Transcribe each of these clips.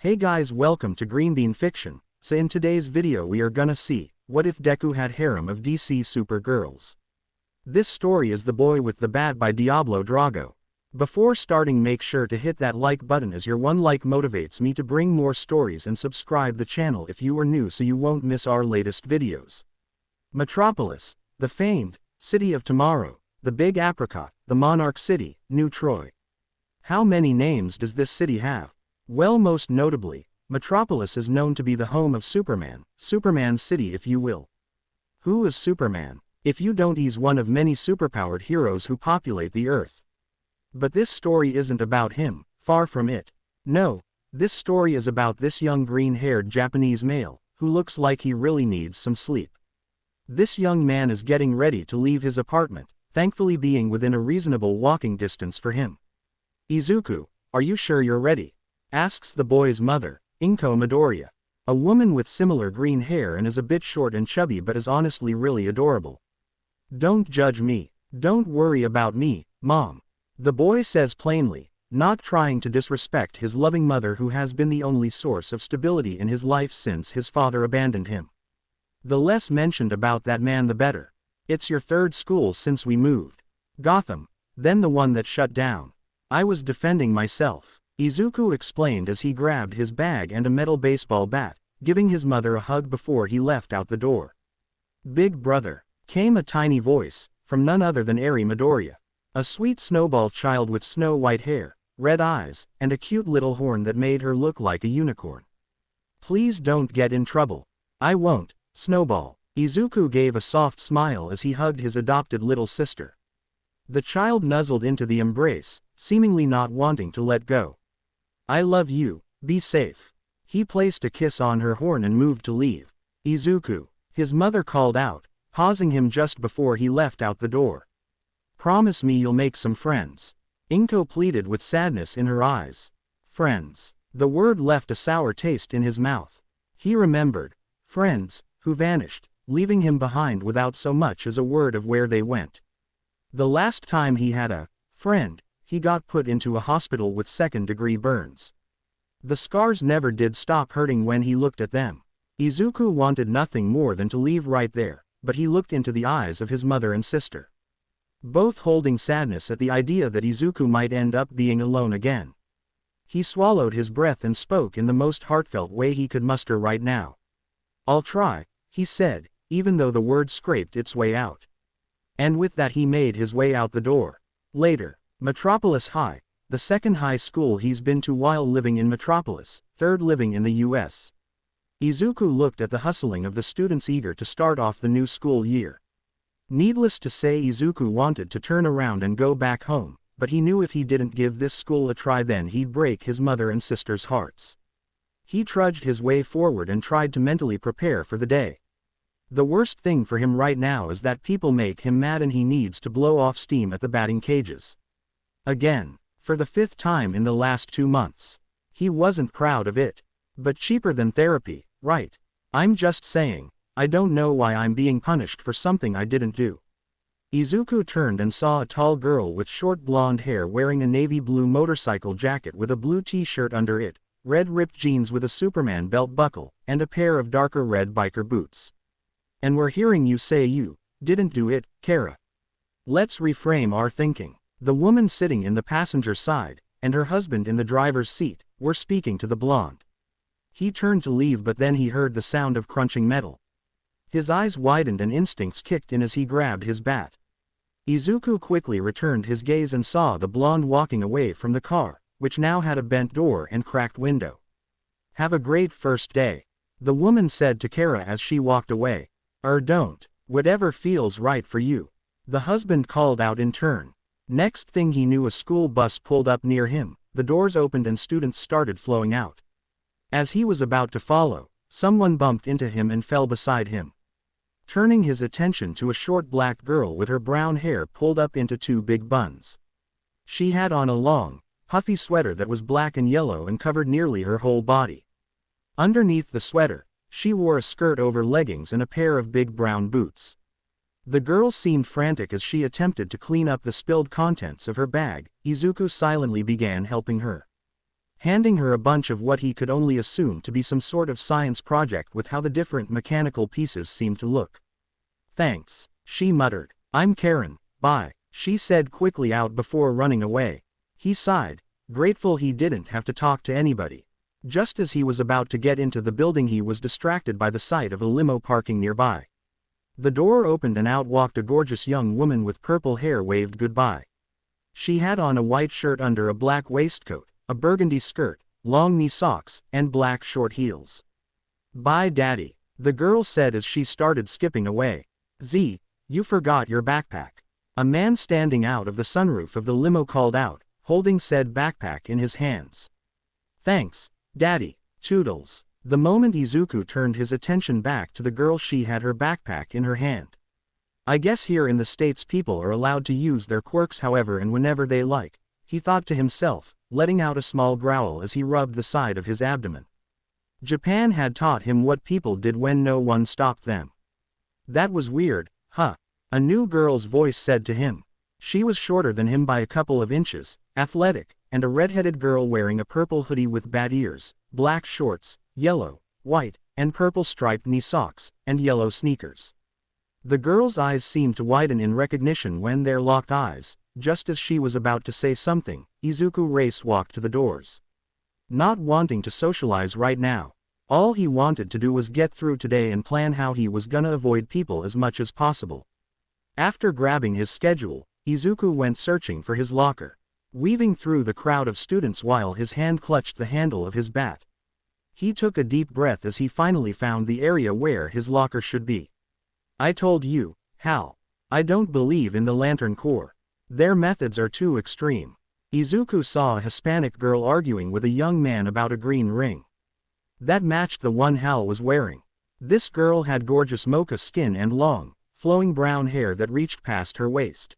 Hey guys, welcome to Green Bean Fiction. So in today's video we are gonna see, what if Deku had harem of DC super girls? This story is The Boy with the Bat by DiabloDrago. Before starting, make sure to hit that like button, as your one like motivates me to bring more stories, and subscribe the channel if you are new so you won't miss our latest videos. Metropolis, the famed city of tomorrow, the Big Apricot, the Monarch City, New Troy. How many names does this city have? Well, most notably, Metropolis is known to be the home of Superman, Superman's city if you will. Who is Superman? If you don't, he's one of many superpowered heroes who populate the Earth. But this story isn't about him, far from it. No, this story is about this young green-haired Japanese male, who looks like he really needs some sleep. This young man is getting ready to leave his apartment, thankfully being within a reasonable walking distance for him. "Izuku, are you sure you're ready?" asks the boy's mother, Inko Midoriya. A woman with similar green hair and is a bit short and chubby but is honestly really adorable. "Don't judge me. Don't worry about me, Mom," the boy says plainly, not trying to disrespect his loving mother who has been the only source of stability in his life since his father abandoned him. "The less mentioned about that man the better. It's your third school since we moved. Gotham, then the one that shut down. I was defending myself," Izuku explained as he grabbed his bag and a metal baseball bat, giving his mother a hug before he left out the door. "Big brother," came a tiny voice, from none other than Eri Midoriya, a sweet snowball child with snow-white hair, red eyes, and a cute little horn that made her look like a unicorn. "Please don't get in trouble." "I won't, Snowball." Izuku gave a soft smile as he hugged his adopted little sister. The child nuzzled into the embrace, seemingly not wanting to let go. "I love you, be safe." He placed a kiss on her horn and moved to leave. "Izuku," his mother called out, pausing him just before he left out the door. "Promise me you'll make some friends," Inko pleaded with sadness in her eyes. Friends. The word left a sour taste in his mouth. He remembered friends who vanished, leaving him behind without so much as a word of where they went. The last time he had a friend, he got put into a hospital with second-degree burns. The scars never did stop hurting when he looked at them. Izuku wanted nothing more than to leave right there, but he looked into the eyes of his mother and sister, both holding sadness at the idea that Izuku might end up being alone again. He swallowed his breath and spoke in the most heartfelt way he could muster right now. "I'll try," he said, even though the word scraped its way out. And with that he made his way out the door. Later, Metropolis High, the second high school he's been to while living in Metropolis, third living in the US. Izuku looked at the hustling of the students eager to start off the new school year. Needless to say, Izuku wanted to turn around and go back home, but he knew if he didn't give this school a try then he'd break his mother and sister's hearts. He trudged his way forward and tried to mentally prepare for the day. The worst thing for him right now is that people make him mad and he needs to blow off steam at the batting cages. Again, for the 5th time in the last 2 months. He wasn't proud of it. But cheaper than therapy, right? I'm just saying, I don't know why I'm being punished for something I didn't do. Izuku turned and saw a tall girl with short blonde hair wearing a navy blue motorcycle jacket with a blue t-shirt under it, red ripped jeans with a Superman belt buckle, and a pair of darker red biker boots. "And we're hearing you say you didn't do it, Kara." Let's reframe our thinking. The woman sitting in the passenger side, and her husband in the driver's seat, were speaking to the blonde. He turned to leave, but then he heard the sound of crunching metal. His eyes widened and instincts kicked in as he grabbed his bat. Izuku quickly returned his gaze and saw the blonde walking away from the car, which now had a bent door and cracked window. "Have a great first day," the woman said to Kara as she walked away. Don't. Whatever feels right for you," the husband called out in turn. Next thing he knew, a school bus pulled up near him, the doors opened and students started flowing out. As he was about to follow, someone bumped into him and fell beside him, turning his attention to a short black girl with her brown hair pulled up into 2 big buns. She had on a long, puffy sweater that was black and yellow and covered nearly her whole body. Underneath the sweater, she wore a skirt over leggings and a pair of big brown boots. The girl seemed frantic as she attempted to clean up the spilled contents of her bag. Izuku silently began helping her. handing her a bunch of what he could only assume to be some sort of science project with how the different mechanical pieces seemed to look. "Thanks," she muttered. "I'm Karen, bye," she said quickly out before running away. He sighed, grateful he didn't have to talk to anybody. Just as he was about to get into the building, he was distracted by the sight of a limo parking nearby. The door opened and out walked a gorgeous young woman with purple hair waved goodbye. She had on a white shirt under a black waistcoat, a burgundy skirt, long knee socks, and black short heels. "Bye daddy," the girl said as she started skipping away. "Z, you forgot your backpack." A man standing out of the sunroof of the limo called out, holding said backpack in his hands. "Thanks, daddy, toodles." The moment Izuku turned his attention back to the girl, she had her backpack in her hand. I guess here in the States people are allowed to use their quirks however and whenever they like, he thought to himself, letting out a small growl as he rubbed the side of his abdomen. Japan had taught him what people did when no one stopped them. "That was weird, huh?" a new girl's voice said to him. She was shorter than him by a couple of inches, athletic, and a red-headed girl wearing a purple hoodie with bat ears, black shorts, yellow, white, and purple striped knee socks, and yellow sneakers. The girl's eyes seemed to widen in recognition when they locked eyes. Just as she was about to say something, Izuku race-walked to the doors. Not wanting to socialize right now. All he wanted to do was get through today and plan how he was gonna avoid people as much as possible. After grabbing his schedule, Izuku went searching for his locker, weaving through the crowd of students while his hand clutched the handle of his bat. He took a deep breath as he finally found the area where his locker should be. "I told you, Hal. I don't believe in the Lantern Corps. Their methods are too extreme." Izuku saw a Hispanic girl arguing with a young man about a green ring that matched the one Hal was wearing. This girl had gorgeous mocha skin and long, flowing brown hair that reached past her waist.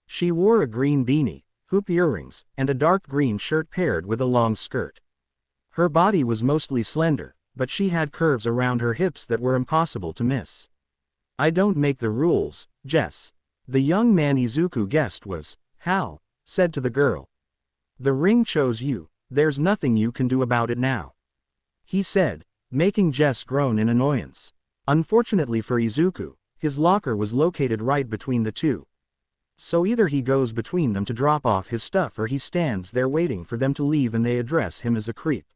She wore a green beanie, hoop earrings, and a dark green shirt paired with a long skirt. Her body was mostly slender, but she had curves around her hips that were impossible to miss. "I don't make the rules, Jess." The young man Izuku guessed was Hal said to the girl. "The ring chose you, there's nothing you can do about it now," he said, making Jess groan in annoyance. Unfortunately for Izuku, his locker was located right between the two. So either he goes between them to drop off his stuff or he stands there waiting for them to leave and they address him as a creep.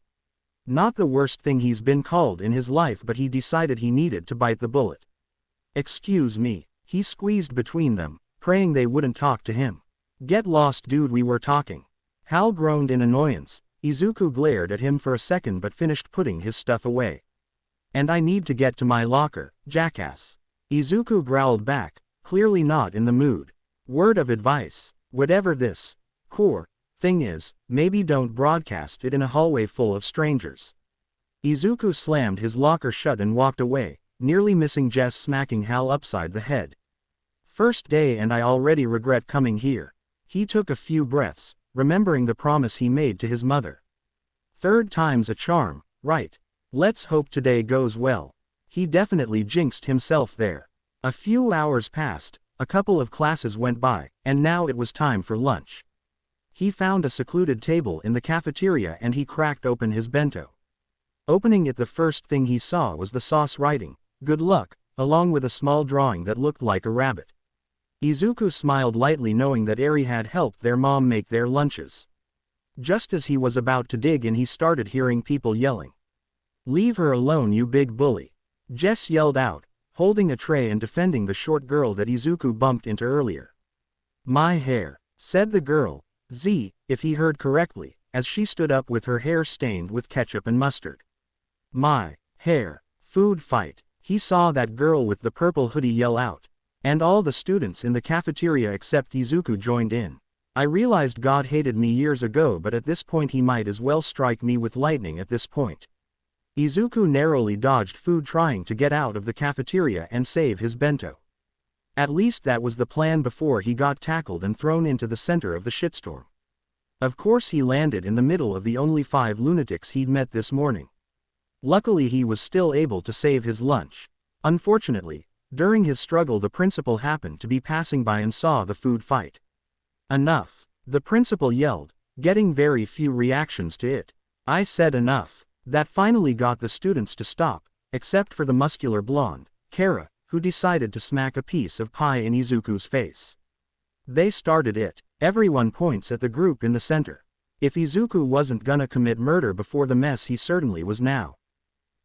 Not the worst thing he's been called in his life, but he decided he needed to bite the bullet. "Excuse me," he squeezed between them, praying they wouldn't talk to him. "Get lost dude, we were talking." Hal groaned in annoyance. Izuku glared at him for a second but finished putting his stuff away. "And I need to get to my locker, jackass." Izuku growled back, clearly not in the mood. "Word of advice, whatever this core thing is, maybe don't broadcast it in a hallway full of strangers." Izuku slammed his locker shut and walked away, nearly missing Jess smacking Hal upside the head. "First day and I already regret coming here." He took a few breaths, remembering the promise he made to his mother. "Third time's a charm, right? Let's hope today goes well." He definitely jinxed himself there. A few hours passed, a couple of classes went by, and now it was time for lunch. He found a secluded table in the cafeteria and he cracked open his bento. Opening it, the first thing he saw was the sauce writing, "Good luck," along with a small drawing that looked like a rabbit. Izuku smiled lightly knowing that Eri had helped their mom make their lunches. Just as he was about to dig in, he started hearing people yelling. "Leave her alone, you big bully," Jess yelled out, holding a tray and defending the short girl that Izuku bumped into earlier. "My hair," said the girl, Z, if he heard correctly, as she stood up with her hair stained with ketchup and mustard. "My hair." Food fight. He saw that girl with the purple hoodie yell out. And all the students in the cafeteria except Izuku joined in. "I realized God hated me years ago, but at this point he might as well strike me with lightning at this point." Izuku narrowly dodged food trying to get out of the cafeteria and save his bento. At least that was the plan before he got tackled and thrown into the center of the shitstorm. Of course he landed in the middle of the only 5 lunatics he'd met this morning. Luckily he was still able to save his lunch. Unfortunately, during his struggle the principal happened to be passing by and saw the food fight. "Enough," the principal yelled, getting very few reactions to it. I said enough. That finally got the students to stop, except for the muscular blonde, Kara, who decided to smack a piece of pie in Izuku's face. They started it. Everyone points at the group in the center. If Izuku wasn't gonna commit murder before the mess, he certainly was now.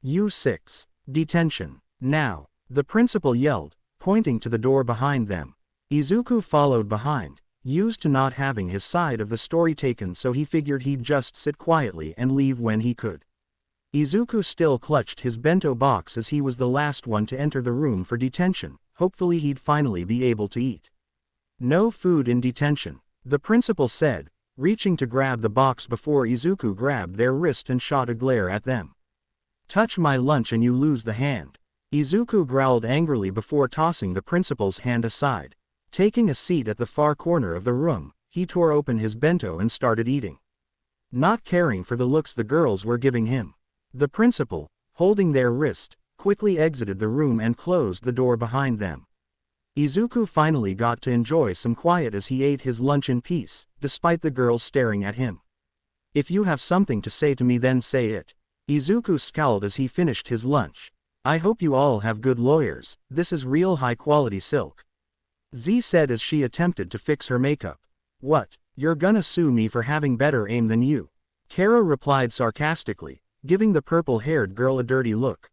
U6. Detention. Now. The principal yelled, pointing to the door behind them. Izuku followed behind, used to not having his side of the story taken, so he figured he'd just sit quietly and leave when he could. Izuku still clutched his bento box as he was the last one to enter the room for detention. Hopefully he'd finally be able to eat. No food in detention, the principal said, reaching to grab the box before Izuku grabbed their wrist and shot a glare at them. Touch my lunch and you lose the hand. Izuku growled angrily before tossing the principal's hand aside. Taking a seat at the far corner of the room, he tore open his bento and started eating. Not caring for the looks the girls were giving him. The principal, holding their wrist, quickly exited the room and closed the door behind them. Izuku finally got to enjoy some quiet as he ate his lunch in peace, despite the girls staring at him. If you have something to say to me, then say it. Izuku scowled as he finished his lunch. I hope you all have good lawyers. This is real high-quality silk. Z said as she attempted to fix her makeup. What, you're gonna sue me for having better aim than you? Kara replied sarcastically, giving the purple-haired girl a dirty look.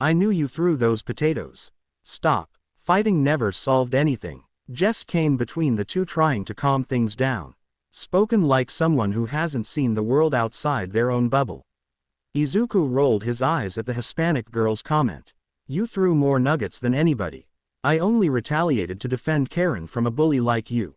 I knew you threw those potatoes. Stop. Fighting never solved anything. Jess came between the two, trying to calm things down. Spoken like someone who hasn't seen the world outside their own bubble. Izuku rolled his eyes at the Hispanic girl's comment. You threw more nuggets than anybody. I only retaliated to defend Karen from a bully like you.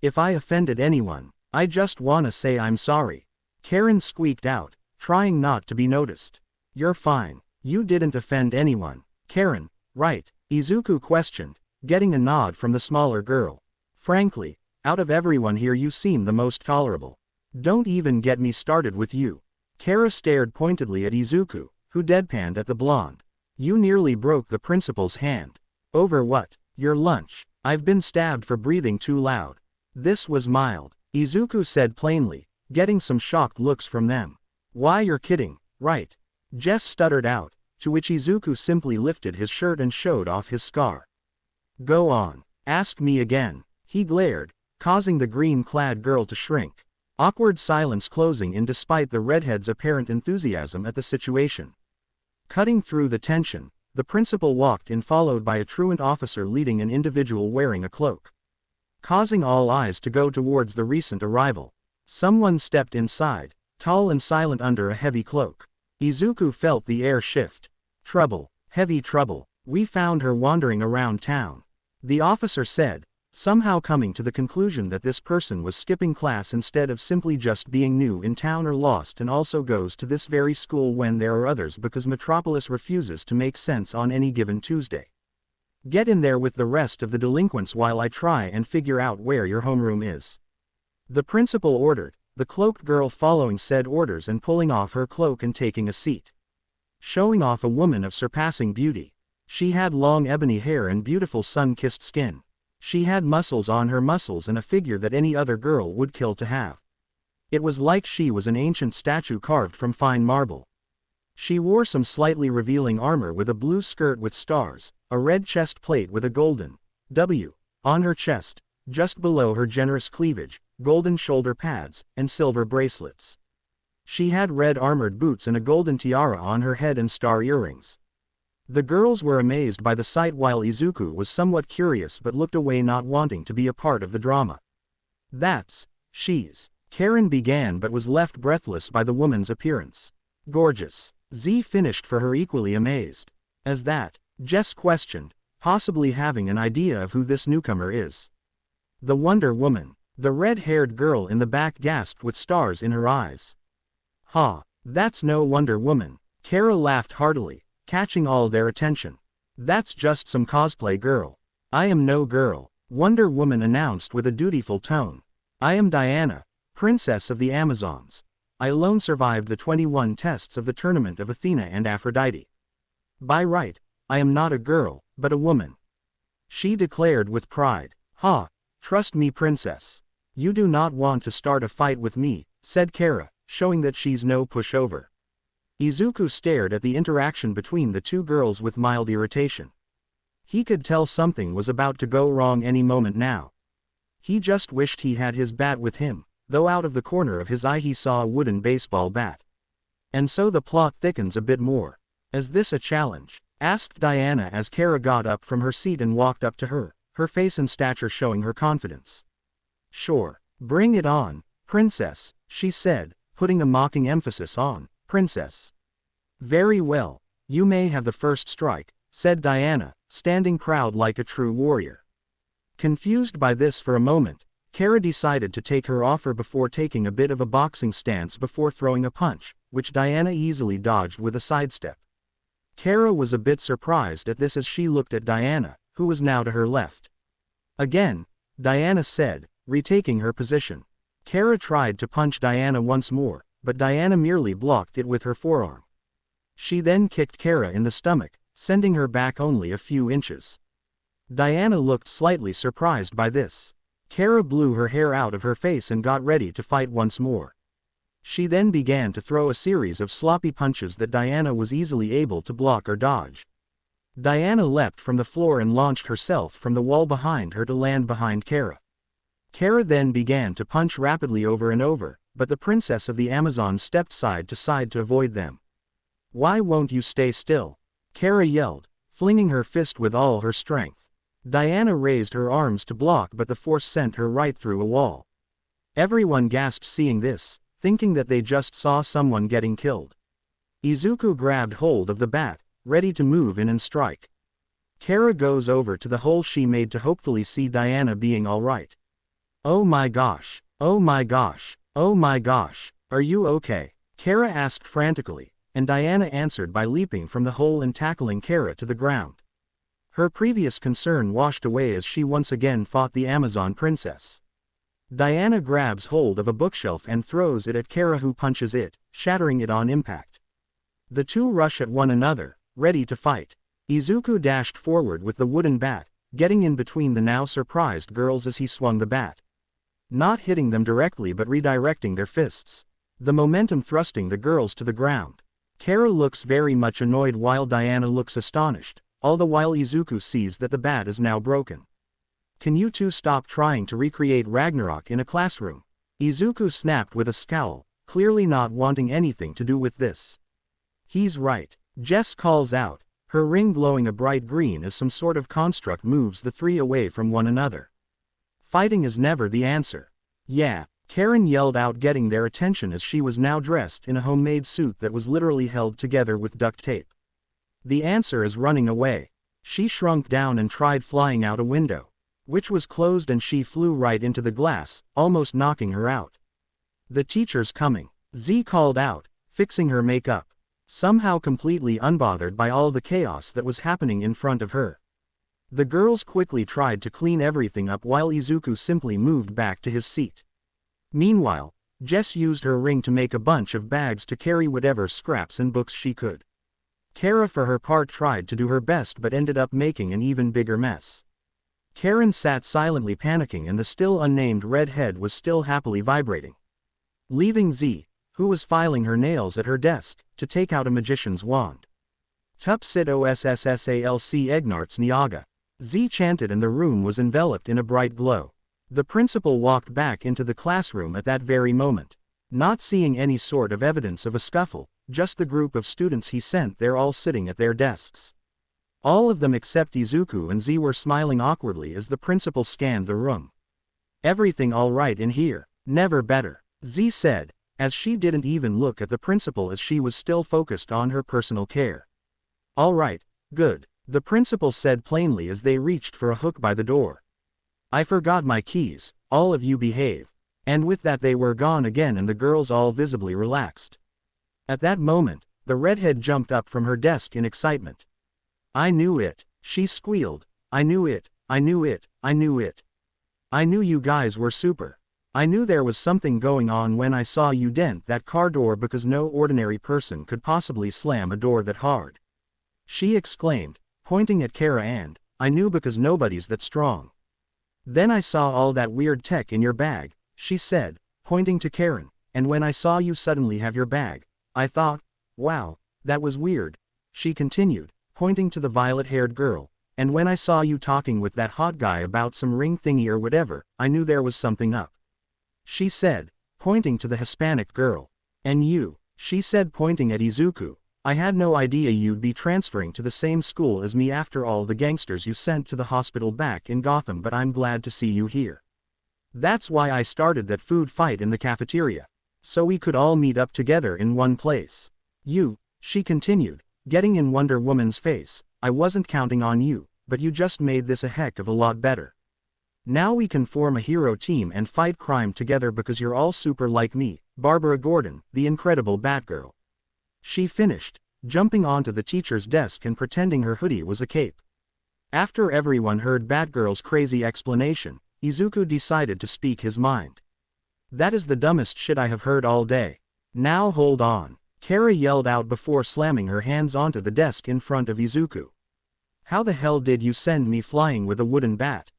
If I offended anyone, I just wanna say I'm sorry. Karen squeaked out, trying not to be noticed. You're fine. You didn't offend anyone. Karen, right? Izuku questioned, getting a nod from the smaller girl. Frankly, out of everyone here you seem the most tolerable. Don't even get me started with you. Kara stared pointedly at Izuku, who deadpanned at the blonde. You nearly broke the principal's hand. Over what? Your lunch. I've been stabbed for breathing too loud. This was mild, Izuku said plainly, getting some shocked looks from them. Why, you're kidding, right? Jess stuttered out, to which Izuku simply lifted his shirt and showed off his scar. Go on. Ask me again. He glared, causing the green-clad girl to shrink. Awkward silence closing in despite the redhead's apparent enthusiasm at the situation. Cutting through the tension, the principal walked in, followed by a truant officer leading an individual wearing a cloak. Causing all eyes to go towards the recent arrival. Someone stepped inside, tall and silent under a heavy cloak. Izuku felt the air shift. Trouble, heavy trouble. We found her wandering around town. The officer said, somehow coming to the conclusion that this person was skipping class instead of simply just being new in town or lost, and also goes to this very school when there are others because Metropolis refuses to make sense on any given Tuesday. Get in there with the rest of the delinquents while I try and figure out where your homeroom is. The principal ordered, the cloaked girl following said orders and pulling off her cloak and taking a seat. Showing off a woman of surpassing beauty. She had long ebony hair and beautiful sun-kissed skin. She had muscles on her muscles and a figure that any other girl would kill to have. It was like she was an ancient statue carved from fine marble. She wore some slightly revealing armor with a blue skirt with stars, a red chest plate with a golden W on her chest, just below her generous cleavage, golden shoulder pads, and silver bracelets. She had red armored boots and a golden tiara on her head and star earrings. The girls were amazed by the sight while Izuku was somewhat curious but looked away, not wanting to be a part of the drama. She's. Karen began but was left breathless by the woman's appearance. Gorgeous. Z finished for her, equally amazed. As that, Jess questioned, possibly having an idea of who this newcomer is. The Wonder Woman. The red-haired girl in the back gasped with stars in her eyes. Ha, that's no Wonder Woman. Kara laughed heartily, catching all their attention. That's just some cosplay girl. I am no girl, Wonder Woman announced with a dutiful tone. I am Diana, Princess of the Amazons. I alone survived the 21 tests of the tournament of Athena and Aphrodite. By right, I am not a girl, but a woman. She declared with pride. Ha, trust me, princess. You do not want to start a fight with me, said Kara, showing that she's no pushover. Izuku stared at the interaction between the two girls with mild irritation. He could tell something was about to go wrong any moment now. He just wished he had his bat with him, though out of the corner of his eye he saw a wooden baseball bat. And so the plot thickens a bit more. Is this a challenge? Asked Diana as Kara got up from her seat and walked up to her, her face and stature showing her confidence. Sure. Bring it on, princess, she said, putting a mocking emphasis on princess. Very well, you may have the first strike, said Diana, standing proud like a true warrior. Confused by this for a moment, Kara decided to take her offer before taking a bit of a boxing stance before throwing a punch, which Diana easily dodged with a sidestep. Kara was a bit surprised at this as she looked at Diana, who was now to her left. Again, Diana said, retaking her position. Kara tried to punch Diana once more, but Diana merely blocked it with her forearm. She then kicked Kara in the stomach, sending her back only a few inches. Diana looked slightly surprised by this. Kara blew her hair out of her face and got ready to fight once more. She then began to throw a series of sloppy punches that Diana was easily able to block or dodge. Diana leapt from the floor and launched herself from the wall behind her to land behind Kara. Kara then began to punch rapidly over and over, but the princess of the Amazon stepped side to side to avoid them. Why won't you stay still? Kara yelled, flinging her fist with all her strength. Diana raised her arms to block but the force sent her right through a wall. Everyone gasped seeing this, thinking that they just saw someone getting killed. Izuku grabbed hold of the bat, ready to move in and strike. Kara goes over to the hole she made to hopefully see Diana being alright. Oh my gosh, oh my gosh, oh my gosh, are you okay? Kara asked frantically, and Diana answered by leaping from the hole and tackling Kara to the ground. Her previous concern washed away as she once again fought the Amazon princess. Diana grabs hold of a bookshelf and throws it at Kara, who punches it, shattering it on impact. The two rush at one another, ready to fight. Izuku dashed forward with the wooden bat, getting in between the now surprised girls as he swung the bat. Not hitting them directly but redirecting their fists. The momentum thrusting the girls to the ground. Kara looks very much annoyed while Diana looks astonished, all the while Izuku sees that the bat is now broken. Can you two stop trying to recreate Ragnarok in a classroom? Izuku snapped with a scowl, clearly not wanting anything to do with this. He's right, Jess calls out, her ring glowing a bright green as some sort of construct moves the three away from one another. Fighting is never the answer. Yeah, Karen yelled out, getting their attention as she was now dressed in a homemade suit that was literally held together with duct tape. The answer is running away. She shrunk down and tried flying out a window, which was closed, and she flew right into the glass, almost knocking her out. The teacher's coming, Z called out, fixing her makeup, somehow completely unbothered by all the chaos that was happening in front of her. The girls quickly tried to clean everything up while Izuku simply moved back to his seat. Meanwhile, Jess used her ring to make a bunch of bags to carry whatever scraps and books she could. Kara for her part tried to do her best but ended up making an even bigger mess. Karen sat silently panicking, and the still unnamed redhead was still happily vibrating. Leaving Z, who was filing her nails at her desk, to take out a magician's wand. Tup sit OSSSALC Egnarts Nyaga. Z chanted, and the room was enveloped in a bright glow. The principal walked back into the classroom at that very moment. Not seeing any sort of evidence of a scuffle, just the group of students he sent there all sitting at their desks. All of them except Izuku and Z were smiling awkwardly as the principal scanned the room. Everything all right in here, never better, Z said, as she didn't even look at the principal as she was still focused on her personal care. All right, good, the principal said plainly as they reached for a hook by the door. I forgot my keys, all of you behave. And with that they were gone again, and the girls all visibly relaxed. At that moment, the redhead jumped up from her desk in excitement. I knew it, she squealed. I knew it, I knew it, I knew it. I knew you guys were super. I knew there was something going on when I saw you dent that car door, because no ordinary person could possibly slam a door that hard. She exclaimed, pointing at Kara, and I knew because nobody's that strong. Then I saw all that weird tech in your bag, she said, pointing to Karen, and when I saw you suddenly have your bag, I thought, wow, that was weird. She continued, pointing to the violet-haired girl, and when I saw you talking with that hot guy about some ring thingy or whatever, I knew there was something up. She said, pointing to the Hispanic girl. And you, she said pointing at Izuku, I had no idea you'd be transferring to the same school as me after all the gangsters you sent to the hospital back in Gotham, but I'm glad to see you here. That's why I started that food fight in the cafeteria. So we could all meet up together in one place. You, she continued, getting in Wonder Woman's face, I wasn't counting on you, but you just made this a heck of a lot better. Now we can form a hero team and fight crime together because you're all super like me, Barbara Gordon, the incredible Batgirl. She finished, jumping onto the teacher's desk and pretending her hoodie was a cape. After everyone heard Batgirl's crazy explanation, Izuku decided to speak his mind. That is the dumbest shit I have heard all day. Now hold on, Kara yelled out before slamming her hands onto the desk in front of Izuku. How the hell did you send me flying with a wooden bat?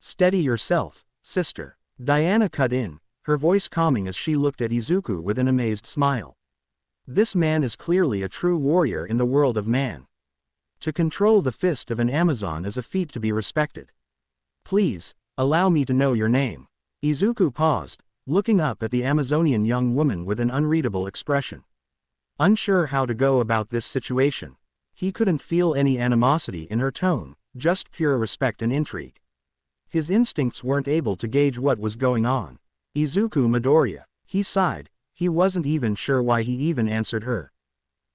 Steady yourself, sister. Diana cut in, her voice calming as she looked at Izuku with an amazed smile. This man is clearly a true warrior in the world of man. To control the fist of an Amazon is a feat to be respected. Please, allow me to know your name. Izuku paused, looking up at the Amazonian young woman with an unreadable expression. Unsure how to go about this situation. He couldn't feel any animosity in her tone, just pure respect and intrigue. His instincts weren't able to gauge what was going on. Izuku Midoriya, he sighed, he wasn't even sure why he even answered her.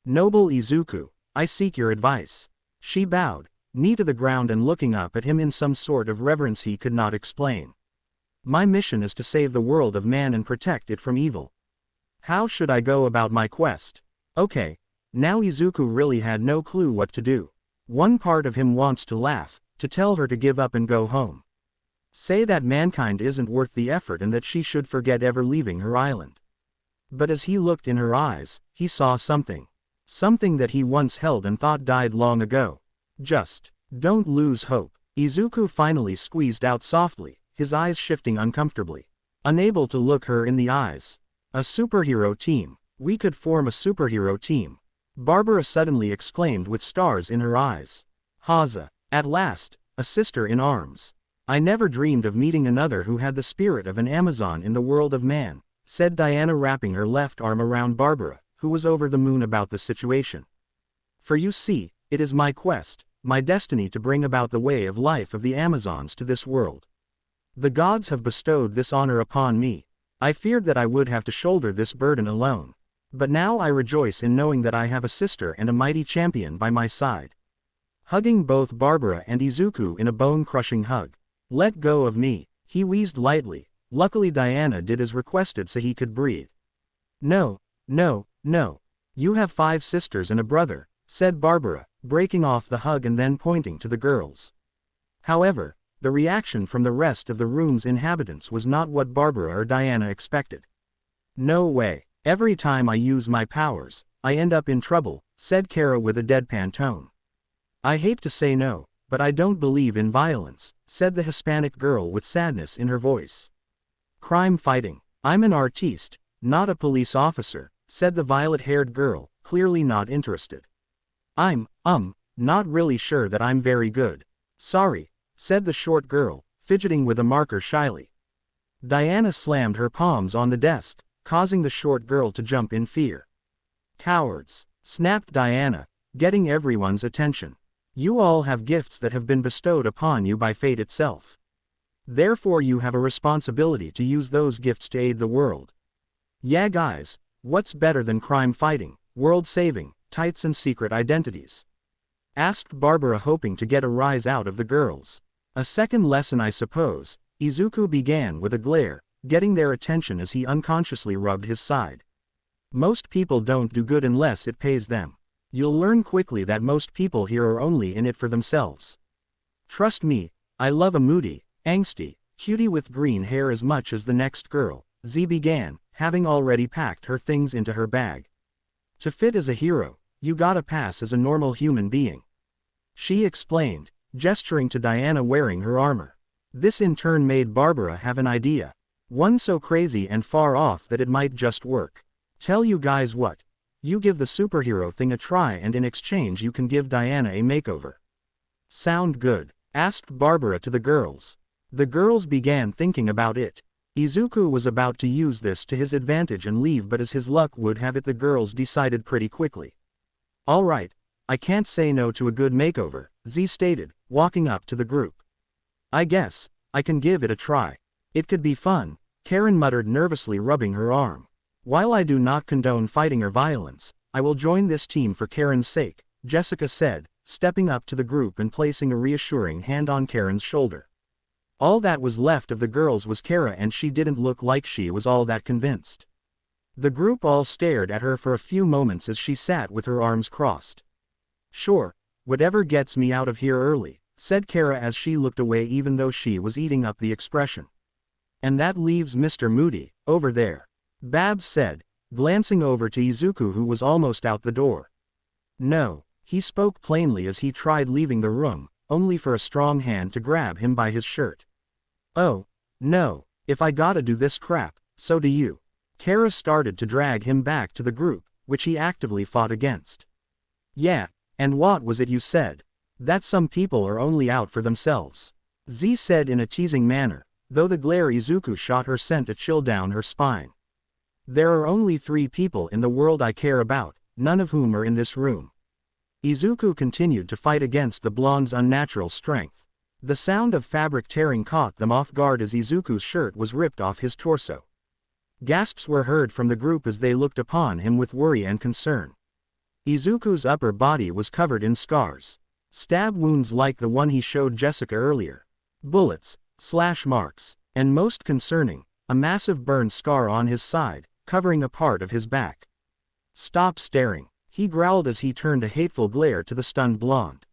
Noble Izuku, I seek your advice. She bowed, knee to the ground and looking up at him in some sort of reverence he could not explain. My mission is to save the world of man and protect it from evil. How should I go about my quest? Okay. Now Izuku really had no clue what to do. One part of him wants to laugh, to tell her to give up and go home. Say that mankind isn't worth the effort and that she should forget ever leaving her island. But as he looked in her eyes, he saw something. Something that he once held and thought died long ago. Just, don't lose hope. Izuku finally squeezed out softly, his eyes shifting uncomfortably. Unable to look her in the eyes. A superhero team. We could form a superhero team. Barbara suddenly exclaimed with stars in her eyes. Haza, at last, a sister in arms. I never dreamed of meeting another who had the spirit of an Amazon in the world of man, said Diana, wrapping her left arm around Barbara, who was over the moon about the situation. For you see, it is my quest, my destiny to bring about the way of life of the Amazons to this world. The gods have bestowed this honor upon me. I feared that I would have to shoulder this burden alone. But now I rejoice in knowing that I have a sister and a mighty champion by my side. Hugging both Barbara and Izuku in a bone-crushing hug. Let go of me, he wheezed lightly. Luckily Diana did as requested so he could breathe. No, no, no. You have 5 sisters and a brother, said Barbara, breaking off the hug and then pointing to the girls. However, the reaction from the rest of the room's inhabitants was not what Barbara or Diana expected. No way. Every time I use my powers, I end up in trouble, said Kara with a deadpan tone. I hate to say no, but I don't believe in violence, said the Hispanic girl with sadness in her voice. Crime fighting. I'm an artiste, not a police officer, said the violet-haired girl, clearly not interested. I'm, not really sure that I'm very good. Sorry, said the short girl, fidgeting with a marker shyly. Diana slammed her palms on the desk, causing the short girl to jump in fear. Cowards, snapped Diana, getting everyone's attention. You all have gifts that have been bestowed upon you by fate itself. Therefore you have a responsibility to use those gifts to aid the world. Yeah guys, what's better than crime fighting, world saving, tights and secret identities? Asked Barbara, hoping to get a rise out of the girls. A second lesson I suppose, Izuku began with a glare, getting their attention as he unconsciously rubbed his side. Most people don't do good unless it pays them. You'll learn quickly that most people here are only in it for themselves. Trust me, I love a moody, angsty, cutie with green hair as much as the next girl, Z began, having already packed her things into her bag. To fit as a hero, you gotta pass as a normal human being. She explained, gesturing to Diana wearing her armor. This in turn made Barbara have an idea. One so crazy and far off that it might just work. Tell you guys what. You give the superhero thing a try and in exchange you can give Diana a makeover. Sound good? Asked Barbara to the girls. The girls began thinking about it. Izuku was about to use this to his advantage and leave, but as his luck would have it the girls decided pretty quickly. Alright, I can't say no to a good makeover, Z stated, walking up to the group. I guess I can give it a try. It could be fun, Karen muttered nervously, rubbing her arm. While I do not condone fighting or violence, I will join this team for Karen's sake, Jessica said, stepping up to the group and placing a reassuring hand on Karen's shoulder. All that was left of the girls was Kara, and she didn't look like she was all that convinced. The group all stared at her for a few moments as she sat with her arms crossed. Sure, whatever gets me out of here early, said Kara as she looked away even though she was eating up the expression. And that leaves Mr. Moody, over there, Babs said, glancing over to Izuku who was almost out the door. No, he spoke plainly as he tried leaving the room, only for a strong hand to grab him by his shirt. Oh, no, if I gotta do this crap, so do you. Kara started to drag him back to the group, which he actively fought against. Yeah, and what was it you said? That some people are only out for themselves. Z said in a teasing manner, though the glare Izuku shot her sent a chill down her spine. There are only 3 people in the world I care about, none of whom are in this room. Izuku continued to fight against the blonde's unnatural strength. The sound of fabric tearing caught them off guard as Izuku's shirt was ripped off his torso. Gasps were heard from the group as they looked upon him with worry and concern. Izuku's upper body was covered in scars. Stab wounds like the one he showed Jessica earlier. Bullets, slash marks, and most concerning, a massive burn scar on his side, covering a part of his back. Stop staring, he growled as he turned a hateful glare to the stunned blonde.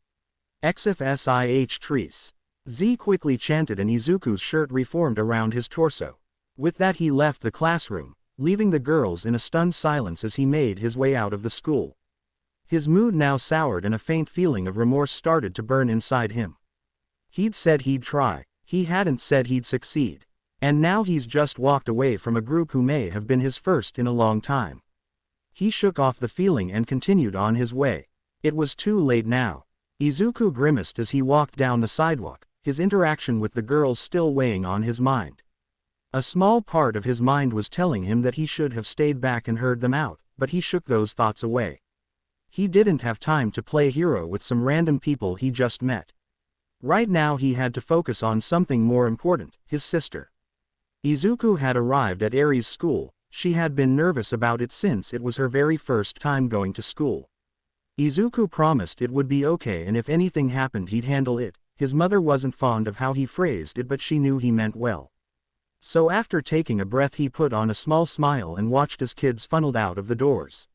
XFSIH trees. Z quickly chanted and Izuku's shirt reformed around his torso. With that he left the classroom, leaving the girls in a stunned silence as he made his way out of the school. His mood now soured and a faint feeling of remorse started to burn inside him. He'd said he'd try, he hadn't said he'd succeed. And now he's just walked away from a group who may have been his first in a long time. He shook off the feeling and continued on his way. It was too late now. Izuku grimaced as he walked down the sidewalk, his interaction with the girls still weighing on his mind. A small part of his mind was telling him that he should have stayed back and heard them out, but he shook those thoughts away. He didn't have time to play hero with some random people he just met. Right now he had to focus on something more important, his sister. Izuku had arrived at Eri's school. She had been nervous about it since it was her very first time going to school. Izuku promised it would be okay and if anything happened he'd handle it. His mother wasn't fond of how he phrased it, but she knew he meant well. So after taking a breath he put on a small smile and watched as kids funneled out of the doors.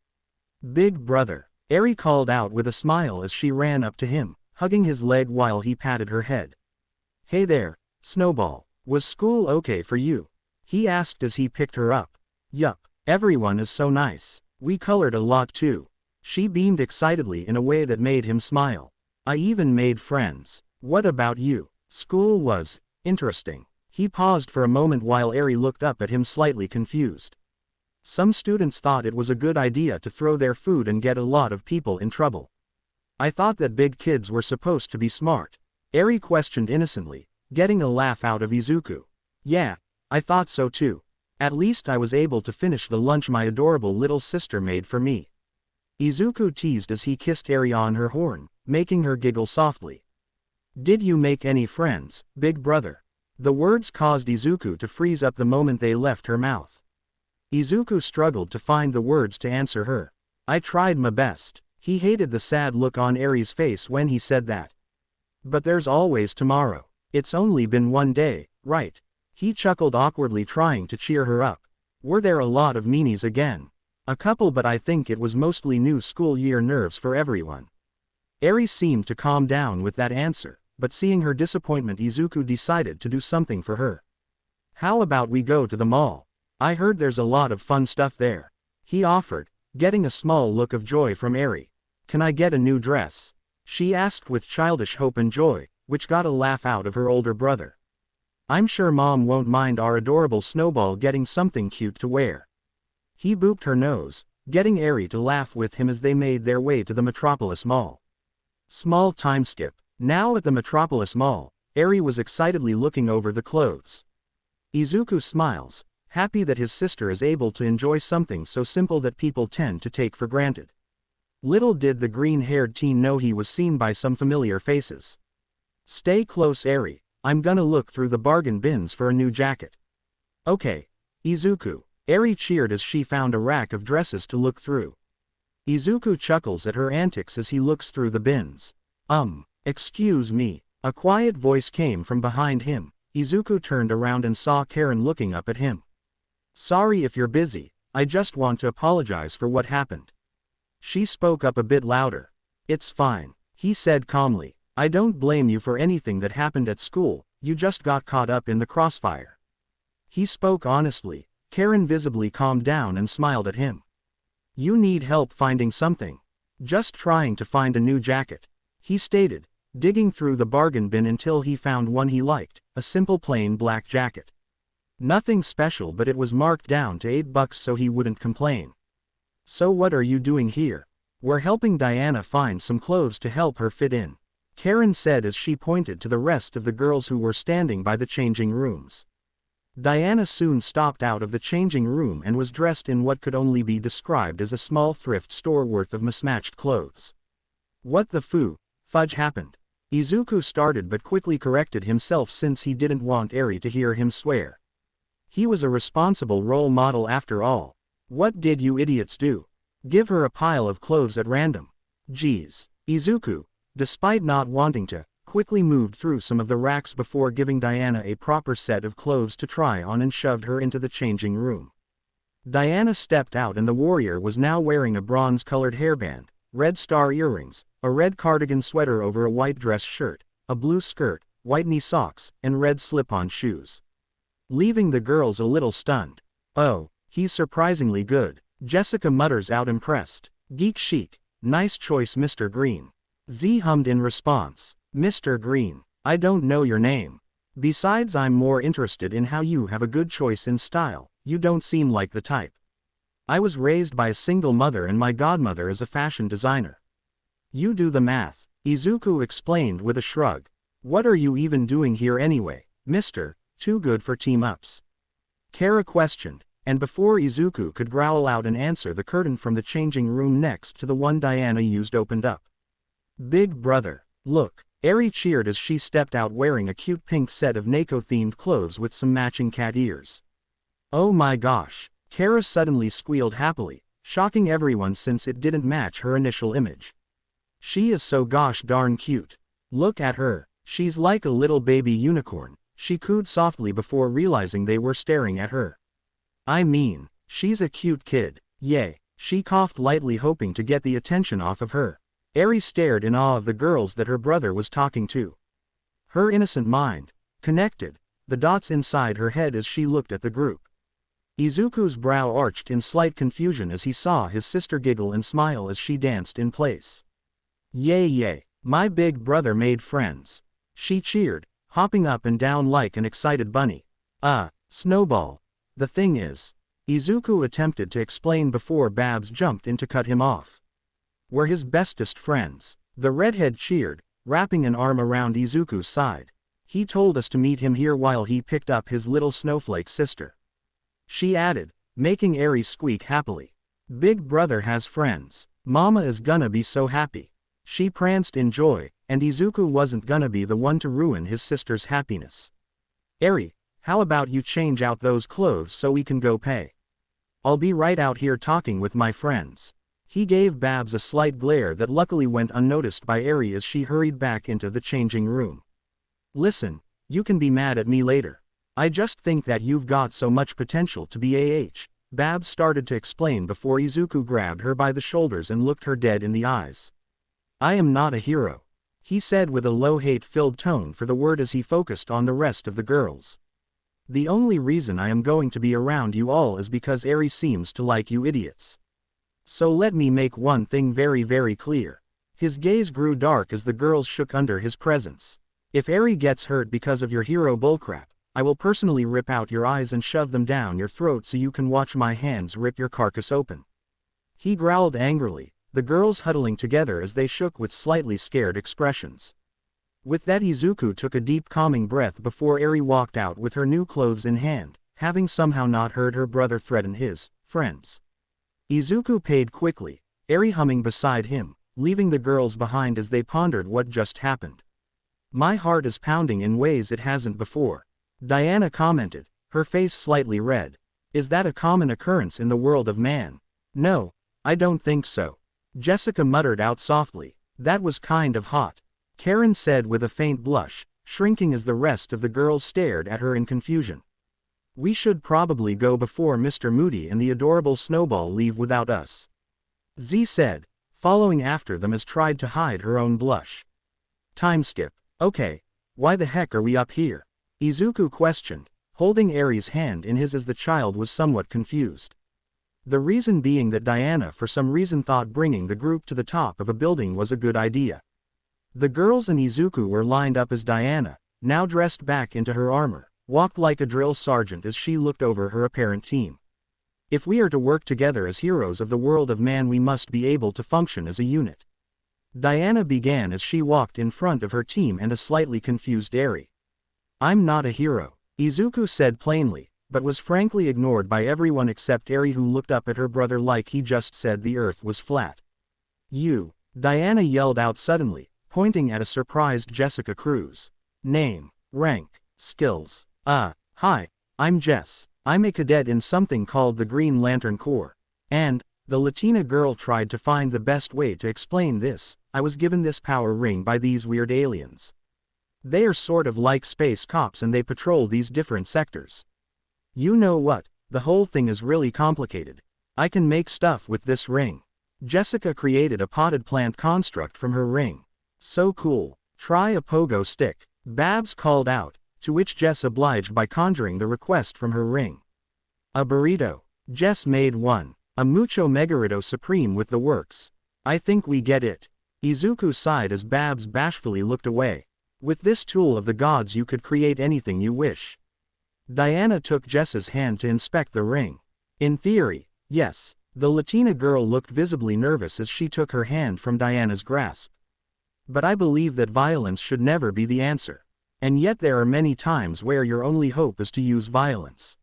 Big brother, Eri called out with a smile as she ran up to him, hugging his leg while he patted her head. Hey there, Snowball, was school okay for you? He asked as he picked her up. Yup, everyone is so nice. We colored a lot too. She beamed excitedly in a way that made him smile. I even made friends. What about you? School was interesting. He paused for a moment while Eri looked up at him slightly confused. Some students thought it was a good idea to throw their food and get a lot of people in trouble. I thought that big kids were supposed to be smart. Eri questioned innocently, getting a laugh out of Izuku. Yeah, I thought so too. At least I was able to finish the lunch my adorable little sister made for me. Izuku teased as he kissed Eri on her horn, making her giggle softly. Did you make any friends, big brother? The words caused Izuku to freeze up the moment they left her mouth. Izuku struggled to find the words to answer her. I tried my best. He hated the sad look on Eri's face when he said that. But there's always tomorrow. It's only been one day, right? He chuckled awkwardly trying to cheer her up. Were there a lot of meanies again? A couple, but I think it was mostly new school year nerves for everyone. Eri seemed to calm down with that answer, but seeing her disappointment Izuku decided to do something for her. How about we go to the mall? I heard there's a lot of fun stuff there. He offered, getting a small look of joy from Eri. Can I get a new dress? She asked with childish hope and joy, which got a laugh out of her older brother. I'm sure Mom won't mind our adorable Snowball getting something cute to wear. He booped her nose, getting Eri to laugh with him as they made their way to the Metropolis Mall. Small time skip. Now at the Metropolis Mall, Eri was excitedly looking over the clothes. Izuku smiles, happy that his sister is able to enjoy something so simple that people tend to take for granted. Little did the green-haired teen know he was seen by some familiar faces. Stay close, Eri, I'm gonna look through the bargain bins for a new jacket. Okay, Izuku, Eri cheered as she found a rack of dresses to look through. Izuku chuckles at her antics as he looks through the bins. Excuse me, a quiet voice came from behind him. Izuku turned around and saw Karen looking up at him. Sorry if you're busy, I just want to apologize for what happened. She spoke up a bit louder. It's fine, he said calmly. I don't blame you for anything that happened at school, you just got caught up in the crossfire. He spoke honestly. Karen visibly calmed down and smiled at him. You need help finding something. Just trying to find a new jacket, he stated, digging through the bargain bin until he found one he liked, a simple plain black jacket. Nothing special, but it was marked down to $8 so he wouldn't complain. So what are you doing here? We're helping Diana find some clothes to help her fit in, Karen said as she pointed to the rest of the girls who were standing by the changing rooms. Diana soon stopped out of the changing room and was dressed in what could only be described as a small thrift store worth of mismatched clothes. What the fudge happened? Izuku started but quickly corrected himself since he didn't want Eri to hear him swear. He was a responsible role model after all. What did you idiots do? Give her a pile of clothes at random? Geez. Izuku, despite not wanting to, quickly moved through some of the racks before giving Diana a proper set of clothes to try on and shoved her into the changing room. Diana stepped out and the warrior was now wearing a bronze-colored hairband, red star earrings, a red cardigan sweater over a white dress shirt, a blue skirt, white knee socks, and red slip-on shoes. Leaving the girls a little stunned. Oh, he's surprisingly good, Jessica mutters out impressed. Geek chic, nice choice Mr. Green. Z hummed in response. Mr. Green, I don't know your name. Besides, I'm more interested in how you have a good choice in style, you don't seem like the type. I was raised by a single mother and my godmother is a fashion designer. You do the math, Izuku explained with a shrug. What are you even doing here anyway, Mr. Too good for team-ups? Kara questioned, and before Izuku could growl out an answer, the curtain from the changing room next to the one Diana used opened up. Big brother, look. Eri cheered as she stepped out wearing a cute pink set of Neko-themed clothes with some matching cat ears. Oh my gosh, Kara suddenly squealed happily, shocking everyone since it didn't match her initial image. She is so gosh darn cute. Look at her, she's like a little baby unicorn, she cooed softly before realizing they were staring at her. I mean, she's a cute kid, yay, she coughed lightly hoping to get the attention off of her. Eri stared in awe of the girls that her brother was talking to. Her innocent mind connected the dots inside her head as she looked at the group. Izuku's brow arched in slight confusion as he saw his sister giggle and smile as she danced in place. Yay, my big brother made friends. She cheered, hopping up and down like an excited bunny. Snowball. The thing is, Izuku attempted to explain before Babs jumped in to cut him off. We're his bestest friends. The redhead cheered, wrapping an arm around Izuku's side. He told us to meet him here while he picked up his little snowflake sister. She added, making Eri squeak happily. Big brother has friends. Mama is gonna be so happy. She pranced in joy, and Izuku wasn't gonna be the one to ruin his sister's happiness. Eri, how about you change out those clothes so we can go pay? I'll be right out here talking with my friends. He gave Babs a slight glare that luckily went unnoticed by Eri as she hurried back into the changing room. Listen, you can be mad at me later. I just think that you've got so much potential to be AH, Babs started to explain before Izuku grabbed her by the shoulders and looked her dead in the eyes. I am not a hero, he said with a low hate-filled tone for the word as he focused on the rest of the girls. The only reason I am going to be around you all is because Eri seems to like you idiots. So let me make one thing very, very clear. His gaze grew dark as the girls shook under his presence. If Eri gets hurt because of your hero bullcrap, I will personally rip out your eyes and shove them down your throat so you can watch my hands rip your carcass open." He growled angrily, the girls huddling together as they shook with slightly scared expressions. With that, Izuku took a deep calming breath before Eri walked out with her new clothes in hand, having somehow not heard her brother threaten his friends. Izuku paid quickly, Eri humming beside him, leaving the girls behind as they pondered what just happened. "My heart is pounding in ways it hasn't before," Diana commented, her face slightly red. "Is that a common occurrence in the world of man?" "No, I don't think so," Jessica muttered out softly. "That was kind of hot," Karen said with a faint blush, shrinking as the rest of the girls stared at her in confusion. "We should probably go before Mr. Moody and the adorable Snowball leave without us," Z said, following after them as tried to hide her own blush. "Time skip. Okay, why the heck are we up here?" Izuku questioned, holding Eri's hand in his as the child was somewhat confused. The reason being that Diana for some reason thought bringing the group to the top of a building was a good idea. The girls and Izuku were lined up as Diana, now dressed back into her armor, walked like a drill sergeant as she looked over her apparent team. "If we are to work together as heroes of the world of man, we must be able to function as a unit," Diana began as she walked in front of her team and a slightly confused Eri. "I'm not a hero," Izuku said plainly, but was frankly ignored by everyone except Eri, who looked up at her brother like he just said the earth was flat. "You," Diana yelled out suddenly, pointing at a surprised Jessica Cruz. "Name, rank, skills." Hi, I'm Jess. I'm a cadet in something called the Green Lantern Corps. And," the Latina girl tried to find the best way to explain this, "I was given this power ring by these weird aliens. They are sort of like space cops and they patrol these different sectors. You know what, the whole thing is really complicated. I can make stuff with this ring." Jessica created a potted plant construct from her ring. "So cool. Try a pogo stick," Babs called out, to which Jess obliged by conjuring the request from her ring. "A burrito." Jess made one. "A mucho megarito supreme with the works." "I think we get it." Izuku sighed as Babs bashfully looked away. "With this tool of the gods you could create anything you wish." Diana took Jess's hand to inspect the ring. "In theory, yes." The Latina girl looked visibly nervous as she took her hand from Diana's grasp. "But I believe that violence should never be the answer. And yet there are many times where your only hope is to use violence."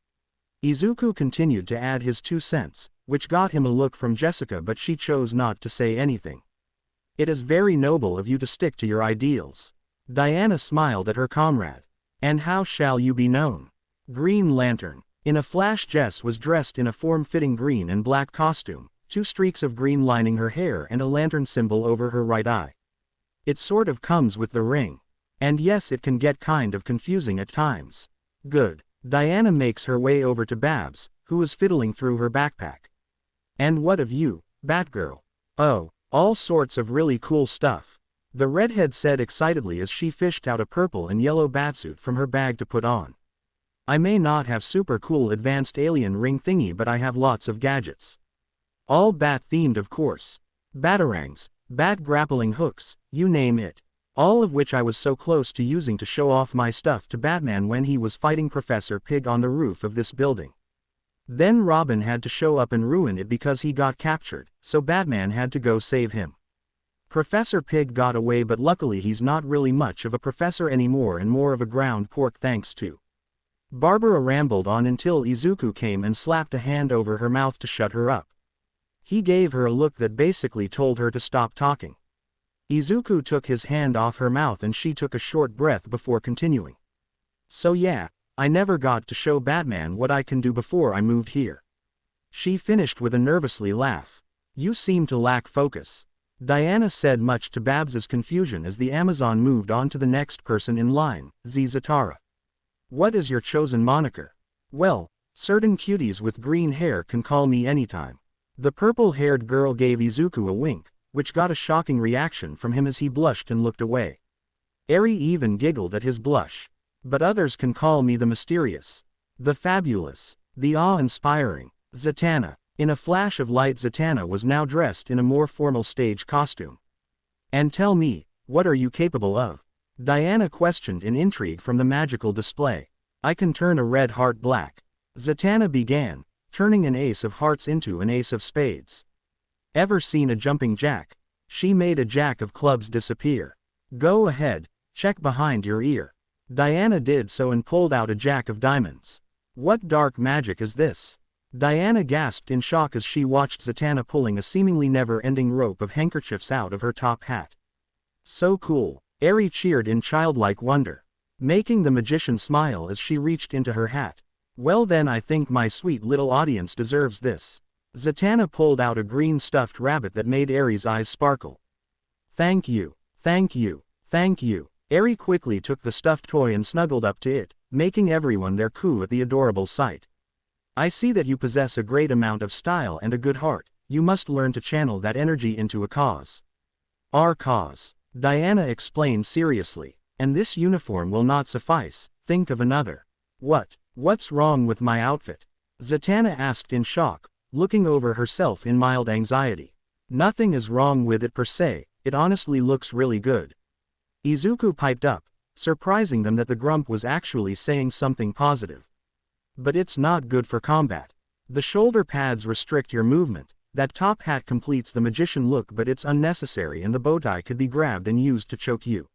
Izuku continued to add his 2 cents, which got him a look from Jessica, but she chose not to say anything. "It is very noble of you to stick to your ideals." Diana smiled at her comrade. "And how shall you be known?" "Green Lantern." In a flash, Jess was dressed in a form-fitting green and black costume, 2 streaks of green lining her hair and a lantern symbol over her right eye. "It sort of comes with the ring. And yes, it can get kind of confusing at times." "Good." Diana makes her way over to Babs, who was fiddling through her backpack. "And what of you, Batgirl?" "Oh, all sorts of really cool stuff," the redhead said excitedly as she fished out a purple and yellow batsuit from her bag to put on. "I may not have super cool advanced alien ring thingy, but I have lots of gadgets. All bat themed, of course. Batarangs, bat grappling hooks, you name it. All of which I was so close to using to show off my stuff to Batman when he was fighting Professor Pig on the roof of this building. Then Robin had to show up and ruin it because he got captured, so Batman had to go save him. Professor Pig got away, but luckily he's not really much of a professor anymore and more of a ground pork thanks to." Barbara rambled on until Izuku came and slapped a hand over her mouth to shut her up. He gave her a look that basically told her to stop talking. Izuku took his hand off her mouth and she took a short breath before continuing. "So yeah, I never got to show Batman what I can do before I moved here." She finished with a nervously laugh. "You seem to lack focus," Diana said, much to Babs's confusion as the Amazon moved on to the next person in line, Zatara. "What is your chosen moniker?" "Well, certain cuties with green hair can call me anytime." The purple-haired girl gave Izuku a wink, which got a shocking reaction from him as he blushed and looked away. Eri even giggled at his blush. "But others can call me the mysterious, the fabulous, the awe-inspiring Zatanna." In a flash of light, Zatanna was now dressed in a more formal stage costume. "And tell me, what are you capable of?" Diana questioned in intrigue from the magical display. I can turn a red heart black. Zatanna began, turning an ace of hearts into an ace of spades. Ever seen a jumping jack? She made a jack of clubs disappear. Go ahead, check behind your ear. Diana did so and pulled out a jack of diamonds. What dark magic is this? Diana gasped in shock as she watched Zatanna pulling a seemingly never-ending rope of handkerchiefs out of her top hat. So cool, Eri cheered in childlike wonder, making the magician smile as she reached into her hat. Well then, I think my sweet little audience deserves this. Zatanna pulled out a green stuffed rabbit that made Eri's eyes sparkle. Thank you, thank you, thank you. Eri quickly took the stuffed toy and snuggled up to it, making everyone there coo at the adorable sight. I see that you possess a great amount of style and a good heart. You must learn to channel that energy into a cause. Our cause, Diana explained seriously. And this uniform will not suffice, think of another. What's wrong with my outfit? Zatanna asked in shock, looking over herself in mild anxiety. Nothing is wrong with it per se, it honestly looks really good. Izuku piped up, surprising them that the grump was actually saying something positive. But it's not good for combat. The shoulder pads restrict your movement, that top hat completes the magician look but it's unnecessary and the bow tie could be grabbed and used to choke you.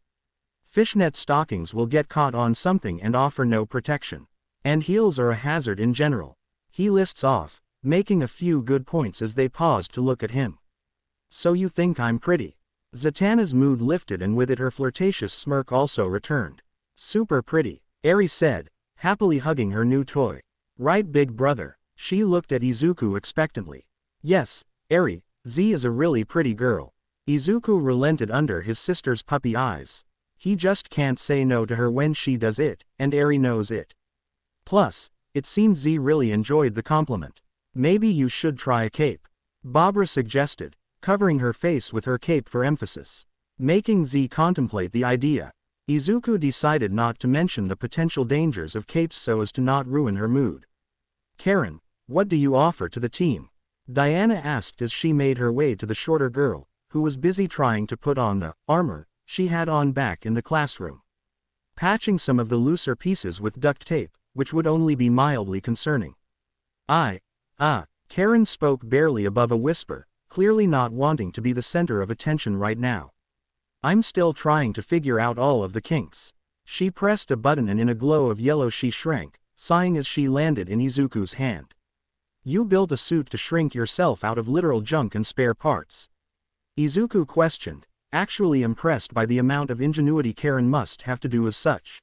Fishnet stockings will get caught on something and offer no protection. And heels are a hazard in general. He lists off, making a few good points as they paused to look at him. So you think I'm pretty? Zatanna's mood lifted and with it her flirtatious smirk also returned. Super pretty, Eri said, happily hugging her new toy. Right, big brother? She looked at Izuku expectantly. Yes, Eri, Z is a really pretty girl. Izuku relented under his sister's puppy eyes. He just can't say no to her when she does it, and Eri knows it. Plus, it seemed Z really enjoyed the compliment. Maybe you should try a cape, Barbara suggested, covering her face with her cape for emphasis. Making Z contemplate the idea, Izuku decided not to mention the potential dangers of capes so as to not ruin her mood. Karen, what do you offer to the team? Diana asked as she made her way to the shorter girl, who was busy trying to put on the armor she had on back in the classroom. Patching some of the looser pieces with duct tape, which would only be mildly concerning. Karen spoke barely above a whisper, clearly not wanting to be the center of attention right now. I'm still trying to figure out all of the kinks. She pressed a button and in a glow of yellow she shrank, sighing as she landed in Izuku's hand. You built a suit to shrink yourself out of literal junk and spare parts? Izuku questioned, actually impressed by the amount of ingenuity Karen must have to do with such.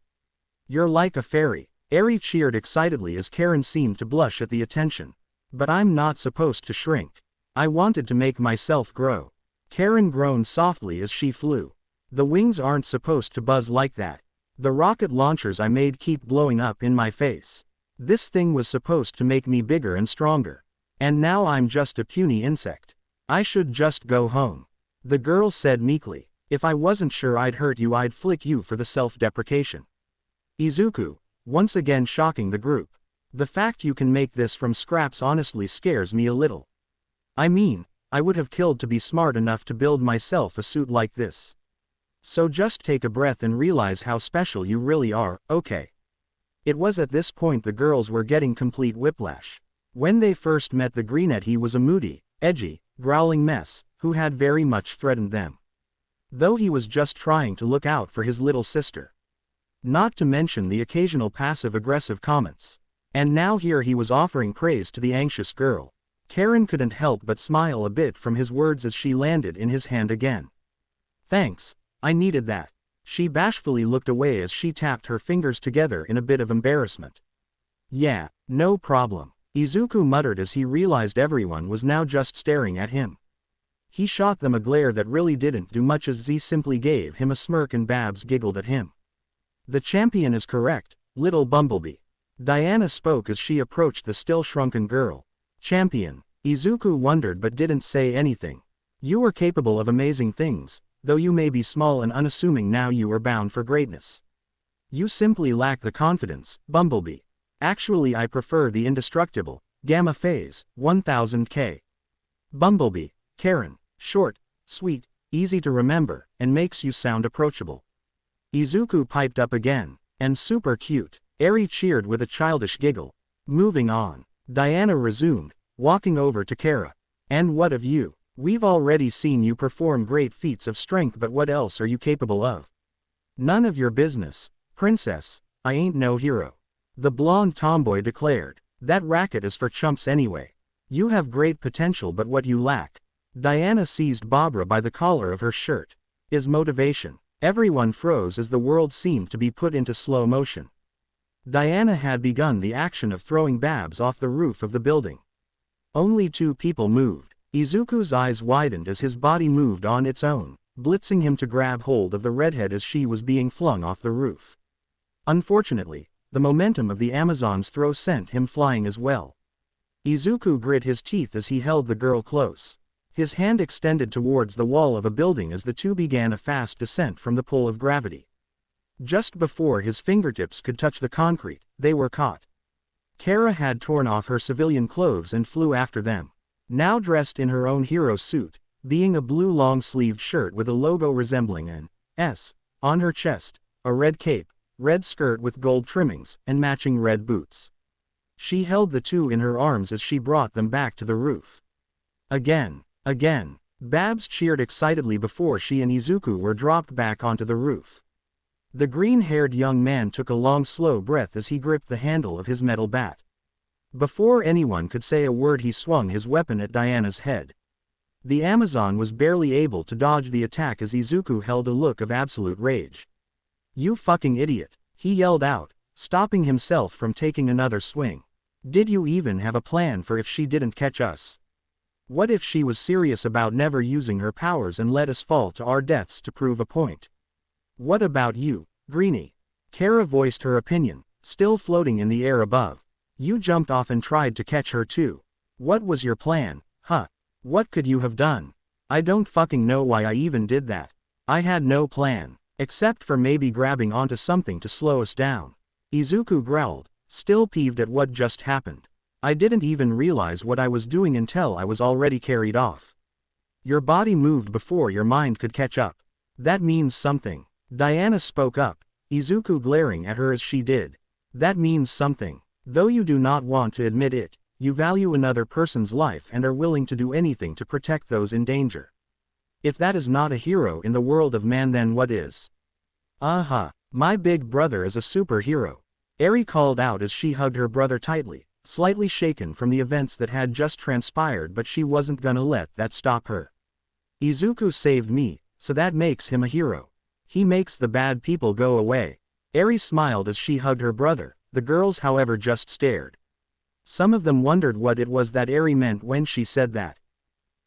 You're like a fairy, Eri cheered excitedly as Karen seemed to blush at the attention. But I'm not supposed to shrink. I wanted to make myself grow. Karen groaned softly as she flew. The wings aren't supposed to buzz like that. The rocket launchers I made keep blowing up in my face. This thing was supposed to make me bigger and stronger. And now I'm just a puny insect. I should just go home. The girl said meekly. If I wasn't sure I'd hurt you I'd flick you for the self-deprecation. Izuku, once again shocking the group. The fact you can make this from scraps honestly scares me a little. I mean, I would have killed to be smart enough to build myself a suit like this. So just take a breath and realize how special you really are, okay? It was at this point the girls were getting complete whiplash. When they first met the greenette he was a moody, edgy, growling mess, who had very much threatened them. Though he was just trying to look out for his little sister. Not to mention the occasional passive-aggressive comments. And now here he was offering praise to the anxious girl. Karen couldn't help but smile a bit from his words as she landed in his hand again. Thanks, I needed that. She bashfully looked away as she tapped her fingers together in a bit of embarrassment. Yeah, no problem, Izuku muttered as he realized everyone was now just staring at him. He shot them a glare that really didn't do much as Z simply gave him a smirk and Babs giggled at him. The champion is correct, little Bumblebee. Diana spoke as she approached the still shrunken girl. Champion, Izuku wondered but didn't say anything. You are capable of amazing things, though you may be small and unassuming now you are bound for greatness. You simply lack the confidence, Bumblebee. Actually I prefer the indestructible, Gamma Phase, 1000K. Bumblebee, Karen, short, sweet, easy to remember, and makes you sound approachable. Izuku piped up again, and super cute. Eri cheered with a childish giggle. Moving on. Diana resumed, walking over to Kara. And what of you? We've already seen you perform great feats of strength, but what else are you capable of? None of your business, princess. I ain't no hero. The blonde tomboy declared. That racket is for chumps anyway. You have great potential, but what you lack. Diana seized Barbara by the collar of her shirt. Is motivation. Everyone froze as the world seemed to be put into slow motion. Diana had begun the action of throwing Babs off the roof of the building. Only 2 people moved. Izuku's eyes widened as his body moved on its own, blitzing him to grab hold of the redhead as she was being flung off the roof. Unfortunately, the momentum of the Amazon's throw sent him flying as well. Izuku grit his teeth as he held the girl close. His hand extended towards the wall of a building as the two began a fast descent from the pull of gravity. Just before his fingertips could touch the concrete, they were caught. Kara had torn off her civilian clothes and flew after them. Now dressed in her own hero suit, being a blue long-sleeved shirt with a logo resembling an S on her chest, a red cape, red skirt with gold trimmings, and matching red boots. She held the two in her arms as she brought them back to the roof. Again. Babs cheered excitedly before she and Izuku were dropped back onto the roof. The green-haired young man took a long slow breath as he gripped the handle of his metal bat. Before anyone could say a word, he swung his weapon at Diana's head. The Amazon was barely able to dodge the attack as Izuku held a look of absolute rage. "You fucking idiot," he yelled out, stopping himself from taking another swing. "Did you even have a plan for if she didn't catch us? What if she was serious about never using her powers and let us fall to our deaths to prove a point? What about you, Greenie?" Kara voiced her opinion, still floating in the air above. "You jumped off and tried to catch her too. What was your plan, huh? What could you have done?" "I don't fucking know why I even did that. I had no plan, except for maybe grabbing onto something to slow us down," Izuku growled, still peeved at what just happened. "I didn't even realize what I was doing until I was already carried off." "Your body moved before your mind could catch up. That means something." Diana spoke up, Izuku glaring at her as she did. "That means something. Though you do not want to admit it, you value another person's life and are willing to do anything to protect those in danger. If that is not a hero in the world of man, then what is?" My big brother is a superhero," Eri called out as she hugged her brother tightly, slightly shaken from the events that had just transpired, but she wasn't gonna let that stop her. "Izuku saved me, so that makes him a hero. He makes the bad people go away." Eri smiled as she hugged her brother. The girls, however, just stared. Some of them wondered what it was that Eri meant when she said that.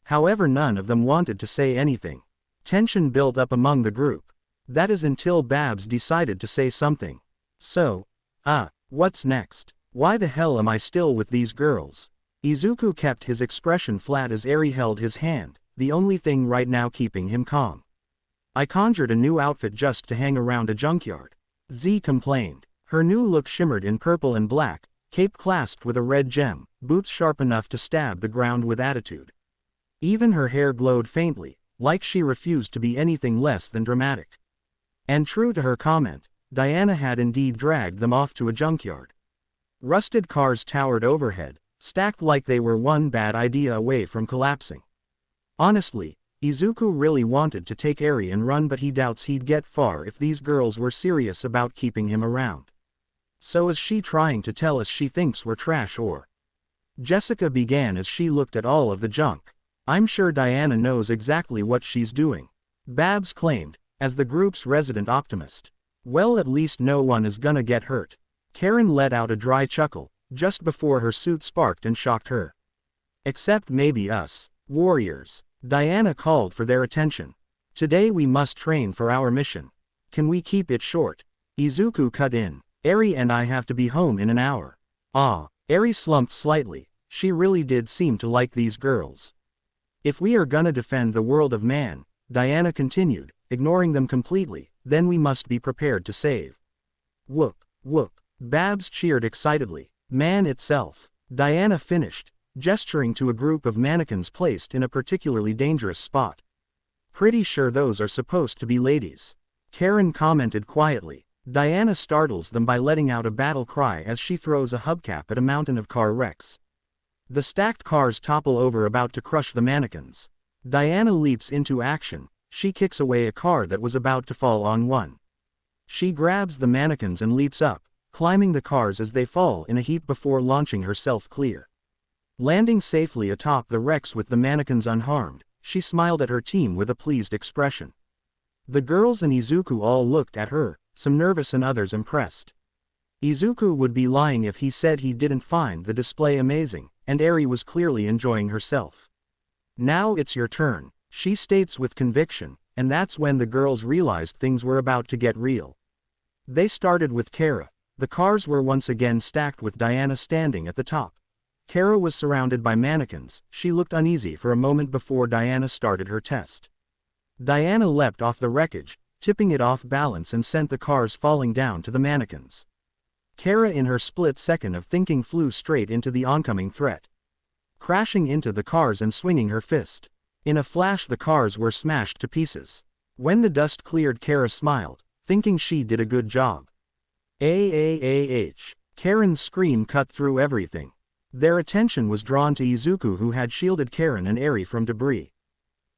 However, none of them wanted to say anything. Tension built up among the group. That is until Babs decided to say something. "So, what's next? Why the hell am I still with these girls?" Izuku kept his expression flat as Eri held his hand, the only thing right now keeping him calm. "I conjured a new outfit just to hang around a junkyard," Z complained. Her new look shimmered in purple and black, cape clasped with a red gem, boots sharp enough to stab the ground with attitude. Even her hair glowed faintly, like she refused to be anything less than dramatic. And true to her comment, Diana had indeed dragged them off to a junkyard. Rusted cars towered overhead, stacked like they were one bad idea away from collapsing. Honestly, Izuku really wanted to take Eri and run, but he doubts he'd get far if these girls were serious about keeping him around. "So is she trying to tell us she thinks we're trash, or?" Jessica began as she looked at all of the junk. "I'm sure Diana knows exactly what she's doing," Babs claimed, as the group's resident optimist. "Well, at least no one is gonna get hurt." Karen let out a dry chuckle, just before her suit sparked and shocked her. "Except maybe us, warriors." Diana called for their attention. "Today we must train for our mission. Can we keep it short?" Izuku cut in. "Eri and I have to be home in an hour." Eri slumped slightly. She really did seem to like these girls. "If we are gonna defend the world of man," Diana continued, ignoring them completely, "then we must be prepared to save." "Whoop, whoop," Babs cheered excitedly. "Man itself," Diana finished, gesturing to a group of mannequins placed in a particularly dangerous spot. "Pretty sure those are supposed to be ladies," Karen commented quietly. Diana startles them by letting out a battle cry as she throws a hubcap at a mountain of car wrecks. The stacked cars topple over, about to crush the mannequins. Diana leaps into action. She kicks away a car that was about to fall on one. She grabs the mannequins and leaps up, climbing the cars as they fall in a heap before launching herself clear. Landing safely atop the wrecks with the mannequins unharmed, she smiled at her team with a pleased expression. The girls and Izuku all looked at her, some nervous and others impressed. Izuku would be lying if he said he didn't find the display amazing, and Eri was clearly enjoying herself. "Now it's your turn," she states with conviction, and that's when the girls realized things were about to get real. They started with Kara. The cars were once again stacked with Diana standing at the top. Kara was surrounded by mannequins. She looked uneasy for a moment before Diana started her test. Diana leapt off the wreckage, tipping it off balance and sent the cars falling down to the mannequins. Kara, in her split second of thinking, flew straight into the oncoming threat, crashing into the cars and swinging her fist. In a flash the cars were smashed to pieces. When the dust cleared, Kara smiled, thinking she did a good job. Karen's scream cut through everything. Their attention was drawn to Izuku, who had shielded Karen and Eri from debris.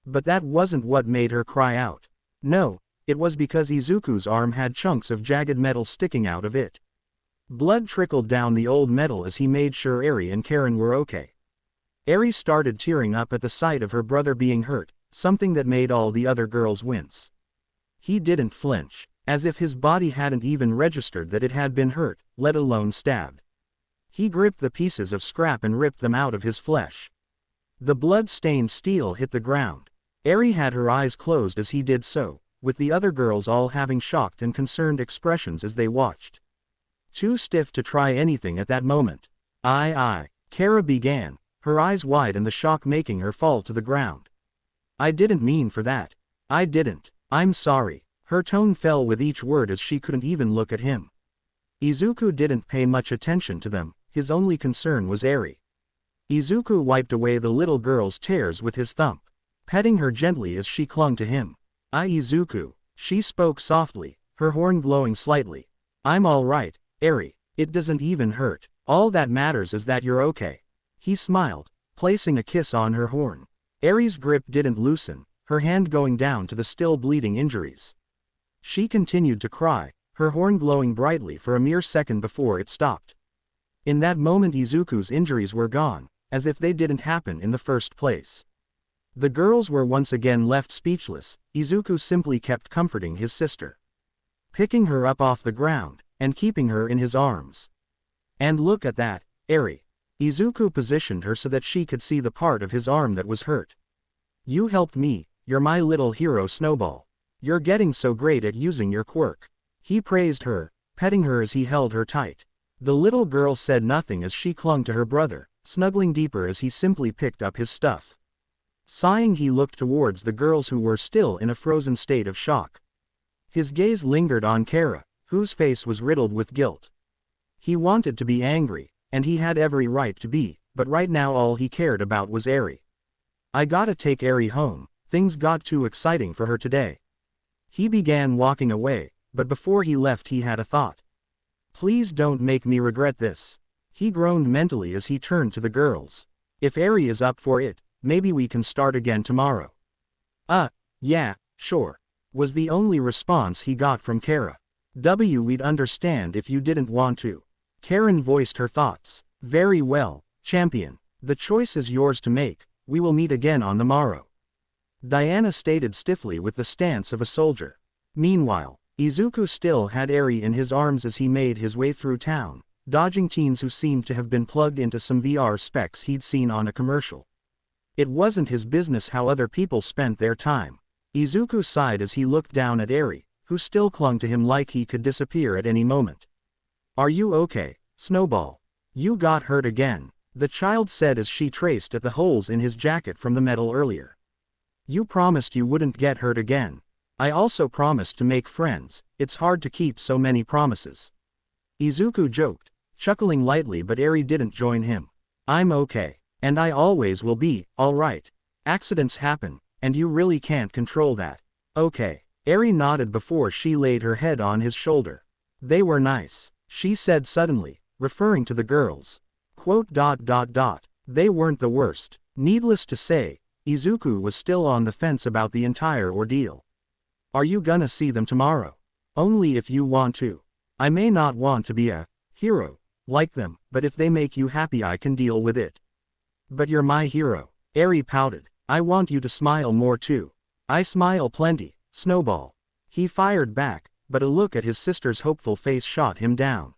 But that wasn't what made her cry out. No, it was because Izuku's arm had chunks of jagged metal sticking out of it. Blood trickled down the old metal as he made sure Eri and Karen were okay. Eri started tearing up at the sight of her brother being hurt, something that made all the other girls wince. He didn't flinch, as if his body hadn't even registered that it had been hurt, let alone stabbed. He gripped the pieces of scrap and ripped them out of his flesh. The blood-stained steel hit the ground. Eri had her eyes closed as he did so, with the other girls all having shocked and concerned expressions as they watched. Too stiff to try anything at that moment. Kara began, her eyes wide and the shock making her fall to the ground. "I didn't mean for that. I didn't. I'm sorry." Her tone fell with each word as she couldn't even look at him. Izuku didn't pay much attention to them, his only concern was Eri. Izuku wiped away the little girl's tears with his thumb, petting her gently as she clung to him. Izuku," she spoke softly, her horn glowing slightly. "I'm all right, Eri. It doesn't even hurt. All that matters is that you're okay." He smiled, placing a kiss on her horn. Eri's grip didn't loosen, her hand going down to the still bleeding injuries. She continued to cry, her horn glowing brightly for a mere second before it stopped. In that moment Izuku's injuries were gone, as if they didn't happen in the first place. The girls were once again left speechless. Izuku simply kept comforting his sister, picking her up off the ground, and keeping her in his arms. "And look at that, Eri." Izuku positioned her so that she could see the part of his arm that was hurt. "You helped me, you're my little hero Snowball. You're getting so great at using your quirk." He praised her, petting her as he held her tight. The little girl said nothing as she clung to her brother, snuggling deeper as he simply picked up his stuff. Sighing, he looked towards the girls who were still in a frozen state of shock. His gaze lingered on Kara, whose face was riddled with guilt. He wanted to be angry, and he had every right to be, but right now all he cared about was Eri. "I gotta take Eri home, things got too exciting for her today." He began walking away, but before he left he had a thought. "Please don't make me regret this." He groaned mentally as he turned to the girls. "If Eri is up for it, maybe we can start again tomorrow." Yeah, sure," was the only response he got from Kara. "We'd understand if you didn't want to." Karen voiced her thoughts. "Very well, champion. The choice is yours to make. We will meet again on the morrow," Diana stated stiffly with the stance of a soldier. Meanwhile, Izuku still had Eri in his arms as he made his way through town, dodging teens who seemed to have been plugged into some VR specs he'd seen on a commercial. It wasn't his business how other people spent their time. Izuku sighed as he looked down at Eri, who still clung to him like he could disappear at any moment. "Are you okay, Snowball? You got hurt again," the child said as she traced at the holes in his jacket from the metal earlier. "You promised you wouldn't get hurt again." "I also promised to make friends. It's hard to keep so many promises," Izuku joked, chuckling lightly, but Eri didn't join him. "I'm okay. And I always will be, alright. Accidents happen, and you really can't control that." "Okay." Eri nodded before she laid her head on his shoulder. They were nice, she said suddenly, referring to the girls. Quote. They weren't the worst. Needless to say, Izuku was still on the fence about the entire ordeal. Are you gonna see them tomorrow? Only if you want to. I may not want to be a hero like them, but if they make you happy I can deal with it. But you're my hero. Eri pouted. I want you to smile more too. I smile plenty, Snowball. He fired back, but a look at his sister's hopeful face shot him down.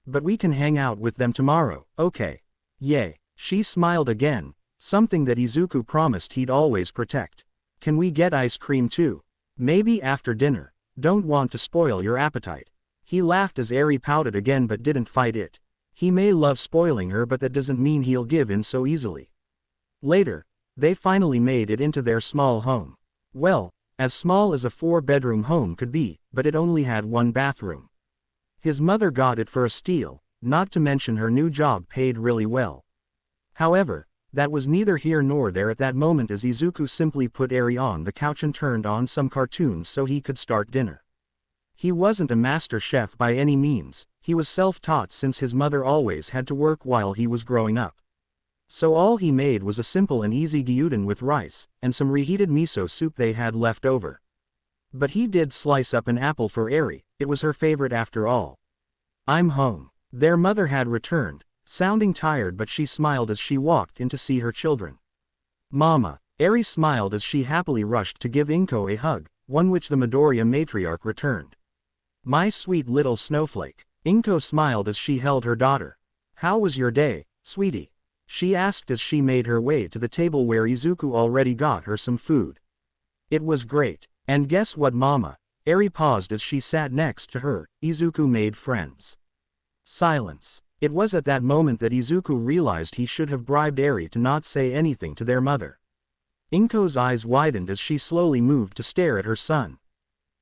But we can hang out with them tomorrow, okay? Yay. She smiled again, something that Izuku promised he'd always protect. Can we get ice cream too? Maybe after dinner. Don't want to spoil your appetite. He laughed as Eri pouted again but didn't fight it. He may love spoiling her but that doesn't mean he'll give in so easily. Later, they finally made it into their small home. Well, as small as a 4-bedroom home could be, but it only had 1 bathroom. His mother got it for a steal, not to mention her new job paid really well. However, that was neither here nor there at that moment as Izuku simply put Eri on the couch and turned on some cartoons so he could start dinner. He wasn't a master chef by any means, he was self-taught since his mother always had to work while he was growing up. So all he made was a simple and easy gyudon with rice, and some reheated miso soup they had left over. But he did slice up an apple for Eri, it was her favorite after all. I'm home. Their mother had returned, sounding tired but she smiled as she walked in to see her children. Mama. Eri smiled as she happily rushed to give Inko a hug, one which the Midoriya matriarch returned. My sweet little snowflake. Inko smiled as she held her daughter. How was your day, sweetie? She asked as she made her way to the table where Izuku already got her some food. It was great. And guess what, Mama? Eri paused as she sat next to her. Izuku made friends. Silence. It was at that moment that Izuku realized he should have bribed Eri to not say anything to their mother. Inko's eyes widened as she slowly moved to stare at her son.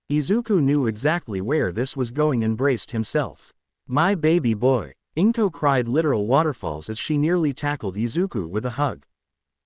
Izuku knew exactly where this was going and braced himself. My baby boy. Inko cried literal waterfalls as she nearly tackled Izuku with a hug.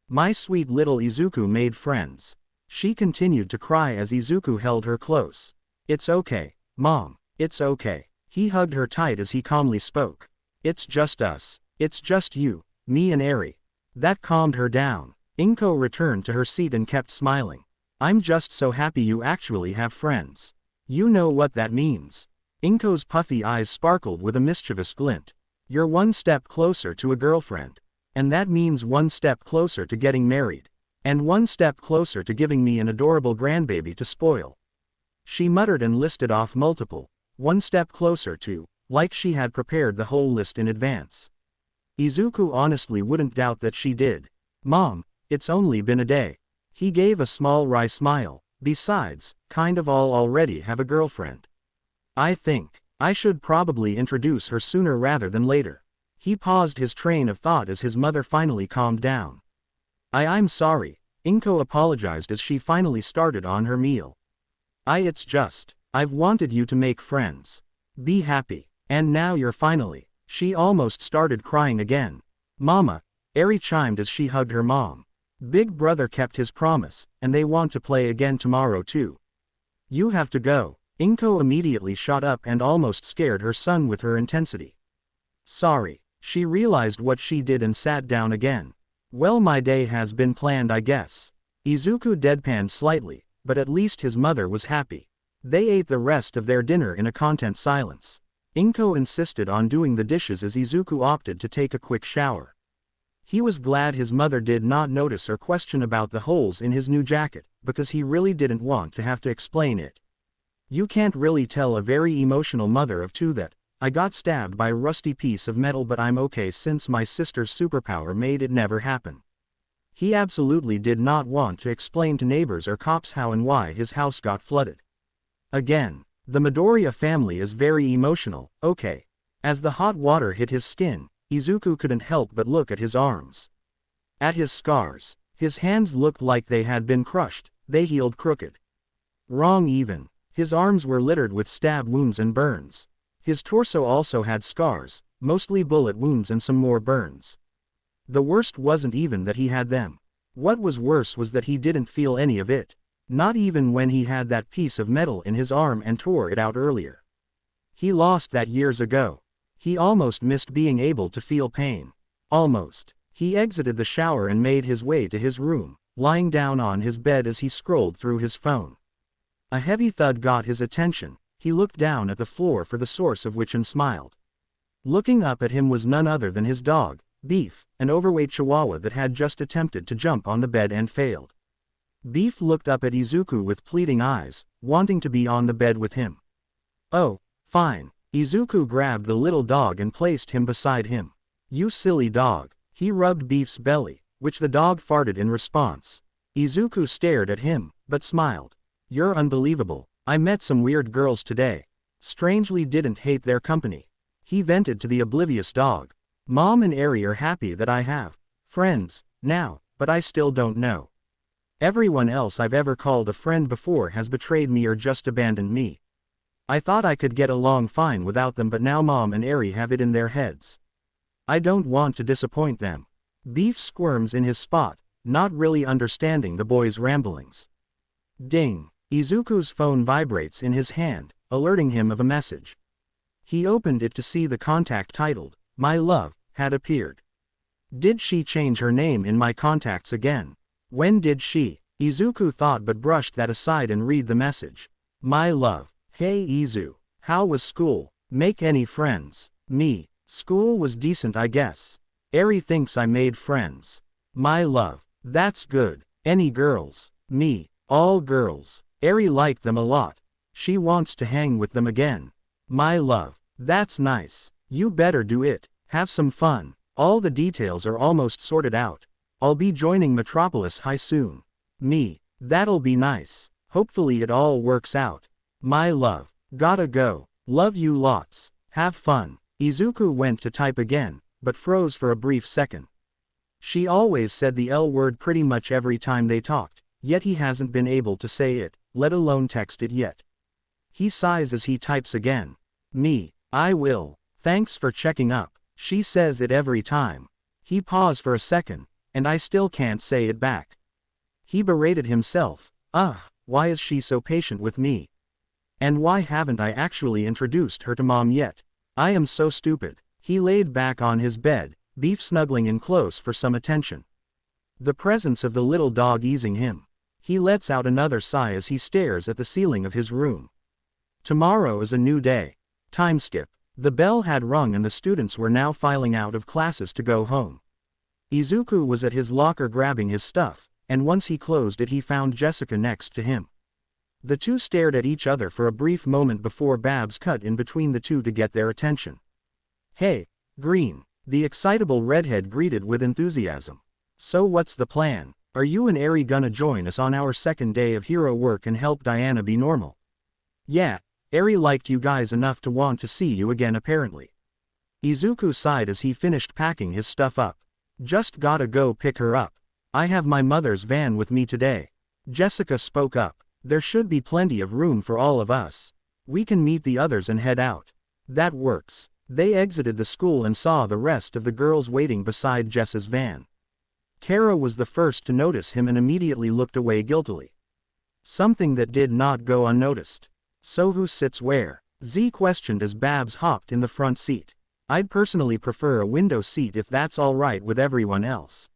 My sweet little Izuku made friends. She continued to cry as Izuku held her close. It's okay, Mom, it's okay. He hugged her tight as he calmly spoke. It's just us. It's just you, me and Eri. That calmed her down. Inko returned to her seat and kept smiling. I'm just so happy you actually have friends. You know what that means. Inko's puffy eyes sparkled with a mischievous glint. You're one step closer to a girlfriend. And that means one step closer to getting married. And one step closer to giving me an adorable grandbaby to spoil. She muttered and listed off multiple. One step closer to, like she had prepared the whole list in advance. Izuku honestly wouldn't doubt that she did. Mom, it's only been a day. He gave a small wry smile. Besides, kind of all already have a girlfriend. I think I should probably introduce her sooner rather than later. He paused his train of thought as his mother finally calmed down. I'm sorry, Inko apologized as she finally started on her meal. It's just, I've wanted you to make friends. Be happy. And now you're finally. She almost started crying again. Mama, Eri chimed as she hugged her mom. Big brother kept his promise, and they want to play again tomorrow too. You have to go. Inko immediately shot up and almost scared her son with her intensity. Sorry. She realized what she did and sat down again. Well, my day has been planned, I guess. Izuku deadpanned slightly, but at least his mother was happy. They ate the rest of their dinner in a content silence. Inko insisted on doing the dishes as Izuku opted to take a quick shower. He was glad his mother did not notice or question about the holes in his new jacket, because he really didn't want to have to explain it. You can't really tell a very emotional mother of two that, I got stabbed by a rusty piece of metal but I'm okay since my sister's superpower made it never happen. He absolutely did not want to explain to neighbors or cops how and why his house got flooded. Again, the Midoriya family is very emotional, okay. As the hot water hit his skin, Izuku couldn't help but look at his arms. At his scars. His hands looked like they had been crushed, they healed crooked. Wrong even. His arms were littered with stab wounds and burns. His torso also had scars, mostly bullet wounds and some more burns. The worst wasn't even that he had them. What was worse was that he didn't feel any of it. Not even when he had that piece of metal in his arm and tore it out earlier. He lost that years ago. He almost missed being able to feel pain. Almost. He exited the shower and made his way to his room, lying down on his bed as he scrolled through his phone. A heavy thud got his attention. He looked down at the floor for the source of which and smiled. Looking up at him was none other than his dog, Beef, an overweight chihuahua that had just attempted to jump on the bed and failed. Beef looked up at Izuku with pleading eyes, wanting to be on the bed with him. Oh, fine. Izuku grabbed the little dog and placed him beside him. You silly dog. He rubbed Beef's belly, which the dog farted in response. Izuku stared at him, but smiled. You're unbelievable. I met some weird girls today. Strangely didn't hate their company. He vented to the oblivious dog. Mom and Eri are happy that I have friends now, but I still don't know. Everyone else I've ever called a friend before has betrayed me or just abandoned me. I thought I could get along fine without them, but now Mom and Eri have it in their heads. I don't want to disappoint them. Beef squirms in his spot, not really understanding the boy's ramblings. Ding. Izuku's phone vibrates in his hand, alerting him of a message. He opened it to see the contact titled, My Love, had appeared. Did she change her name in my contacts again? When did she? Izuku thought but brushed that aside and read the message. My love. Hey Izu. How was school? Make any friends? Me. School was decent I guess. Eri thinks I made friends. My love. That's good. Any girls? Me. All girls. Eri liked them a lot. She wants to hang with them again. My love. That's nice. You better do it. Have some fun. All the details are almost sorted out. I'll be joining Metropolis High soon. Me. That'll be nice. Hopefully it all works out. My love. Gotta go. Love you lots. Have fun. Izuku went to type again, but froze for a brief second. She always said the L word pretty much every time they talked, yet he hasn't been able to say it, let alone text it yet. He sighs as he types again. Me. I will. Thanks for checking up. She says it every time. He paused for a second, and I still can't say it back. He berated himself. Why is she so patient with me? And why haven't I actually introduced her to Mom yet? I am so stupid. He laid back on his bed, Beef snuggling in close for some attention. The presence of the little dog easing him. He lets out another sigh as he stares at the ceiling of his room. Tomorrow is a new day. Time skip. The bell had rung and the students were now filing out of classes to go home. Izuku was at his locker grabbing his stuff, and once he closed it he found Jessica next to him. The two stared at each other for a brief moment before Babs cut in between the two to get their attention. Hey, Green, the excitable redhead greeted with enthusiasm. So what's the plan? Are you and Eri gonna join us on our second day of hero work and help Diana be normal? Yeah, Eri liked you guys enough to want to see you again apparently. Izuku sighed as he finished packing his stuff up. Just gotta go pick her up. I have my mother's van with me today. Jessica spoke up. There should be plenty of room for all of us. We can meet the others and head out. That works. They exited the school and saw the rest of the girls waiting beside Jess's van. Kara was the first to notice him and immediately looked away guiltily. Something that did not go unnoticed. So who sits where? Z questioned as Babs hopped in the front seat. I'd personally prefer a window seat if that's alright with everyone else.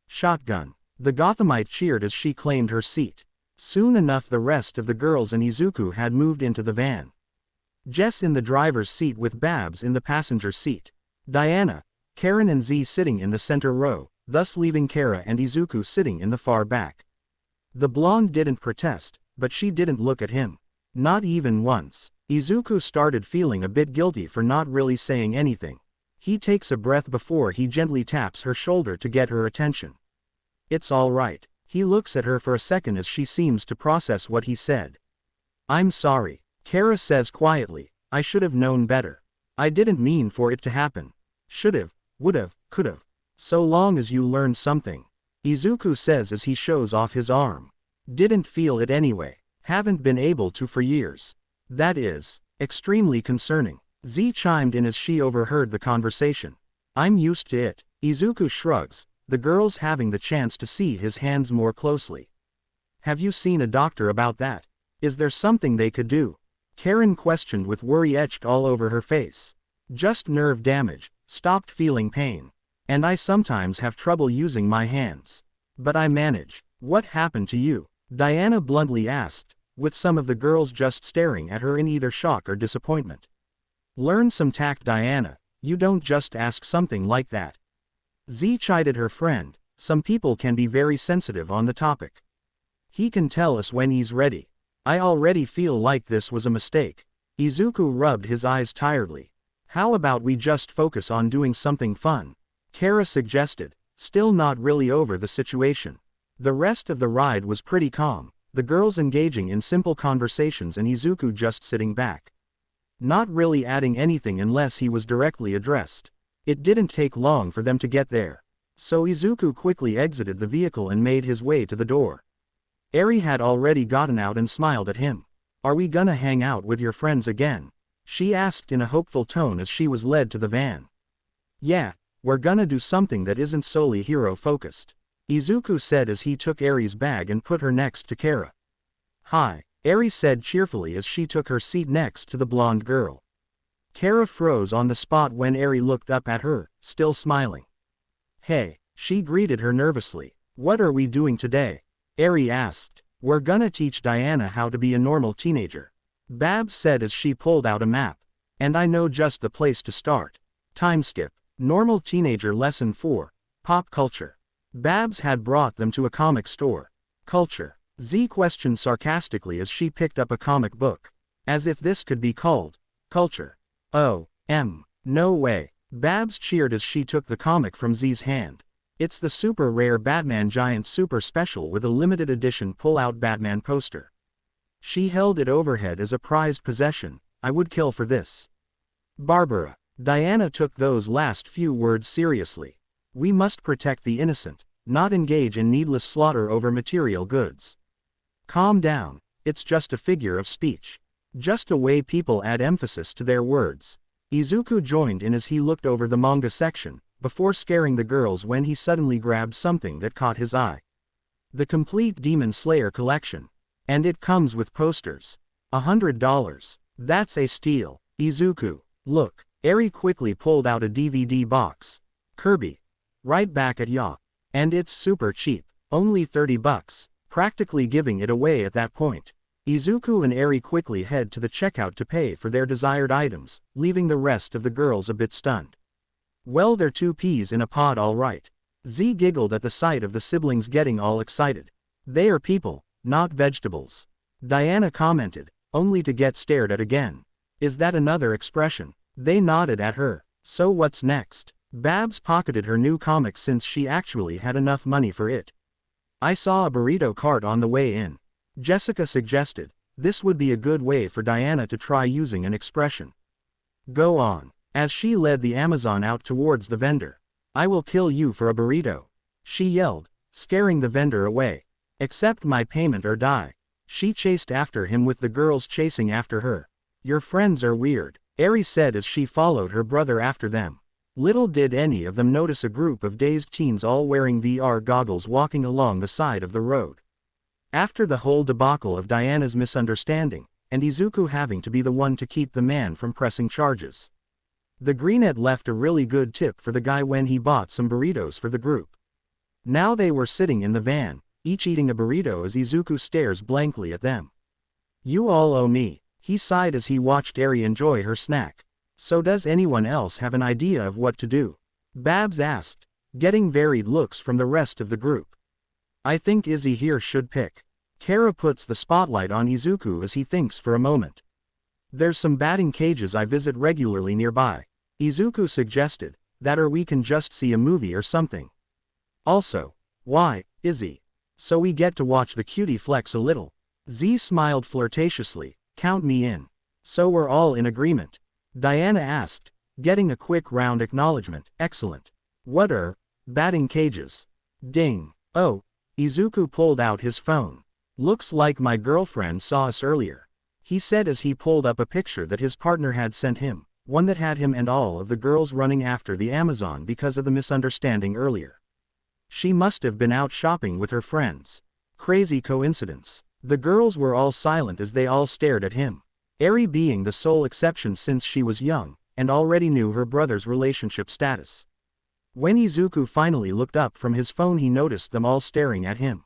Shotgun. The Gothamite cheered as she claimed her seat. Soon enough the rest of the girls and Izuku had moved into the van. Jess in the driver's seat with Babs in the passenger seat. Diana, Karen and Z sitting in the center row, thus leaving Kara and Izuku sitting in the far back. The blonde didn't protest, but she didn't look at him. Not even once. Izuku started feeling a bit guilty for not really saying anything. He takes a breath before he gently taps her shoulder to get her attention. It's all right. He looks at her for a second as she seems to process what he said. I'm sorry, Kara says quietly. I should have known better. I didn't mean for it to happen. Should've, would've, could've. So long as you learn something. Izuku says as he shows off his arm. Didn't feel it anyway. Haven't been able to for years. That is extremely concerning. Z chimed in as she overheard the conversation. I'm used to it. Izuku shrugs, the girls having the chance to see his hands more closely. Have you seen a doctor about that? Is there something they could do? Karen questioned with worry etched all over her face. Just nerve damage, stopped feeling pain. And I sometimes have trouble using my hands. But I manage. What happened to you? Diana bluntly asked, with some of the girls just staring at her in either shock or disappointment. Learn some tact, Diana. You don't just ask something like that. Z chided her friend. Some people can be very sensitive on the topic. He can tell us when he's ready. I already feel like this was a mistake. Izuku rubbed his eyes tiredly. How about we just focus on doing something fun? Kara suggested, still not really over the situation. The rest of the ride was pretty calm, the girls engaging in simple conversations and Izuku just sitting back. Not really adding anything unless he was directly addressed. It didn't take long for them to get there. So Izuku quickly exited the vehicle and made his way to the door. Eri had already gotten out and smiled at him. Are we gonna hang out with your friends again? She asked in a hopeful tone as she was led to the van. Yeah, we're gonna do something that isn't solely hero-focused, Izuku said as he took Eri's bag and put her next to Kara. Hi, Eri said cheerfully as she took her seat next to the blonde girl. Kara froze on the spot when Eri looked up at her, still smiling. Hey, she greeted her nervously. What are we doing today? Eri asked. We're gonna teach Diana how to be a normal teenager, Babs said as she pulled out a map. And I know just the place to start. Timeskip. Normal Teenager Lesson 4. Pop Culture. Babs had brought them to a comic store. Culture. Z questioned sarcastically as she picked up a comic book. As if this could be called culture. Oh, no way. Babs cheered as she took the comic from Z's hand. It's the super rare Batman Giant Super Special with a limited edition pull-out Batman poster. She held it overhead as a prized possession. I would kill for this. Barbara. Diana took those last few words seriously. We must protect the innocent, not engage in needless slaughter over material goods. Calm down, it's just a figure of speech. Just a way people add emphasis to their words. Izuku joined in as he looked over the manga section, before scaring the girls when he suddenly grabbed something that caught his eye. The complete Demon Slayer collection. And it comes with posters. $100. That's a steal. Izuku, look. Eri quickly pulled out a DVD box. Kirby. Right back at ya. And it's super cheap. Only $30. Practically giving it away at that point. Izuku and Eri quickly head to the checkout to pay for their desired items, leaving the rest of the girls a bit stunned. Well, they're two peas in a pod, all right. Z giggled at the sight of the siblings getting all excited. They are people, not vegetables. Diana commented, only to get stared at again. Is that another expression? They nodded at her. So what's next? Babs pocketed her new comic since she actually had enough money for it. I saw a burrito cart on the way in. Jessica suggested. This would be a good way for Diana to try using an expression. Go on. As she led the Amazon out towards the vendor. I will kill you for a burrito. She yelled, scaring the vendor away. Accept my payment or die. She chased after him with the girls chasing after her. Your friends are weird, Eri said as she followed her brother after them. Little did any of them notice a group of dazed teens all wearing VR goggles walking along the side of the road. After the whole debacle of Diana's misunderstanding, and Izuku having to be the one to keep the man from pressing charges. The greenette left a really good tip for the guy when he bought some burritos for the group. Now they were sitting in the van, each eating a burrito as Izuku stares blankly at them. You all owe me, he sighed as he watched Eri enjoy her snack. So does anyone else have an idea of what to do? Babs asked, getting varied looks from the rest of the group. I think Izzy here should pick. Kara puts the spotlight on Izuku as he thinks for a moment. There's some batting cages I visit regularly nearby. Izuku suggested, that or we can just see a movie or something. Also, why, Izzy? So we get to watch the cutie flex a little. Z smiled flirtatiously, count me in. So we're all in agreement. Diana asked, getting a quick round acknowledgement. Excellent. What are batting cages? Ding. Oh, Izuku pulled out his phone. Looks like my girlfriend saw us earlier, he said as he pulled up a picture that his partner had sent him, one that had him and all of the girls running after the Amazon because of the misunderstanding earlier. She must have been out shopping with her friends. Crazy coincidence. The girls were all silent as they all stared at him. Eri being the sole exception since she was young, and already knew her brother's relationship status. When Izuku finally looked up from his phone, he noticed them all staring at him.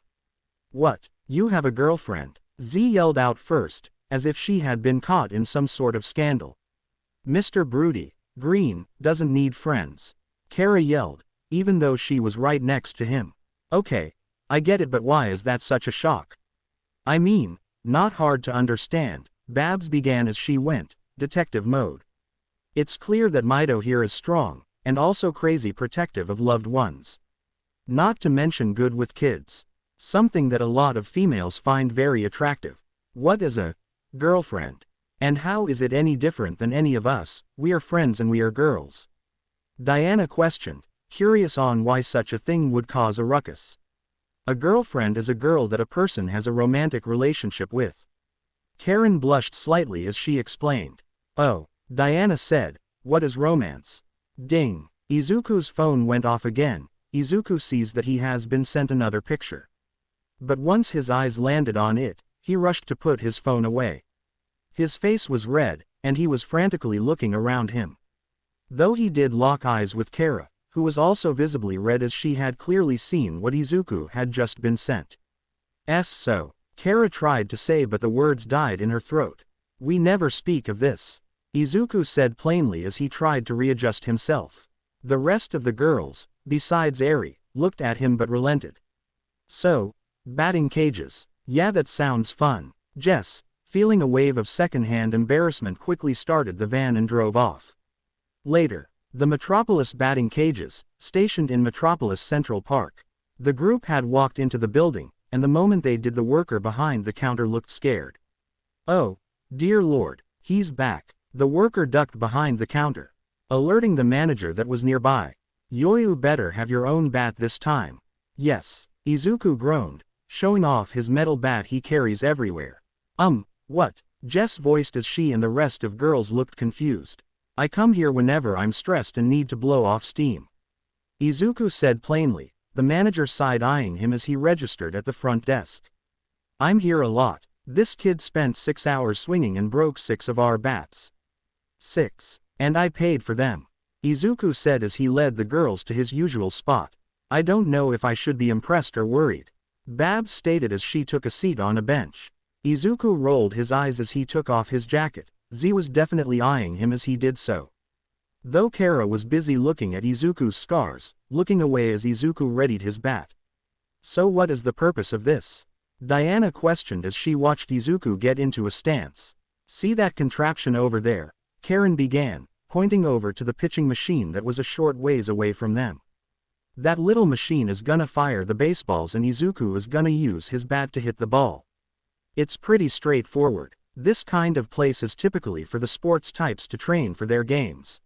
"What, you have a girlfriend?" Z yelled out first, as if she had been caught in some sort of scandal. "Mr. Broody, Green, doesn't need friends," Kara yelled, even though she was right next to him. "Okay, I get it, but why is that such a shock?" "I mean, not hard to understand," Babs began as she went, detective mode. "It's clear that Mido here is strong, and also crazy protective of loved ones. Not to mention good with kids. Something that a lot of females find very attractive. What is a girlfriend? And how is it any different than any of us? We are friends and we are girls." Diana questioned, curious on why such a thing would cause a ruckus. "A girlfriend is a girl that a person has a romantic relationship with." Karen blushed slightly as she explained. "Oh," Diana said, "what is romance?" Ding. Izuku's phone went off again. Izuku sees that he has been sent another picture. But once his eyes landed on it, he rushed to put his phone away. His face was red, and he was frantically looking around him. Though he did lock eyes with Kara, who was also visibly red as she had clearly seen what Izuku had just been sent. So, Kara tried to say, but the words died in her throat. "We never speak of this," Izuku said plainly as he tried to readjust himself. The rest of the girls, besides Eri, looked at him but relented. "So, batting cages. Yeah, that sounds fun." Jess, feeling a wave of second-hand embarrassment, quickly started the van and drove off. Later, the Metropolis batting cages, stationed in Metropolis Central Park. The group had walked into the building, and the moment they did, the worker behind the counter looked scared. "Oh, dear Lord, he's back." The worker ducked behind the counter, alerting the manager that was nearby. "You better have your own bat this time." "Yes," Izuku groaned, showing off his metal bat he carries everywhere. What?" Jess voiced as she and the rest of girls looked confused. "I come here whenever I'm stressed and need to blow off steam," Izuku said plainly, the manager side-eyeing him as he registered at the front desk. "I'm here a lot. This kid spent 6 hours swinging and broke 6 of our bats." 6. "And I paid for them," Izuku said as he led the girls to his usual spot. "I don't know if I should be impressed or worried," Babs stated as she took a seat on a bench. Izuku rolled his eyes as he took off his jacket. Z was definitely eyeing him as he did so. Though Kara was busy looking at Izuku's scars, looking away as Izuku readied his bat. "So what is the purpose of this?" Diana questioned as she watched Izuku get into a stance. "See that contraption over there?" Karen began, pointing over to the pitching machine that was a short ways away from them. "That little machine is gonna fire the baseballs and Izuku is gonna use his bat to hit the ball. It's pretty straightforward. This kind of place is typically for the sports types to train for their games.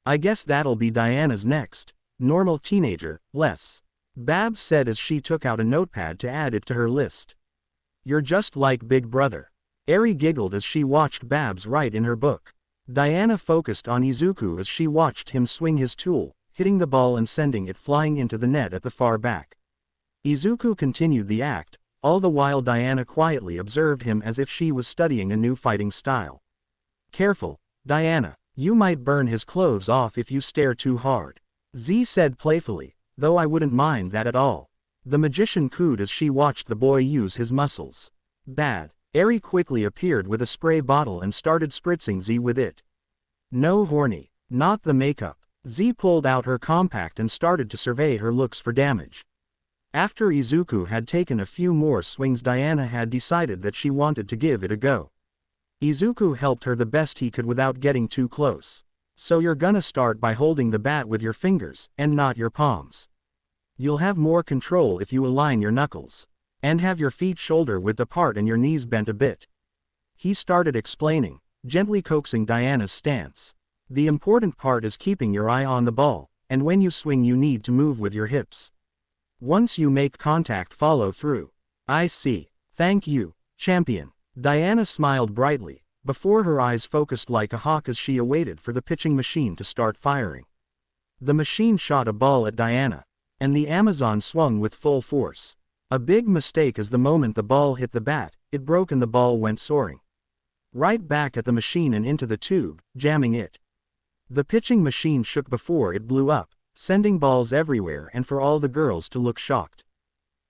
I guess that'll be Diana's next. Normal teenager, less," Babs said as she took out a notepad to add it to her list. "You're just like Big Brother." Eri giggled as she watched Babs write in her book. Diana focused on Izuku as she watched him swing his tool, hitting the ball and sending it flying into the net at the far back. Izuku continued the act, all the while Diana quietly observed him as if she was studying a new fighting style. "Careful, Diana, you might burn his clothes off if you stare too hard," Z said playfully, though I wouldn't mind that at all. The magician cooed as she watched the boy use his muscles. "Bad." Eri quickly appeared with a spray bottle and started spritzing Z with it. "No horny, not the makeup." Z pulled out her compact and started to survey her looks for damage. After Izuku had taken a few more swings, Diana had decided that she wanted to give it a go. Izuku helped her the best he could without getting too close. "So you're gonna start by holding the bat with your fingers, and not your palms. You'll have more control if you align your knuckles. And have your feet shoulder-width apart and your knees bent a bit," he started explaining, gently coaxing Diana's stance. "The important part is keeping your eye on the ball, and when you swing you need to move with your hips. Once you make contact, follow through." "I see. Thank you, champion." Diana smiled brightly, before her eyes focused like a hawk as she awaited for the pitching machine to start firing. The machine shot a ball at Diana, and the Amazon swung with full force. A big mistake as the moment the ball hit the bat, it broke and the ball went soaring. right back at the machine and into the tube, jamming it. The pitching machine shook before it blew up, sending balls everywhere and for all the girls to look shocked.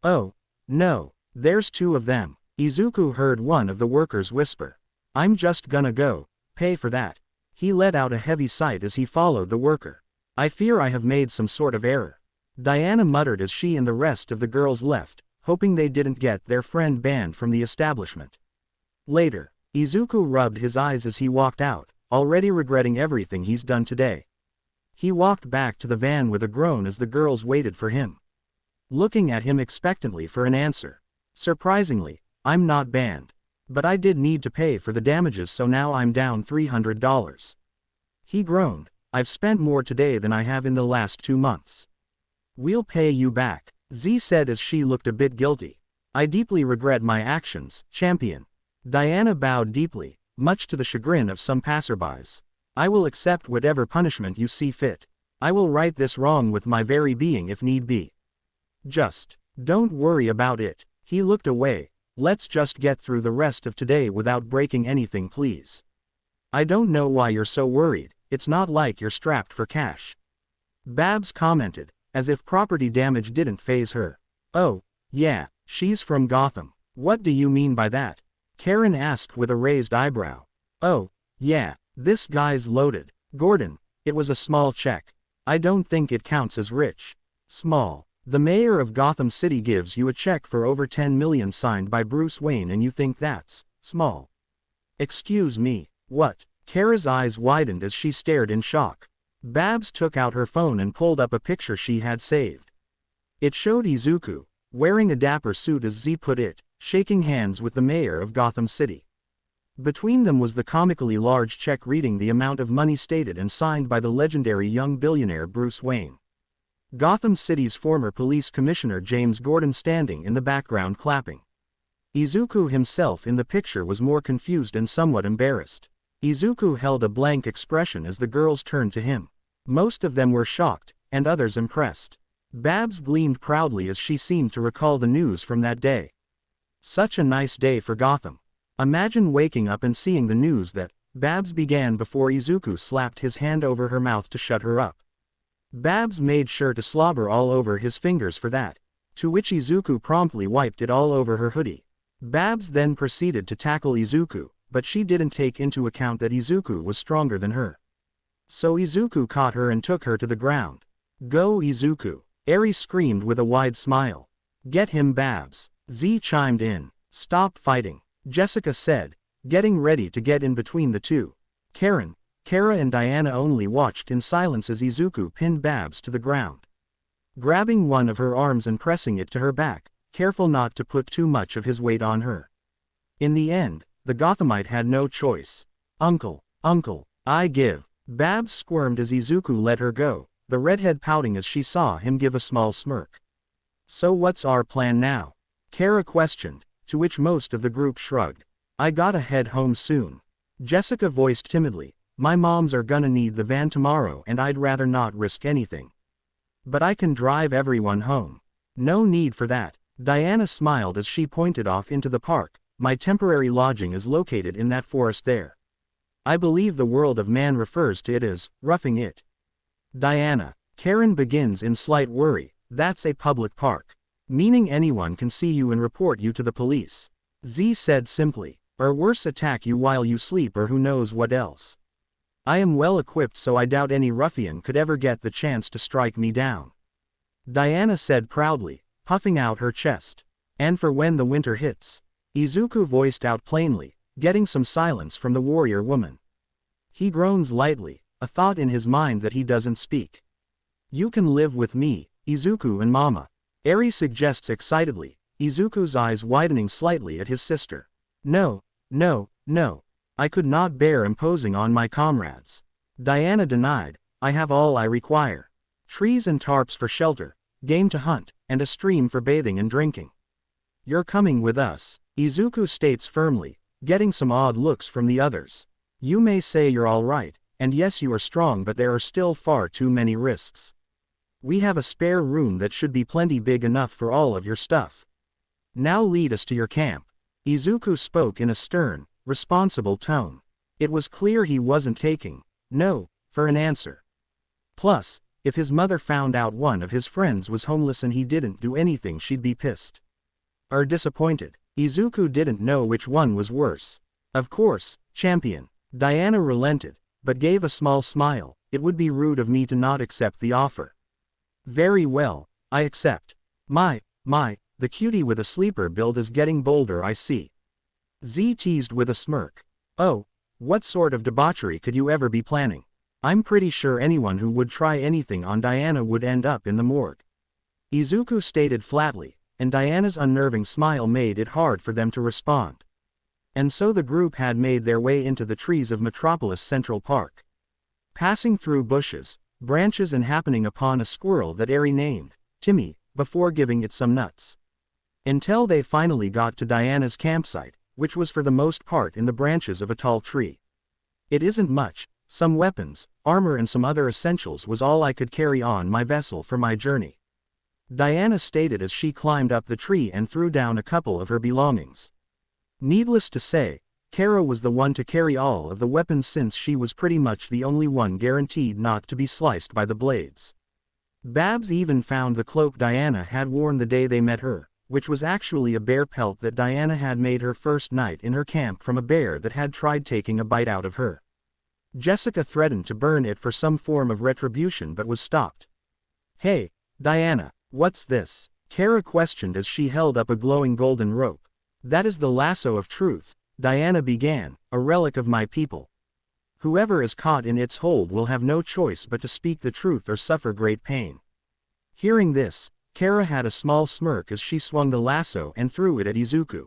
"Oh, no, there's two of them," Izuku heard one of the workers whisper. "I'm just gonna go pay for that." He let out a heavy sigh as he followed the worker. "I fear I have made some sort of error," Diana muttered as she and the rest of the girls left, hoping they didn't get their friend banned from the establishment. Later, Izuku rubbed his eyes as he walked out, already regretting everything he's done today. He walked back to the van with a groan as the girls waited for him, looking at him expectantly for an answer. "Surprisingly, I'm not banned. But I did need to pay for the damages, so now I'm down $300. He groaned. "I've spent more today than I have in the last 2 months. "We'll pay you back," Z said as she looked a bit guilty. "I deeply regret my actions, champion." Diana bowed deeply, much to the chagrin of some passerbys. "I will accept whatever punishment you see fit. I will right this wrong with my very being if need be. Just don't worry about it." He looked away. "Let's just get through the rest of today without breaking anything, please." "I don't know why you're so worried, it's not like you're strapped for cash," Babs commented, as if property damage didn't faze her. "Oh, yeah, she's from Gotham. What do you mean by that?" Karen asked with a raised eyebrow. "Oh, yeah, this guy's loaded. Gordon, it was a small check. I don't think it counts as rich." "Small. The mayor of Gotham City gives you a check for over 10 million signed by Bruce Wayne and you think that's small?" "Excuse me, what?" Kara's eyes widened as she stared in shock. Babs took out her phone and pulled up a picture she had saved. It showed Izuku, wearing a dapper suit as Z put it, shaking hands with the mayor of Gotham City. Between them was the comically large check reading the amount of money stated and signed by the legendary young billionaire Bruce Wayne. Gotham City's former police commissioner James Gordon standing in the background clapping. Izuku himself in the picture was more confused and somewhat embarrassed. Izuku held a blank expression as the girls turned to him. Most of them were shocked, and others impressed. Babs gleamed proudly as she seemed to recall the news from that day. Such a nice day for Gotham. Imagine waking up and seeing the news that, Babs began before Izuku slapped his hand over her mouth to shut her up. Babs made sure to slobber all over his fingers for that, to which Izuku promptly wiped it all over her hoodie. Babs then proceeded to tackle Izuku, but she didn't take into account that Izuku was stronger than her. So Izuku caught her and took her to the ground. "Go Izuku," Eri screamed with a wide smile. "Get him Babs," Z chimed in. "Stop fighting," Jessica said, getting ready to get in between the two. Kara and Diana only watched in silence as Izuku pinned Babs to the ground, grabbing one of her arms and pressing it to her back, careful not to put too much of his weight on her. In the end, the Gothamite had no choice. Uncle, I give." Babs squirmed as Izuku let her go, the redhead pouting as she saw him give a small smirk. "So what's our plan now?" Kara questioned, to which most of the group shrugged. "I gotta head home soon," Jessica voiced timidly. "My moms are gonna need the van tomorrow and I'd rather not risk anything. But I can drive everyone home." "No need for that," Diana smiled as she pointed off into the park. "My temporary lodging is located in that forest there. I believe the world of man refers to it as roughing it." "Diana," Karen begins in slight worry, "that's a public park. Meaning anyone can see you and report you to the police." Z said simply, "Or worse, attack you while you sleep or who knows what else. I am well equipped, so I doubt any ruffian could ever get the chance to strike me down," Diana said proudly, puffing out her chest. "And for when the winter hits," Izuku voiced out plainly, getting some silence from the warrior woman. He groans lightly, a thought in his mind that he doesn't speak. "You can live with me, Izuku and Mama," Eri suggests excitedly, Izuku's eyes widening slightly at his sister. No, I could not bear imposing on my comrades," Diana denied. "I have all I require. Trees and tarps for shelter, game to hunt, and a stream for bathing and drinking." "You're coming with us," Izuku states firmly, getting some odd looks from the others. "You may say you're all right, and yes you are strong, but there are still far too many risks. We have a spare room that should be plenty big enough for all of your stuff. Now lead us to your camp." Izuku spoke in a stern, responsible tone. It was clear he wasn't taking no for an answer. Plus, if his mother found out one of his friends was homeless and he didn't do anything, she'd be pissed or disappointed. Izuku didn't know which one was worse. Of course, champion. Diana relented, but gave a small smile. It would be rude of me to not accept the offer. Very well, I accept. My, the cutie with a sleeper build is getting bolder, I see. Z teased with a smirk. Oh, what sort of debauchery could you ever be planning? I'm pretty sure anyone who would try anything on Diana would end up in the morgue. Izuku stated flatly, and Diana's unnerving smile made it hard for them to respond. And so the group had made their way into the trees of Metropolis Central Park. Passing through bushes, branches and happening upon a squirrel that Eri named Timmy, before giving it some nuts. Until they finally got to Diana's campsite, which was for the most part in the branches of a tall tree. It isn't much, some weapons, armor and some other essentials was all I could carry on my vessel for my journey. Diana stated as she climbed up the tree and threw down a couple of her belongings. Needless to say, Kara was the one to carry all of the weapons since she was pretty much the only one guaranteed not to be sliced by the blades. Babs even found the cloak Diana had worn the day they met her, which was actually a bear pelt that Diana had made her first night in her camp from a bear that had tried taking a bite out of her. Jessica threatened to burn it for some form of retribution but was stopped. Hey, Diana, what's this? Kara questioned as she held up a glowing golden rope. That is the lasso of truth, Diana began, a relic of my people. Whoever is caught in its hold will have no choice but to speak the truth or suffer great pain. Hearing this, Kara had a small smirk as she swung the lasso and threw it at Izuku.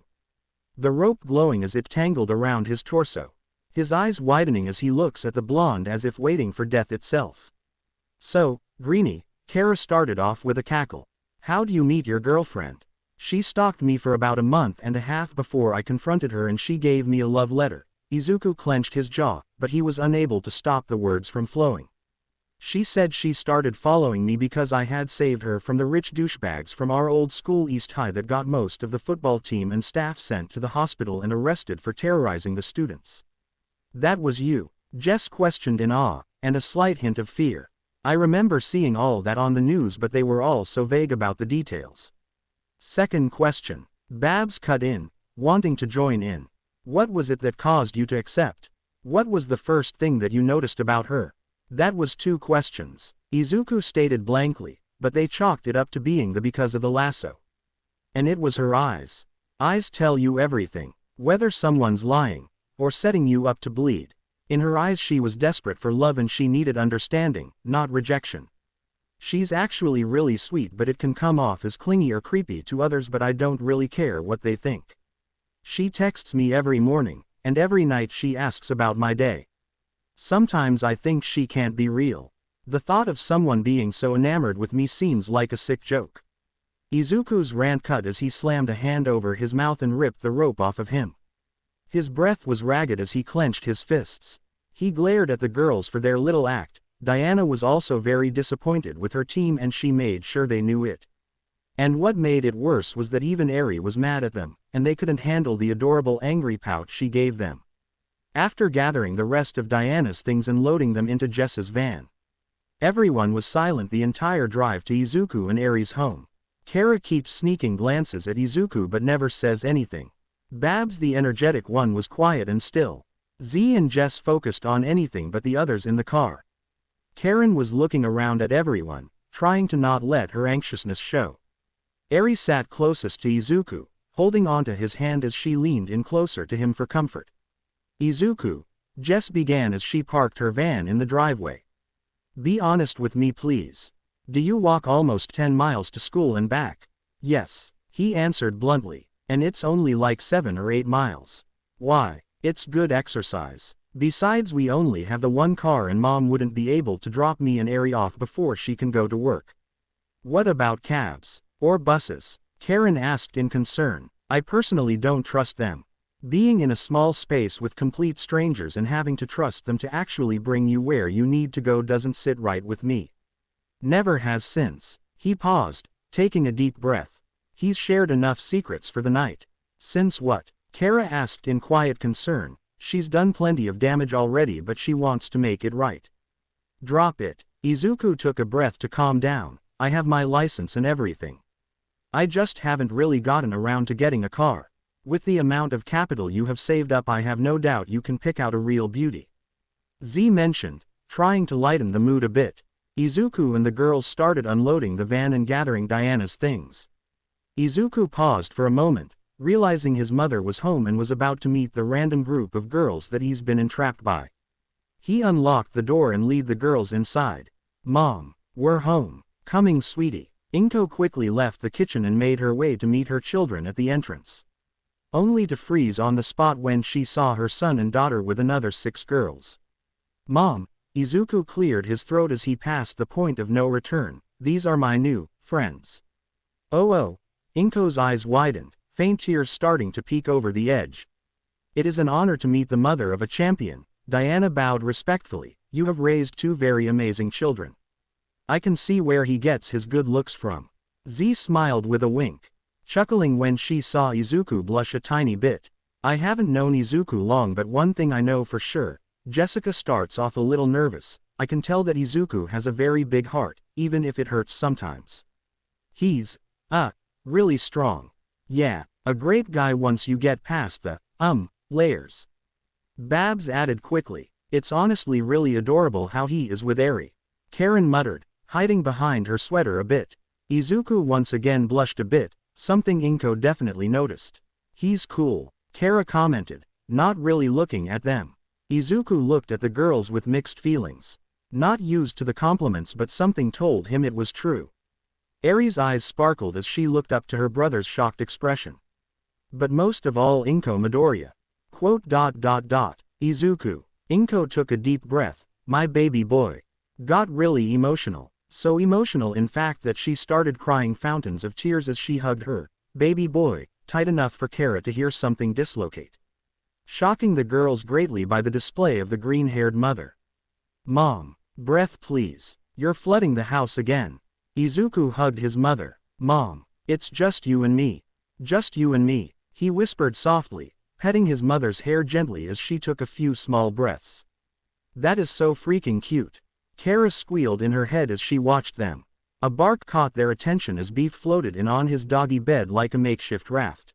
The rope glowing as it tangled around his torso. His eyes widening as he looks at the blonde as if waiting for death itself. So, Greenie, Kara started off with a cackle. How do you meet your girlfriend? She stalked me for about a month and a half before I confronted her and she gave me a love letter. Izuku clenched his jaw, but he was unable to stop the words from flowing. She said she started following me because I had saved her from the rich douchebags from our old school East High that got most of the football team and staff sent to the hospital and arrested for terrorizing the students. That was you? Jess questioned in awe, and a slight hint of fear. I remember seeing all that on the news but they were all so vague about the details. Second question. Babs cut in, wanting to join in. What was it that caused you to accept? What was the first thing that you noticed about her? That was 2 questions. Izuku stated blankly, but they chalked it up to being the because of the lasso. And it was her eyes. Eyes tell you everything, whether someone's lying, or setting you up to bleed. In her eyes she was desperate for love and she needed understanding, not rejection. She's actually really sweet but it can come off as clingy or creepy to others but I don't really care what they think. She texts me every morning, and every night she asks about my day. Sometimes I think she can't be real. The thought of someone being so enamored with me seems like a sick joke. Izuku's rant cut as he slammed a hand over his mouth and ripped the rope off of him. His breath was ragged as he clenched his fists. He glared at the girls for their little act. Diana was also very disappointed with her team and she made sure they knew it. And what made it worse was that even Eri was mad at them, and they couldn't handle the adorable angry pout she gave them. After gathering the rest of Diana's things and loading them into Jess's van, everyone was silent the entire drive to Izuku and Eri's home. Kara keeps sneaking glances at Izuku but never says anything. Babs the energetic one was quiet and still. Z and Jess focused on anything but the others in the car. Karen was looking around at everyone, trying to not let her anxiousness show. Eri sat closest to Izuku, holding onto his hand as she leaned in closer to him for comfort. Izuku, Jess began as she parked her van in the driveway. Be honest with me please. Do you walk almost 10 miles to school and back? Yes, he answered bluntly, and it's only like 7 or 8 miles. Why? It's good exercise. Besides we only have the one car and mom wouldn't be able to drop me and Eri off before she can go to work. What about cabs? Or buses? Karen asked in concern. I personally don't trust them. Being in a small space with complete strangers and having to trust them to actually bring you where you need to go doesn't sit right with me. Never has since. He paused, taking a deep breath. He's shared enough secrets for the night. Since what? Kara asked in quiet concern. She's done plenty of damage already, but she wants to make it right. Drop it. Izuku took a breath to calm down. I have my license and everything. I just haven't really gotten around to getting a car. With the amount of capital you have saved up, I have no doubt you can pick out a real beauty. Z mentioned, trying to lighten the mood a bit. Izuku and the girls started unloading the van and gathering Diana's things. Izuku paused for a moment, realizing his mother was home and was about to meet the random group of girls that he's been entrapped by. He unlocked the door and led the girls inside. Mom, we're home. Coming, sweetie. Inko quickly left the kitchen and made her way to meet her children at the entrance. Only to freeze on the spot when she saw her son and daughter with another 6 girls. Mom, Izuku cleared his throat as he passed the point of no return. These are my new friends. Oh. Inko's eyes widened, faint tears starting to peek over the edge. It is an honor to meet the mother of a champion. Diana bowed respectfully. You have raised 2 very amazing children. I can see where he gets his good looks from. Z smiled with a wink, chuckling when she saw Izuku blush a tiny bit. I haven't known Izuku long, but one thing I know for sure. Jessica starts off a little nervous. I can tell that Izuku has a very big heart, even if it hurts sometimes. He's, really strong. Yeah, a great guy once you get past the, layers. Babs added quickly. It's honestly really adorable how he is with Eri. Karen muttered, hiding behind her sweater a bit. Izuku once again blushed a bit, something Inko definitely noticed. He's cool, Kara commented, not really looking at them. Izuku looked at the girls with mixed feelings. Not used to the compliments, but something told him it was true. Eri's eyes sparkled as she looked up to her brother's shocked expression. But most of all Inko Midoriya. Izuku. Inko took a deep breath. My baby boy. Got really emotional. So emotional in fact that she started crying fountains of tears as she hugged her baby boy, tight enough for Kara to hear something dislocate. Shocking the girls greatly by the display of the green-haired mother. Mom, breath please. You're flooding the house again. Izuku hugged his mother. Mom, it's just you and me. Just you and me, he whispered softly, petting his mother's hair gently as she took a few small breaths. That is so freaking cute. Kara squealed in her head as she watched them. A bark caught their attention as Beef floated in on his doggy bed like a makeshift raft.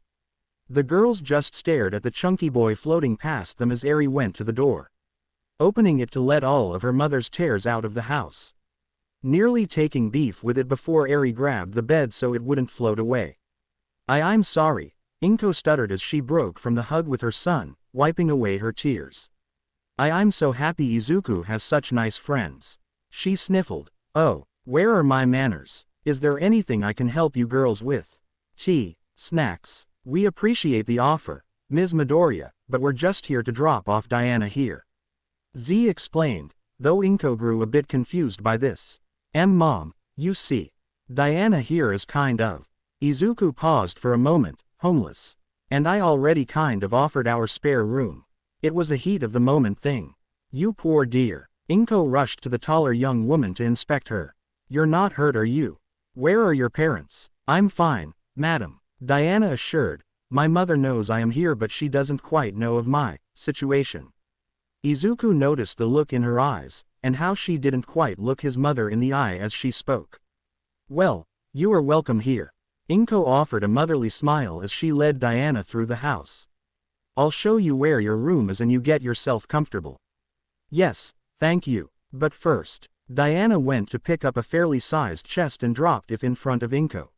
The girls just stared at the chunky boy floating past them as Eri went to the door, opening it to let all of her mother's tears out of the house, nearly taking Beef with it before Eri grabbed the bed so it wouldn't float away. I'm sorry, Inko stuttered as she broke from the hug with her son, wiping away her tears. I'm so happy Izuku has such nice friends. She sniffled. Oh, where are my manners? Is there anything I can help you girls with? Tea, snacks. We appreciate the offer, Ms. Midoriya, but we're just here to drop off Diana here. Z explained, though Inko grew a bit confused by this. Mom, you see. Diana here is kind of. Izuku paused for a moment, homeless. And I already kind of offered our spare room. It was a heat of the moment thing. You poor dear. Inko rushed to the taller young woman to inspect her. You're not hurt, are you? Where are your parents? I'm fine, madam, Diana assured. My mother knows I am here, but she doesn't quite know of my situation. Izuku noticed the look in her eyes, and how she didn't quite look his mother in the eye as she spoke. Well, you are welcome here. Inko offered a motherly smile as she led Diana through the house. I'll show you where your room is and you get yourself comfortable. Yes, thank you. But first, Diana went to pick up a fairly sized chest and dropped it in front of Inko.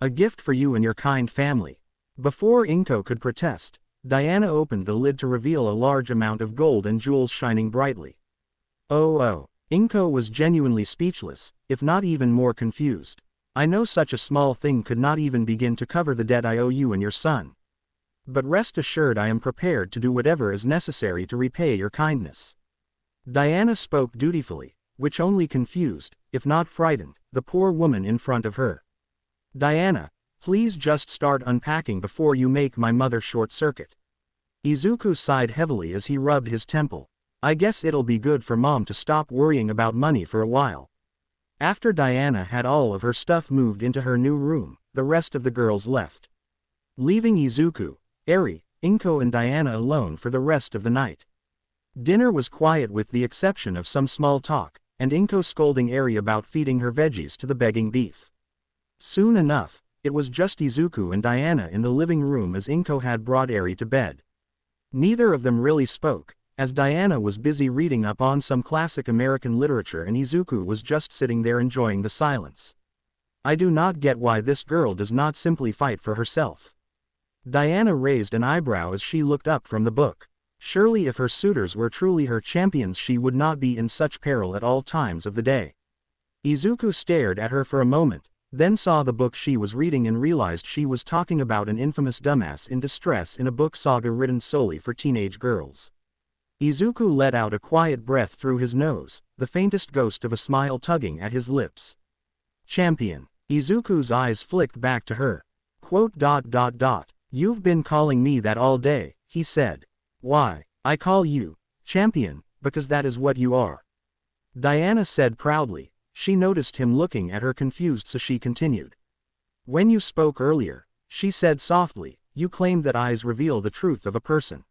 A gift for you and your kind family. Before Inko could protest, Diana opened the lid to reveal a large amount of gold and jewels shining brightly. Oh. Inko was genuinely speechless, if not even more confused. I know such a small thing could not even begin to cover the debt I owe you and your son. But rest assured I am prepared to do whatever is necessary to repay your kindness. Diana spoke dutifully, which only confused, if not frightened, the poor woman in front of her. Diana, please just start unpacking before you make my mother short-circuit. Izuku sighed heavily as he rubbed his temple. I guess it'll be good for Mom to stop worrying about money for a while. After Diana had all of her stuff moved into her new room, the rest of the girls left, leaving Izuku, Eri, Inko and Diana alone for the rest of the night. Dinner was quiet with the exception of some small talk, and Inko scolding Eri about feeding her veggies to the begging beef. Soon enough, it was just Izuku and Diana in the living room as Inko had brought Eri to bed. Neither of them really spoke, as Diana was busy reading up on some classic American literature and Izuku was just sitting there enjoying the silence. I do not get why this girl does not simply fight for herself. Diana raised an eyebrow as she looked up from the book. Surely if her suitors were truly her champions she would not be in such peril at all times of the day. Izuku stared at her for a moment, then saw the book she was reading and realized she was talking about an infamous dumbass in distress in a book saga written solely for teenage girls. Izuku let out a quiet breath through his nose, the faintest ghost of a smile tugging at his lips. Champion. Izuku's eyes flicked back to her. You've been calling me that all day, he said. Why, I call you champion, because that is what you are. Diana said proudly. She noticed him looking at her confused, so she continued. When you spoke earlier, she said softly, you claimed that eyes reveal the truth of a person.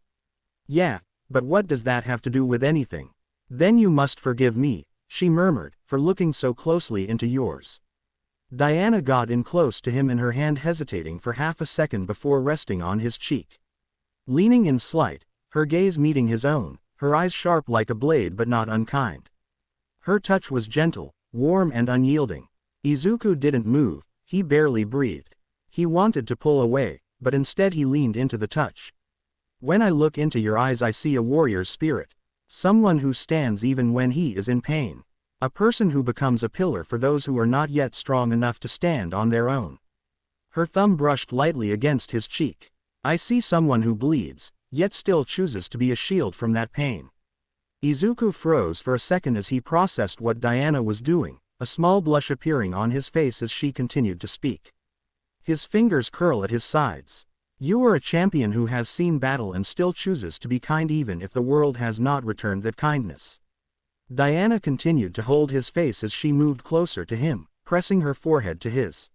Yeah, but what does that have to do with anything? Then you must forgive me, she murmured, for looking so closely into yours. Diana got in close to him and her hand hesitating for half a second before resting on his cheek. Leaning in slight, her gaze meeting his own, her eyes sharp like a blade but not unkind. Her touch was gentle, warm and unyielding. Izuku didn't move, he barely breathed. He wanted to pull away, but instead he leaned into the touch. When I look into your eyes I see a warrior's spirit. Someone who stands even when he is in pain. A person who becomes a pillar for those who are not yet strong enough to stand on their own. Her thumb brushed lightly against his cheek. I see someone who bleeds, yet still chooses to be a shield from that pain. Izuku froze for a second as he processed what Diana was doing, a small blush appearing on his face as she continued to speak. His fingers curl at his sides. You are a champion who has seen battle and still chooses to be kind even if the world has not returned that kindness. Diana continued to hold his face as she moved closer to him, pressing her forehead to his.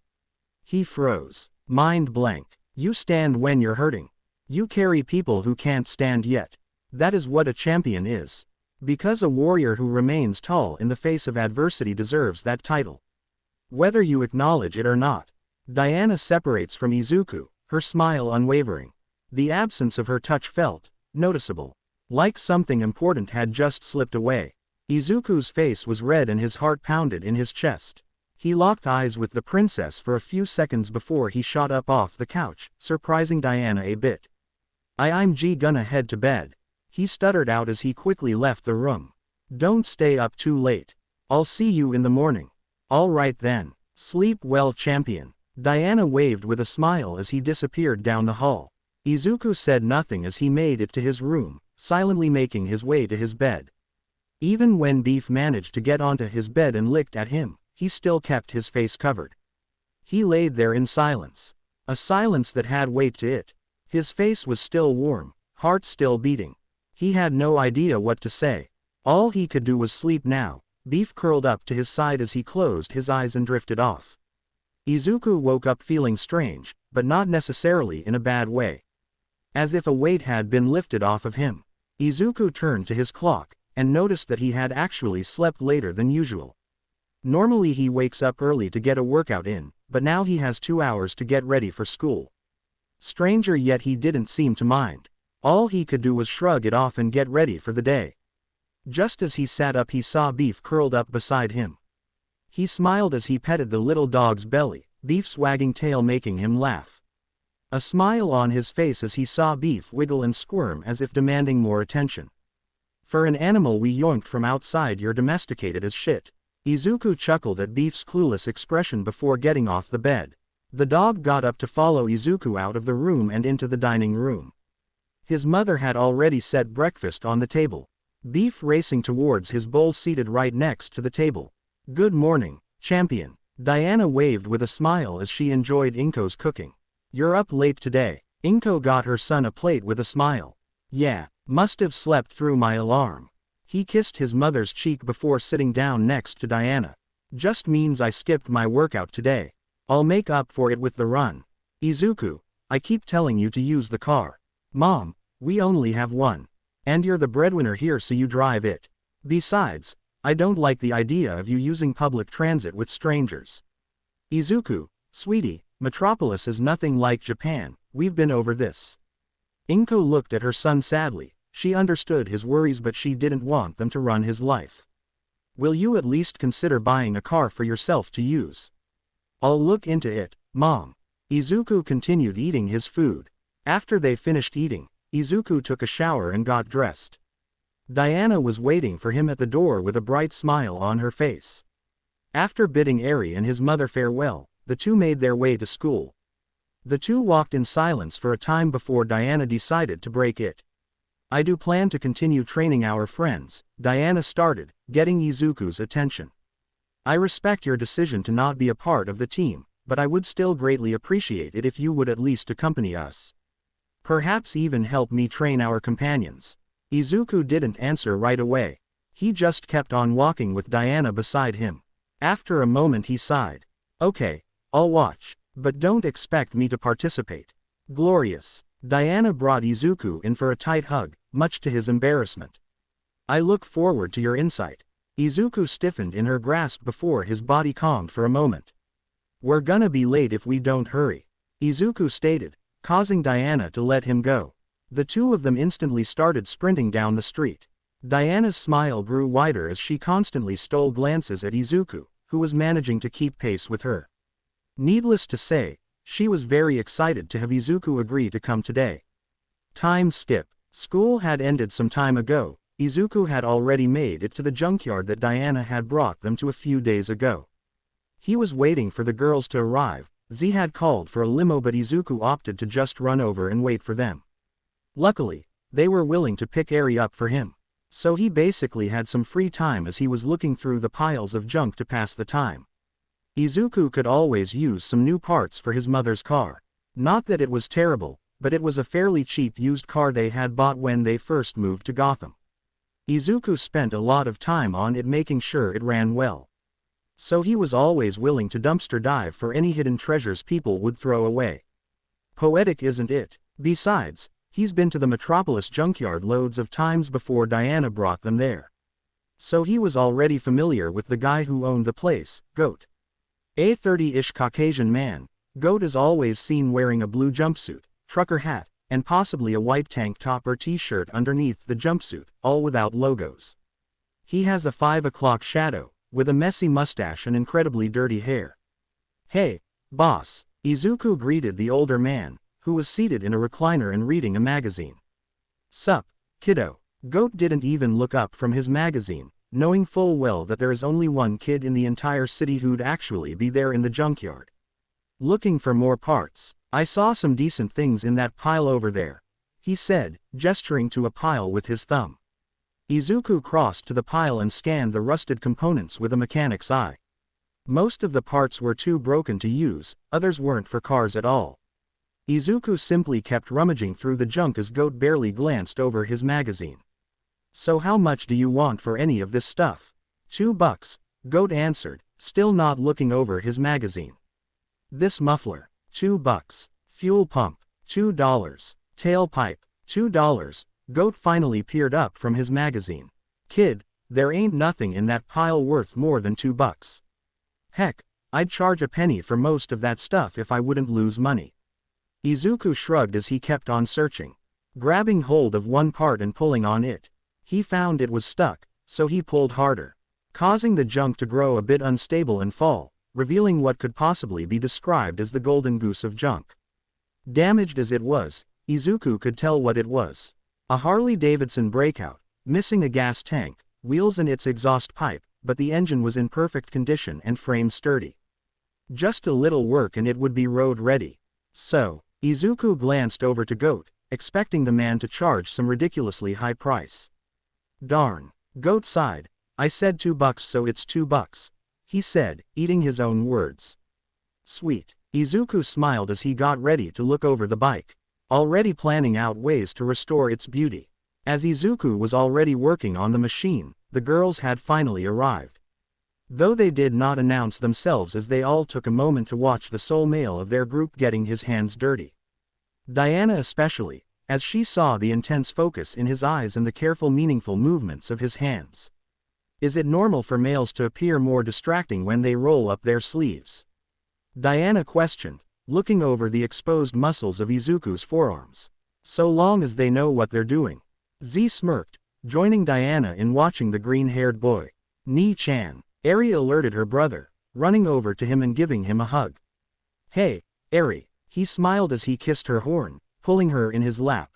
He froze, mind blank. You stand when you're hurting. You carry people who can't stand yet. That is what a champion is. Because a warrior who remains tall in the face of adversity deserves that title. Whether you acknowledge it or not. Diana separates from Izuku, her smile unwavering. The absence of her touch felt noticeable. Like something important had just slipped away. Izuku's face was red and his heart pounded in his chest. He locked eyes with the princess for a few seconds before he shot up off the couch, surprising Diana a bit. I'm gonna head to bed. He stuttered out as he quickly left the room. Don't stay up too late. I'll see you in the morning. All right then. Sleep well, champion. Diana waved with a smile as he disappeared down the hall. Izuku said nothing as he made it to his room, silently making his way to his bed. Even when Beef managed to get onto his bed and licked at him, he still kept his face covered. He laid there in silence. A silence that had weight to it. His face was still warm, heart still beating. He had no idea what to say. All he could do was sleep now. Beef curled up to his side as he closed his eyes and drifted off. Izuku woke up feeling strange, but not necessarily in a bad way. As if a weight had been lifted off of him. Izuku turned to his clock, and noticed that he had actually slept later than usual. Normally he wakes up early to get a workout in, but now he has 2 hours to get ready for school. Stranger yet he didn't seem to mind. All he could do was shrug it off and get ready for the day. Just as he sat up he saw Beef curled up beside him. He smiled as he petted the little dog's belly, Beef's wagging tail making him laugh. A smile on his face as he saw Beef wiggle and squirm as if demanding more attention. For an animal we yoinked from outside, you're domesticated as shit. Izuku chuckled at Beef's clueless expression before getting off the bed. The dog got up to follow Izuku out of the room and into the dining room. His mother had already set breakfast on the table. Beef racing towards his bowl seated right next to the table. Good morning, champion. Diana waved with a smile as she enjoyed Inko's cooking. You're up late today. Inko got her son a plate with a smile. Yeah, must have slept through my alarm. He kissed his mother's cheek before sitting down next to Diana. Just means I skipped my workout today. I'll make up for it with the run. Izuku, I keep telling you to use the car. Mom, we only have one. And you're the breadwinner here, so you drive it. Besides, I don't like the idea of you using public transit with strangers. Izuku, sweetie, Metropolis is nothing like Japan, we've been over this. Inko looked at her son sadly. She understood his worries, but she didn't want them to run his life. Will you at least consider buying a car for yourself to use? I'll look into it, Mom. Izuku continued eating his food. After they finished eating, Izuku took a shower and got dressed. Diana was waiting for him at the door with a bright smile on her face. After bidding Eri and his mother farewell, the two made their way to school. The two walked in silence for a time before Diana decided to break it. I do plan to continue training our friends, Diana started, getting Izuku's attention. I respect your decision to not be a part of the team, but I would still greatly appreciate it if you would at least accompany us. Perhaps even help me train our companions. Izuku didn't answer right away. He just kept on walking with Diana beside him. After a moment he sighed. Okay, I'll watch, but don't expect me to participate. Glorious. Diana brought Izuku in for a tight hug, much to his embarrassment. I look forward to your insight. Izuku stiffened in her grasp before his body calmed for a moment. We're gonna be late if we don't hurry, Izuku stated, causing Diana to let him go. The two of them instantly started sprinting down the street. Diana's smile grew wider as she constantly stole glances at Izuku, who was managing to keep pace with her. Needless to say, she was very excited to have Izuku agree to come today. Time skip. School had ended some time ago. Izuku had already made it to the junkyard that Diana had brought them to a few days ago. He was waiting for the girls to arrive. Z had called for a limo, but Izuku opted to just run over and wait for them. Luckily, they were willing to pick Eri up for him. So he basically had some free time as he was looking through the piles of junk to pass the time. Izuku could always use some new parts for his mother's car. Not that it was terrible, but it was a fairly cheap used car they had bought when they first moved to Gotham. Izuku spent a lot of time on it, making sure it ran well. So he was always willing to dumpster dive for any hidden treasures people would throw away. Poetic, isn't it? Besides, he's been to the Metropolis junkyard loads of times before Diana brought them there. So he was already familiar with the guy who owned the place, Goat. A 30-ish Caucasian man, Goat is always seen wearing a blue jumpsuit, trucker hat, and possibly a white tank top or t-shirt underneath the jumpsuit, all without logos. He has a 5 o'clock shadow, with a messy mustache and incredibly dirty hair. Hey, boss, Izuku greeted the older man, who was seated in a recliner and reading a magazine. Sup, kiddo. Goat didn't even look up from his magazine, knowing full well that there is only one kid in the entire city who'd actually be there in the junkyard. Looking for more parts. I saw some decent things in that pile over there, he said, gesturing to a pile with his thumb. Izuku crossed to the pile and scanned the rusted components with a mechanic's eye. Most of the parts were too broken to use, others weren't for cars at all. Izuku simply kept rummaging through the junk as Goat barely glanced over his magazine. So how much do you want for any of this stuff? $2, Goat answered, still not looking over his magazine. This muffler, $2. Fuel pump, $2. Tailpipe, $2. Goat finally peered up from his magazine. Kid, there ain't nothing in that pile worth more than $2. Heck, I'd charge a penny for most of that stuff if I wouldn't lose money. Izuku shrugged as he kept on searching. Grabbing hold of one part and pulling on it. He found it was stuck, so he pulled harder, causing the junk to grow a bit unstable and fall, revealing what could possibly be described as the golden goose of junk. Damaged as it was, Izuku could tell what it was. A Harley-Davidson breakout, missing a gas tank, wheels and its exhaust pipe, but the engine was in perfect condition and frame sturdy. Just a little work and it would be road ready. So, Izuku glanced over to Goat, expecting the man to charge some ridiculously high price. Darn. Goat sighed. I said $2, so it's $2. He said, eating his own words. Sweet. Izuku smiled as he got ready to look over the bike, already planning out ways to restore its beauty. As Izuku was already working on the machine, the girls had finally arrived. Though they did not announce themselves, as they all took a moment to watch the sole male of their group getting his hands dirty. Diana especially, as she saw the intense focus in his eyes and the careful meaningful movements of his hands. Is it normal for males to appear more distracting when they roll up their sleeves? Diana questioned, looking over the exposed muscles of Izuku's forearms. So long as they know what they're doing. Z smirked, joining Diana in watching the green-haired boy. Ni-chan. Eri alerted her brother, running over to him and giving him a hug. Hey, Eri, he smiled as he kissed her horn, pulling her in his lap.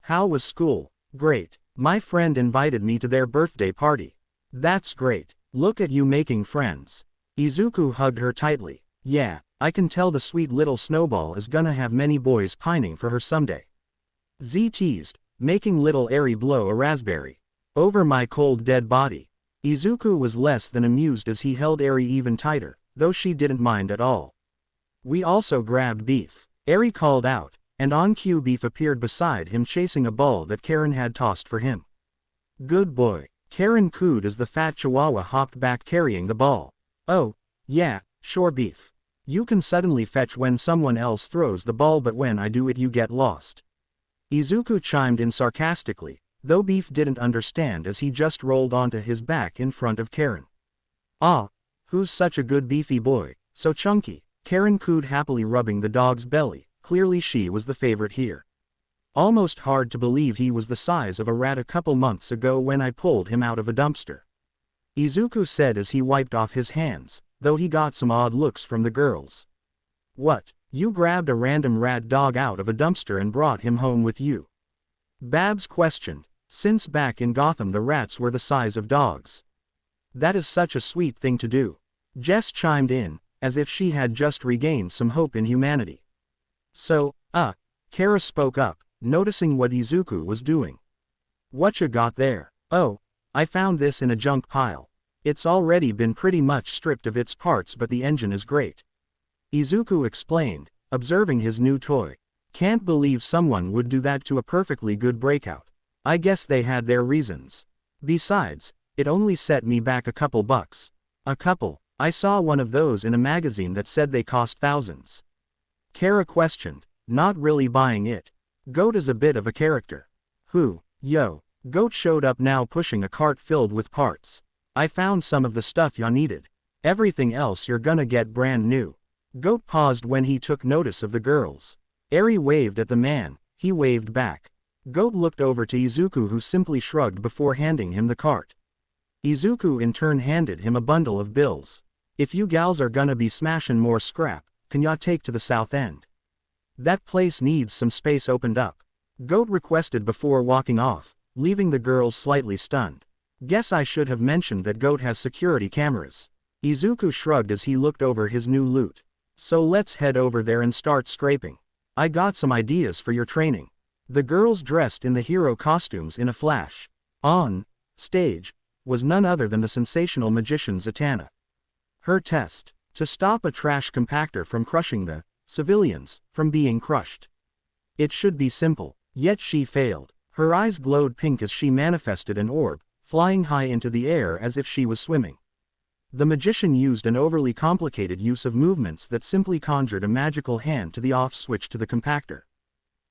How was school? Great. My friend invited me to their birthday party. That's great. Look at you making friends. Izuku hugged her tightly. Yeah, I can tell the sweet little snowball is gonna have many boys pining for her someday. Z teased, making little Eri blow a raspberry. Over my cold dead body. Izuku was less than amused as he held Eri even tighter, though she didn't mind at all. We also grabbed beef. Eri called out, and on cue beef appeared beside him chasing a ball that Karen had tossed for him. Good boy. Karen cooed as the fat chihuahua hopped back carrying the ball. Oh, yeah, sure beef. You can suddenly fetch when someone else throws the ball, but when I do it you get lost. Izuku chimed in sarcastically, though beef didn't understand as he just rolled onto his back in front of Karen. Ah, who's such a good beefy boy, so chunky? Karen cooed happily, rubbing the dog's belly. Clearly she was the favorite here. Almost hard to believe he was the size of a rat a couple months ago when I pulled him out of a dumpster. Izuku said as he wiped off his hands, though he got some odd looks from the girls. What, you grabbed a random rat dog out of a dumpster and brought him home with you? Babs questioned, since back in Gotham the rats were the size of dogs. That is such a sweet thing to do. Jess chimed in, as if she had just regained some hope in humanity. So, Kara spoke up, noticing what Izuku was doing. Whatcha got there? Oh, I found this in a junk pile. It's already been pretty much stripped of its parts, but the engine is great. Izuku explained, observing his new toy. Can't believe someone would do that to a perfectly good breakout. I guess they had their reasons. Besides, it only set me back a couple bucks. A couple? I saw one of those in a magazine that said they cost thousands. Kara questioned, not really buying it. Goat is a bit of a character. Who? Yo. Goat showed up now pushing a cart filled with parts. I found some of the stuff ya needed. Everything else you're gonna get brand new. Goat paused when he took notice of the girls. Eri waved at the man, he waved back. Goat looked over to Izuku, who simply shrugged before handing him the cart. Izuku in turn handed him a bundle of bills. If you gals are gonna be smashin' more scrap, can ya take to the south end? That place needs some space opened up. Goat requested before walking off, leaving the girls slightly stunned. Guess I should have mentioned that Goat has security cameras. Izuku shrugged as he looked over his new loot. So let's head over there and start scraping. I got some ideas for your training. The girls dressed in the hero costumes in a flash. On stage was none other than the sensational magician Zatanna. Her test, to stop a trash compactor from crushing the civilians from being crushed. It should be simple, yet she failed. Her eyes glowed pink as she manifested an orb, flying high into the air as if she was swimming. The magician used an overly complicated use of movements that simply conjured a magical hand to the off switch to the compactor.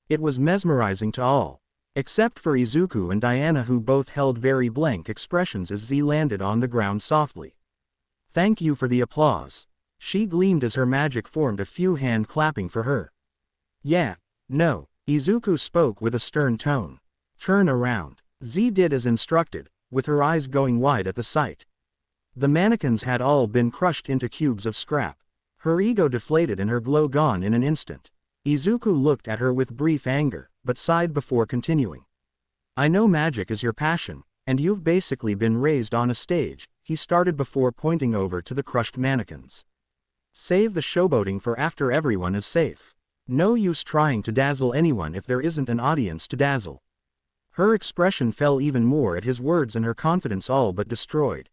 It was mesmerizing to all, except for Izuku and Diana, who both held very blank expressions as Z landed on the ground softly. Thank you for the applause. She gleamed as her magic formed a few hand clapping for her. Yeah, no, Izuku spoke with a stern tone. Turn around. Z did as instructed, with her eyes going wide at the sight. The mannequins had all been crushed into cubes of scrap. Her ego deflated and her glow gone in an instant. Izuku looked at her with brief anger, but sighed before continuing. I know magic is your passion, and you've basically been raised on a stage, he started before pointing over to the crushed mannequins. Save the showboating for after everyone is safe. No use trying to dazzle anyone if there isn't an audience to dazzle. Her expression fell even more at his words and her confidence all but destroyed.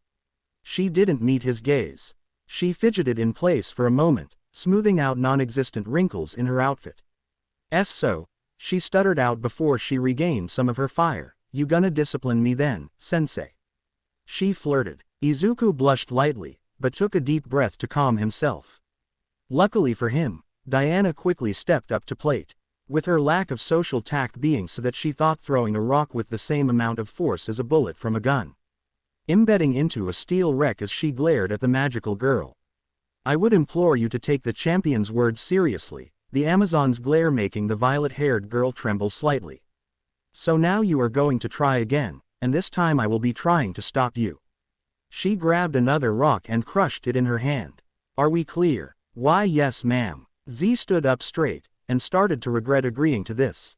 She didn't meet his gaze. She fidgeted in place for a moment, smoothing out non-existent wrinkles in her outfit. So, she stuttered out before she regained some of her fire. You gonna discipline me then, sensei? She flirted. Izuku blushed lightly, but took a deep breath to calm himself. Luckily for him, Diana quickly stepped up to plate. with her lack of social tact being so that she thought throwing a rock with the same amount of force as a bullet from a gun. Embedding into a steel wreck as she glared at the magical girl. I would implore you to take the champion's words seriously, the Amazon's glare making the violet-haired girl tremble slightly. So now you are going to try again, and this time I will be trying to stop you. She grabbed another rock and crushed it in her hand. Are we clear? Why yes ma'am. Z stood up straight, and started to regret agreeing to this.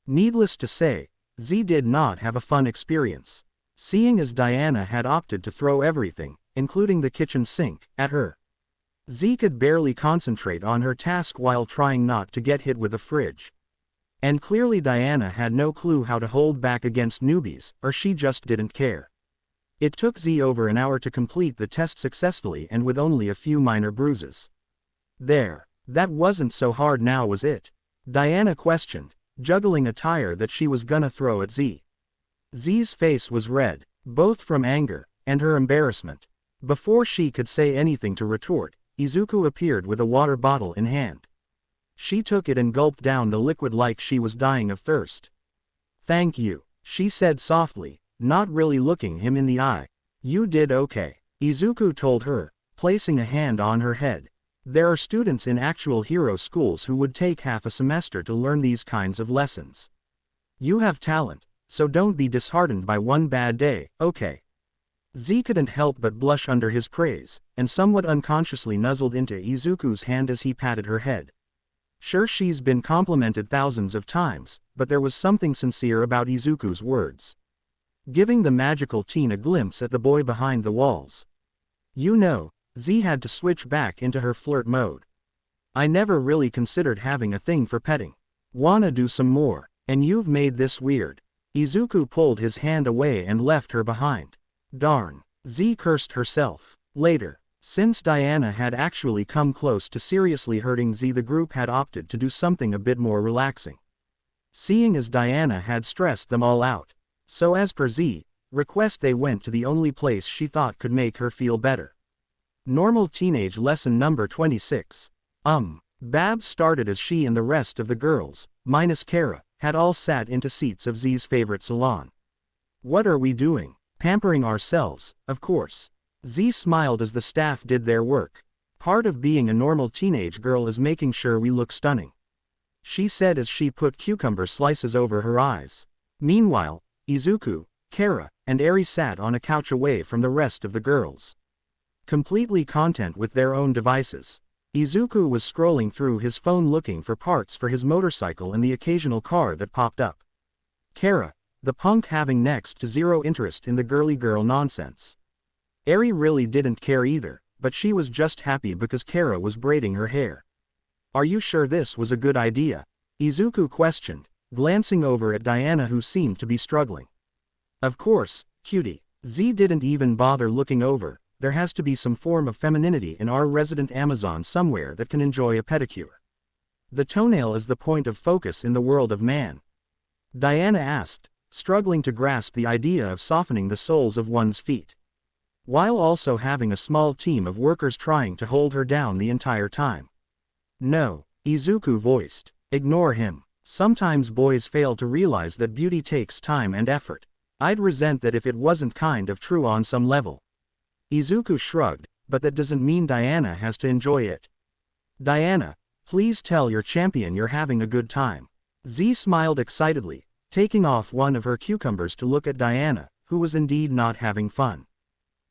Needless to say, Z did not have a fun experience. Seeing as Diana had opted to throw everything, including the kitchen sink, at her. Z could barely concentrate on her task while trying not to get hit with a fridge. And clearly Diana had no clue how to hold back against newbies, or she just didn't care. It took Z over an hour to complete the test successfully and with only a few minor bruises. There. That wasn't so hard now was it? Diana questioned, juggling a tire that she was gonna throw at Z. Z's face was red, both from anger and her embarrassment. Before she could say anything to retort, Izuku appeared with a water bottle in hand. She took it and gulped down the liquid like she was dying of thirst. Thank you, she said softly, not really looking him in the eye. You did okay, Izuku told her, placing a hand on her head. There are students in actual hero schools who would take half a semester to learn these kinds of lessons. You have talent, so don't be disheartened by one bad day, okay? Z couldn't help but blush under his praise, and somewhat unconsciously nuzzled into Izuku's hand as he patted her head. Sure, she's been complimented thousands of times, but there was something sincere about Izuku's words. Giving the magical teen a glimpse at the boy behind the walls. You know, Z had to switch back into her flirt mode. I never really considered having a thing for petting. Wanna do some more, and you've made this weird. Izuku pulled his hand away and left her behind. Darn, Z cursed herself. Later, since Diana had actually come close to seriously hurting Z, the group had opted to do something a bit more relaxing. Seeing as Diana had stressed them all out. So as per Z, request they went to the only place she thought could make her feel better. Normal Teenage Lesson number 26. Babs started as she and the rest of the girls, minus Kara, had all sat into seats of Z's favorite salon. What are we doing? Pampering ourselves, of course. Z smiled as the staff did their work. Part of being a normal teenage girl is making sure we look stunning, she said as she put cucumber slices over her eyes. Meanwhile, Izuku, Kara, and Eri sat on a couch away from the rest of the girls. Completely content with their own devices. Izuku was scrolling through his phone looking for parts for his motorcycle and the occasional car that popped up. Kara, the punk, having next to zero interest in the girly girl nonsense. Eri really didn't care either, but she was just happy because Kara was braiding her hair. Are you sure this was a good idea? Izuku questioned, glancing over at Diana who seemed to be struggling. Of course, cutie. Z didn't even bother looking over. There has to be some form of femininity in our resident Amazon somewhere that can enjoy a pedicure. The toenail is the point of focus in the world of man. Diana asked, struggling to grasp the idea of softening the soles of one's feet, while also having a small team of workers trying to hold her down the entire time. No, Izuku voiced. Ignore him. Sometimes boys fail to realize that beauty takes time and effort. I'd resent that if it wasn't kind of true on some level. Izuku shrugged, but that doesn't mean Diana has to enjoy it. Diana, please tell your champion you're having a good time. Z smiled excitedly, taking off one of her cucumbers to look at Diana, who was indeed not having fun.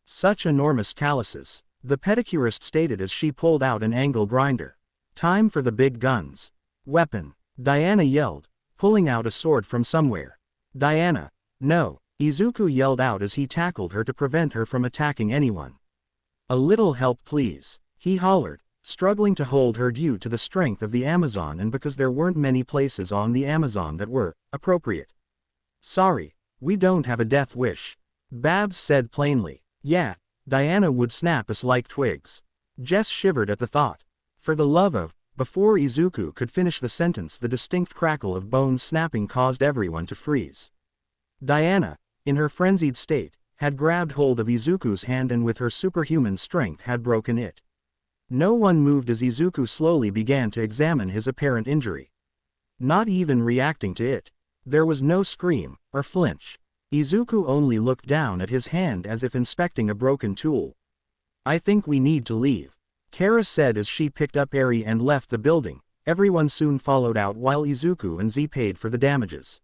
Such enormous calluses, the pedicurist stated as she pulled out an angle grinder. Time for the big guns. Weapon, Diana yelled, pulling out a sword from somewhere. Diana, no. Izuku yelled out as he tackled her to prevent her from attacking anyone. A little help please, he hollered, struggling to hold her due to the strength of the Amazon and because there weren't many places on the Amazon that were appropriate. Sorry, we don't have a death wish, Babs said plainly. Yeah, Diana would snap us like twigs. Jess shivered at the thought. For the love of, before Izuku could finish the sentence, the distinct crackle of bones snapping caused everyone to freeze. Diana, in her frenzied state, had grabbed hold of Izuku's hand and with her superhuman strength had broken it. No one moved as Izuku slowly began to examine his apparent injury. not even reacting to it. There was no scream or flinch. Izuku only looked down at his hand as if inspecting a broken tool. I think we need to leave, Kara said as she picked up Eri and left the building. Everyone soon followed out while Izuku and Z paid for the damages.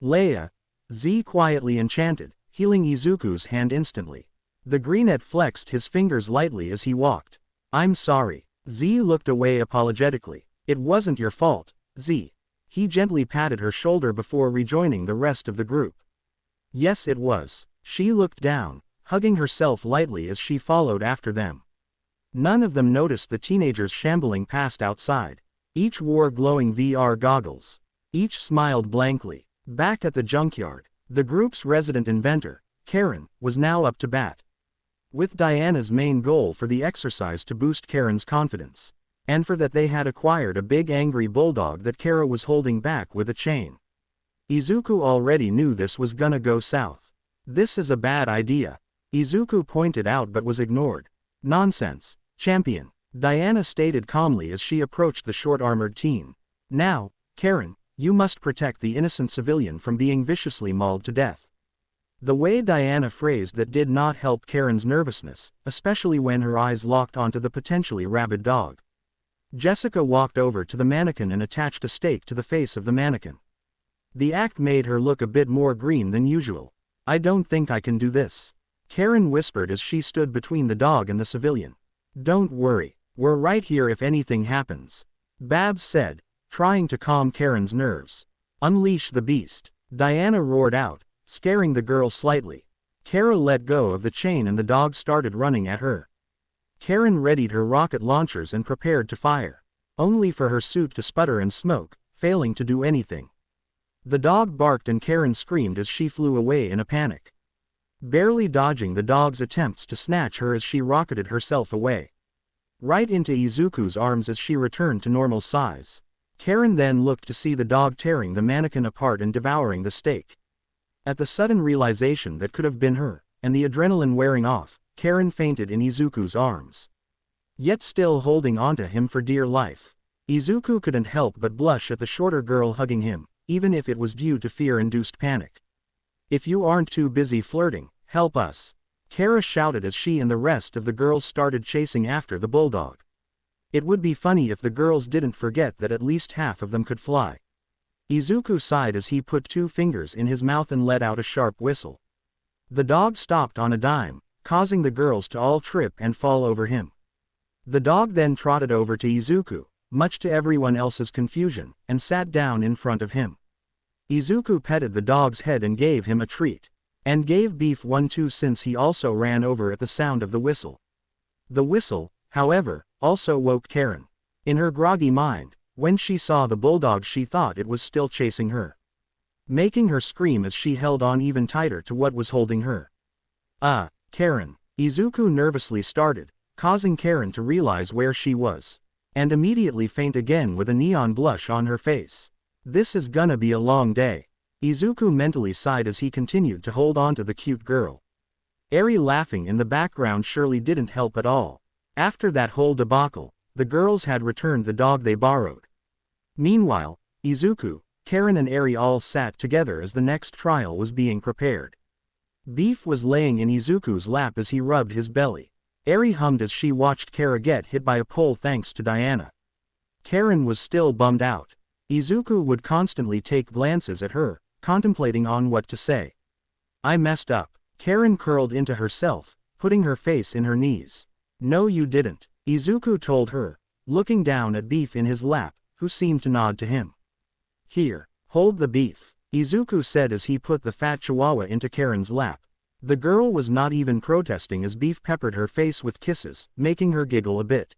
Leia, Z quietly enchanted, healing Izuku's hand instantly. The greenette flexed his fingers lightly as he walked. I'm sorry. Z looked away apologetically. It wasn't your fault, Z. He gently patted her shoulder before rejoining the rest of the group. Yes, it was. She looked down, hugging herself lightly as she followed after them. None of them noticed the teenagers shambling past outside. Each wore glowing VR goggles. Each smiled blankly. Back at the junkyard, the group's resident inventor, Karen, was now up to bat. With Diana's main goal for the exercise to boost Karen's confidence. And for that they had acquired a big angry bulldog that Kara was holding back with a chain. Izuku already knew this was gonna go south. This is a bad idea, Izuku pointed out but was ignored. Nonsense, champion, Diana stated calmly as she approached the short-armored teen. Now, Karen, you must protect the innocent civilian from being viciously mauled to death. The way Diana phrased that did not help Karen's nervousness, especially when her eyes locked onto the potentially rabid dog. Jessica walked over to the mannequin and attached a stake to the face of the mannequin. The act made her look a bit more green than usual. I don't think I can do this, Karen whispered as she stood between the dog and the civilian. Don't worry, we're right here if anything happens, Babs said, trying to calm Karen's nerves. Unleash the beast, Diana roared out, scaring the girl slightly. Kara let go of the chain and the dog started running at her. Karen readied her rocket launchers and prepared to fire, only for her suit to sputter and smoke, failing to do anything. The dog barked and Karen screamed as she flew away in a panic, barely dodging the dog's attempts to snatch her as she rocketed herself away. Right into Izuku's arms as she returned to normal size. Karen then looked to see the dog tearing the mannequin apart and devouring the steak. At the sudden realization that could have been her, and the adrenaline wearing off, Karen fainted in Izuku's arms. Yet still holding onto him for dear life. Izuku couldn't help but blush at the shorter girl hugging him, even if it was due to fear-induced panic. If you aren't too busy flirting, help us, Kara shouted as she and the rest of the girls started chasing after the bulldog. It would be funny if the girls didn't forget that at least half of them could fly. Izuku sighed as he put 2 fingers in his mouth and let out a sharp whistle. The dog stopped on a dime, causing the girls to all trip and fall over him. The dog then trotted over to Izuku, much to everyone else's confusion, and sat down in front of him. Izuku petted the dog's head and gave him a treat. And gave Beef one too since he also ran over at the sound of the whistle. The whistle, however, also woke Karen. In her groggy mind, when she saw the bulldog she thought it was still chasing her, making her scream as she held on even tighter to what was holding her. Karen, Izuku nervously started, causing Karen to realize where she was, and immediately faint again with a neon blush on her face. This is gonna be a long day, Izuku mentally sighed as he continued to hold on to the cute girl. Eri laughing in the background surely didn't help at all. After that whole debacle, the girls had returned the dog they borrowed. Meanwhile, Izuku, Karen and Eri all sat together as the next trial was being prepared. Beef was laying in Izuku's lap as he rubbed his belly. Eri hummed as she watched Kara get hit by a pole thanks to Diana. Karen was still bummed out. Izuku would constantly take glances at her, contemplating on what to say. I messed up. Karen curled into herself, putting her face in her knees. No you didn't, Izuku told her, looking down at Beef in his lap, who seemed to nod to him. Here, hold the beef, Izuku said as he put the fat chihuahua into Karen's lap. The girl was not even protesting as Beef peppered her face with kisses, making her giggle a bit.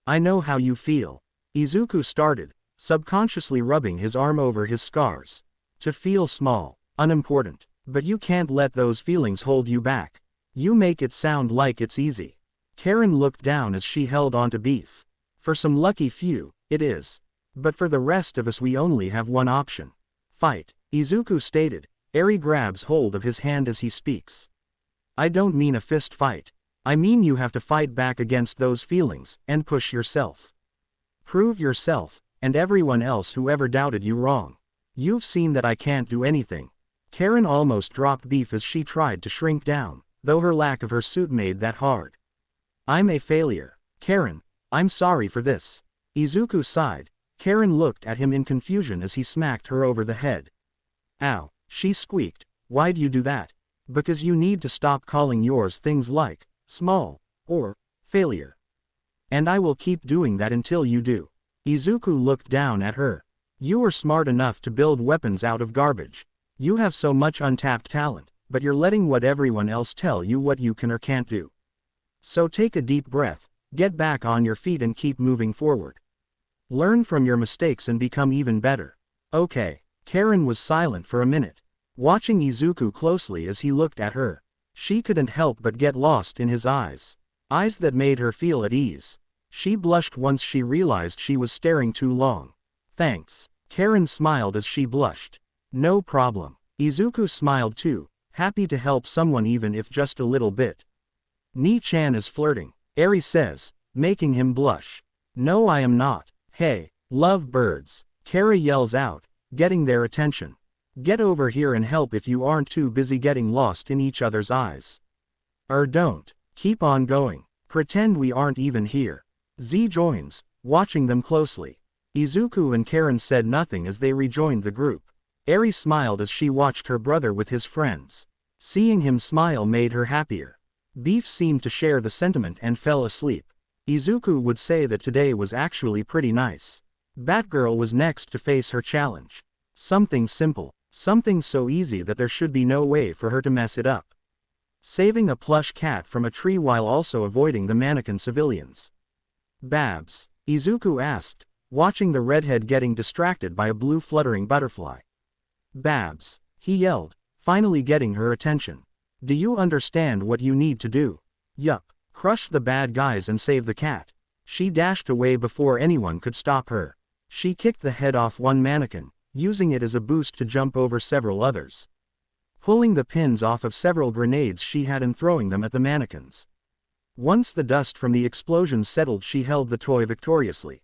I know how you feel, Izuku started, subconsciously rubbing his arm over his scars. To feel small, unimportant, but you can't let those feelings hold you back. You make it sound like it's easy. Karen looked down as she held onto Beef. For some lucky few, it is. But for the rest of us we only have one option. Fight, Izuku stated. Eri grabs hold of his hand as he speaks. I don't mean a fist fight. I mean you have to fight back against those feelings, and push yourself. Prove yourself, And everyone else who ever doubted you wrong. You've seen that I can't do anything. Karen almost dropped Beef as she tried to shrink down, though her lack of her suit made that hard. I'm a failure. Karen, I'm sorry for this. Izuku sighed. Karen looked at him in confusion as he smacked her over the head. Ow, she squeaked. Why'd you do that? Because you need to stop calling yours things like small or failure. And I will keep doing that until you do. Izuku looked down at her. You are smart enough to build weapons out of garbage. You have so much untapped talent, but you're letting what everyone else tell you what you can or can't do. So take a deep breath, get back on your feet and keep moving forward. Learn from your mistakes and become even better. Okay. Karen was silent for a minute, watching Izuku closely as he looked at her. She couldn't help but get lost in his eyes. Eyes that made her feel at ease. She blushed once she realized she was staring too long. Thanks. Karen smiled as she blushed. No problem. Izuku smiled too, happy to help someone even if just a little bit. Ni-chan is flirting, Eri says, making him blush. No, I am not. Hey, love birds. Kara yells out, getting their attention. Get over here and help if you aren't too busy getting lost in each other's eyes. Don't. Keep on going. Pretend we aren't even here. Z joins, watching them closely. Izuku and Karen said nothing as they rejoined the group. Eri smiled as she watched her brother with his friends. Seeing him smile made her happier. Beef seemed to share the sentiment and fell asleep. Izuku would say that today was actually pretty nice. Batgirl was next to face her challenge. Something simple, something so easy that there should be no way for her to mess it up. Saving a plush cat from a tree while also avoiding the mannequin civilians. Babs? Izuku asked, watching the redhead getting distracted by a blue fluttering butterfly. Babs, he yelled, finally getting her attention. Do you understand what you need to do? Yup, crush the bad guys and save the cat. She dashed away before anyone could stop her. She kicked the head off one mannequin, using it as a boost to jump over several others. Pulling the pins off of several grenades she had and throwing them at the mannequins. Once the dust from the explosion settled, she held the toy victoriously.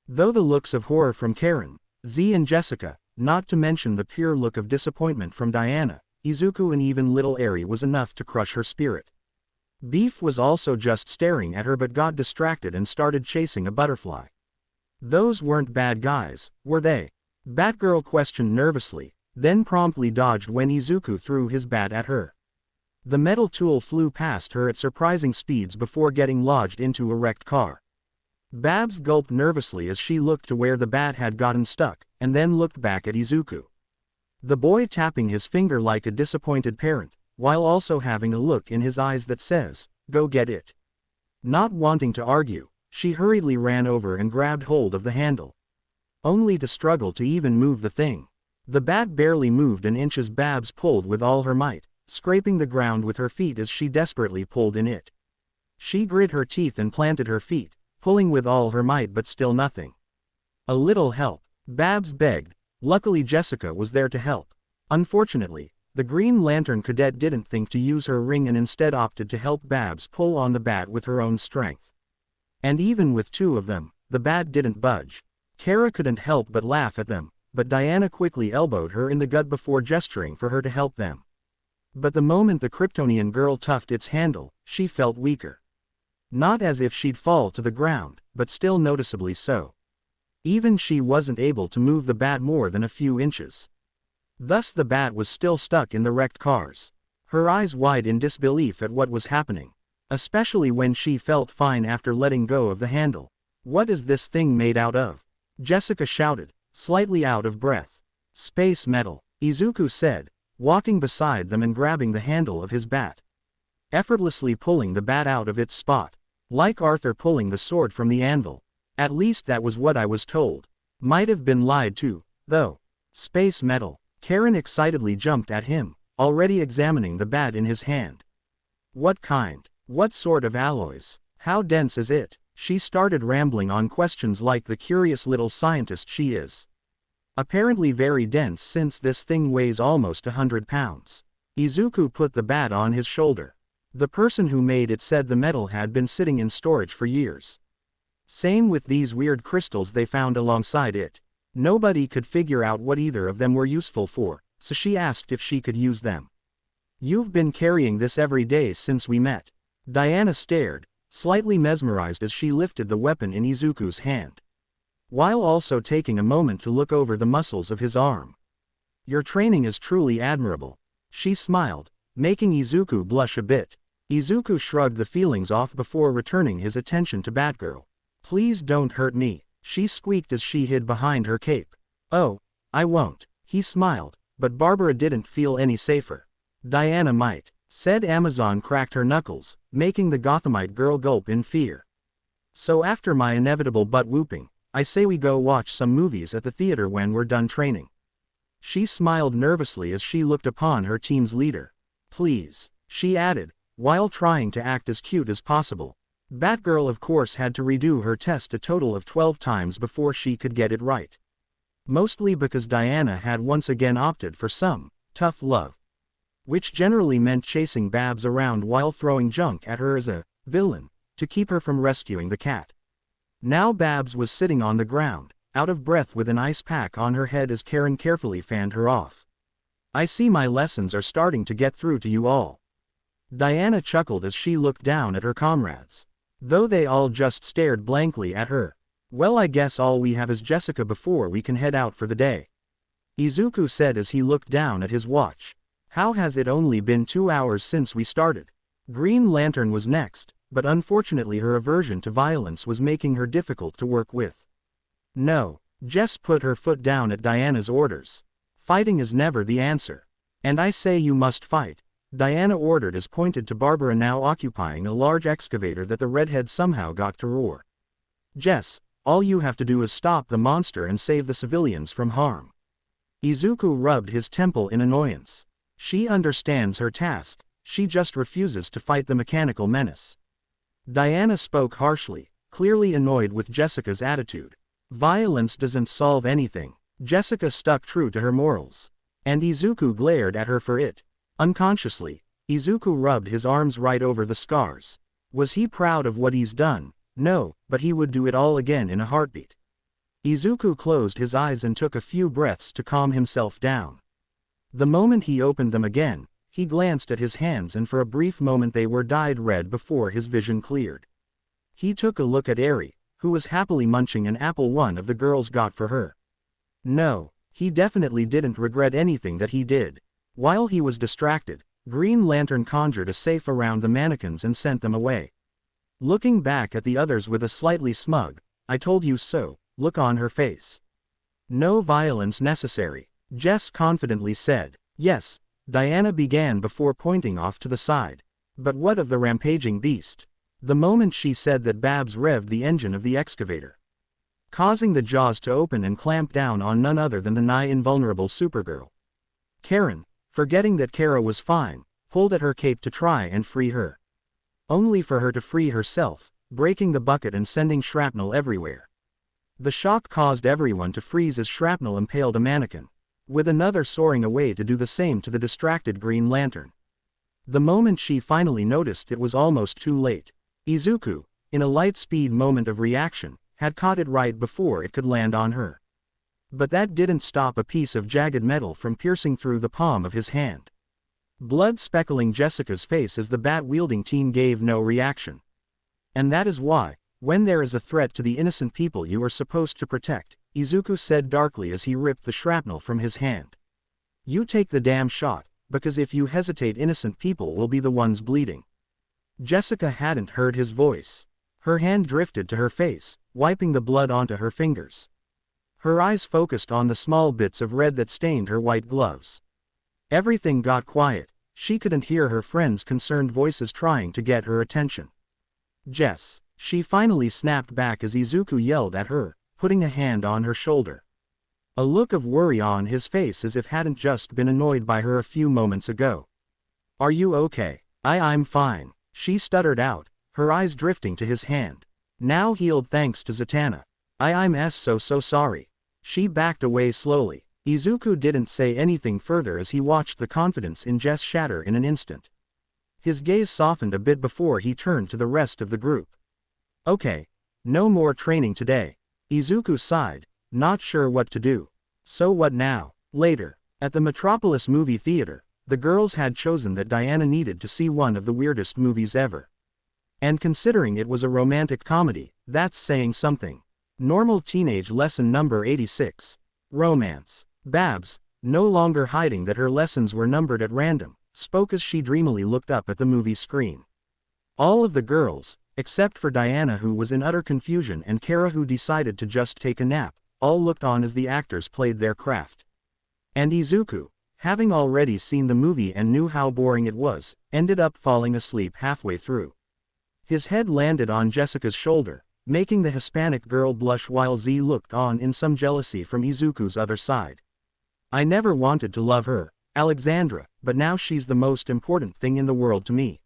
Though the looks of horror from Karen, Z and Jessica, not to mention the pure look of disappointment from Diana, Izuku and even little Eri was enough to crush her spirit. Beef was also just staring at her but got distracted and started chasing a butterfly. Those weren't bad guys, were they? Batgirl questioned nervously, then promptly dodged when Izuku threw his bat at her. The metal tool flew past her at surprising speeds before getting lodged into a wrecked car. Babs gulped nervously as she looked to where the bat had gotten stuck, and then looked back at Izuku. The boy tapping his finger like a disappointed parent, while also having a look in his eyes that says, "Go get it." Not wanting to argue, she hurriedly ran over and grabbed hold of the handle. Only to struggle to even move the thing. The bat barely moved an inch as Babs pulled with all her might, scraping the ground with her feet as she desperately pulled in it. She grit her teeth and planted her feet, pulling with all her might but still nothing. A little help, Babs begged. Luckily Jessica was there to help. Unfortunately, the Green Lantern cadet didn't think to use her ring and instead opted to help Babs pull on the bat with her own strength. And even with two of them, the bat didn't budge. Kara couldn't help but laugh at them, but Diana quickly elbowed her in the gut before gesturing for her to help them. But the moment the Kryptonian girl tucked its handle, she felt weaker. Not as if she'd fall to the ground, but still noticeably so. Even she wasn't able to move the bat more than a few inches. Thus the bat was still stuck in the wrecked cars. Her eyes wide in disbelief at what was happening. Especially when she felt fine after letting go of the handle. What is this thing made out of? Jessica shouted, slightly out of breath. Space metal, Izuku said, walking beside them and grabbing the handle of his bat. Effortlessly pulling the bat out of its spot. Like Arthur pulling the sword from the anvil. At least that was what I was told. Might have been lied to, though. Space metal. Karen excitedly jumped at him, already examining the bat in his hand. What kind? What sort of alloys? How dense is it? She started rambling on questions like the curious little scientist she is. Apparently very dense since this thing weighs almost 100 pounds. Izuku put the bat on his shoulder. The person who made it said the metal had been sitting in storage for years. Same with these weird crystals they found alongside it. Nobody could figure out what either of them were useful for, so she asked if she could use them. You've been carrying this every day since we met. Diana stared, slightly mesmerized as she lifted the weapon in Izuku's hand, while also taking a moment to look over the muscles of his arm. Your training is truly admirable. She smiled, making Izuku blush a bit. Izuku shrugged the feelings off before returning his attention to Batgirl. Please don't hurt me, she squeaked as she hid behind her cape. Oh, I won't, he smiled, but Barbara didn't feel any safer. Diana might, said Amazon cracked her knuckles, making the Gothamite girl gulp in fear. So after my inevitable butt whooping, I say we go watch some movies at the theater when we're done training. She smiled nervously as she looked upon her team's leader. Please, she added, while trying to act as cute as possible. Batgirl of course had to redo her test a total of 12 times before she could get it right. Mostly because Diana had once again opted for some tough love, which generally meant chasing Babs around while throwing junk at her as a villain, to keep her from rescuing the cat. Now Babs was sitting on the ground, out of breath with an ice pack on her head as Karen carefully fanned her off. I see my lessons are starting to get through to you all. Diana chuckled as she looked down at her comrades, though they all just stared blankly at her. Well, I guess all we have is Jessica before we can head out for the day, Izuku said as he looked down at his watch. How has it only been 2 hours since we started? Green Lantern was next, but unfortunately her aversion to violence was making her difficult to work with. No, Jess put her foot down at Diana's orders. Fighting is never the answer. And I say you must fight, Diana ordered as pointed to Barbara now occupying a large excavator that the redhead somehow got to roar. Jess, all you have to do is stop the monster and save the civilians from harm. Izuku rubbed his temple in annoyance. She understands her task, she just refuses to fight the mechanical menace. Diana spoke harshly, clearly annoyed with Jessica's attitude. Violence doesn't solve anything. Jessica stuck true to her morals, and Izuku glared at her for it. Unconsciously, Izuku rubbed his arms right over the scars. Was he proud of what he's done? No, but he would do it all again in a heartbeat. Izuku closed his eyes and took a few breaths to calm himself down. The moment he opened them again, he glanced at his hands and for a brief moment they were dyed red before his vision cleared. He took a look at Eri, who was happily munching an apple one of the girls got for her. No, he definitely didn't regret anything that he did. While he was distracted, Green Lantern conjured a safe around the mannequins and sent them away. Looking back at the others with a slightly smug, "I told you so," look on her face. No violence necessary, Jess confidently said. Yes, Diana began before pointing off to the side. But what of the rampaging beast? The moment she said that, Babs revved the engine of the excavator, causing the jaws to open and clamp down on none other than the nigh invulnerable Supergirl. Karen, forgetting that Kara was fine, pulled at her cape to try and free her. Only for her to free herself, breaking the bucket and sending shrapnel everywhere. The shock caused everyone to freeze as shrapnel impaled a mannequin, with another soaring away to do the same to the distracted Green Lantern. The moment she finally noticed it was almost too late. Izuku, in a light-speed moment of reaction, had caught it right before it could land on her. But that didn't stop a piece of jagged metal from piercing through the palm of his hand, blood speckling Jessica's face as the bat-wielding team gave no reaction. And that is why, when there is a threat to the innocent people you are supposed to protect, Izuku said darkly as he ripped the shrapnel from his hand. You take the damn shot, because if you hesitate innocent people will be the ones bleeding. Jessica hadn't heard his voice. Her hand drifted to her face, wiping the blood onto her fingers. Her eyes focused on the small bits of red that stained her white gloves. Everything got quiet. She couldn't hear her friends' concerned voices trying to get her attention. Jess, she finally snapped back as Izuku yelled at her, putting a hand on her shoulder. A look of worry on his face as if hadn't just been annoyed by her a few moments ago. Are you okay? I'm fine, she stuttered out, her eyes drifting to his hand, now healed thanks to Zatanna. I'm so sorry. She backed away slowly. Izuku didn't say anything further as he watched the confidence in Jess shatter in an instant. His gaze softened a bit before he turned to the rest of the group. Okay, No more training today. Izuku sighed, not sure what to do. So what now? Later, at the Metropolis movie theater, the girls had chosen that Diana needed to see one of the weirdest movies ever. And considering it was a romantic comedy, that's saying something. Normal Teenage Lesson number 86. Romance. Babs, no longer hiding that her lessons were numbered at random, spoke as she dreamily looked up at the movie screen. All of the girls, except for Diana who was in utter confusion and Kara who decided to just take a nap, all looked on as the actors played their craft. And Izuku, having already seen the movie and knew how boring it was, ended up falling asleep halfway through. His head landed on Jessica's shoulder, making the Hispanic girl blush while Z looked on in some jealousy from Izuku's other side. I never wanted to love her, Alexandra, but now she's the most important thing in the world to me.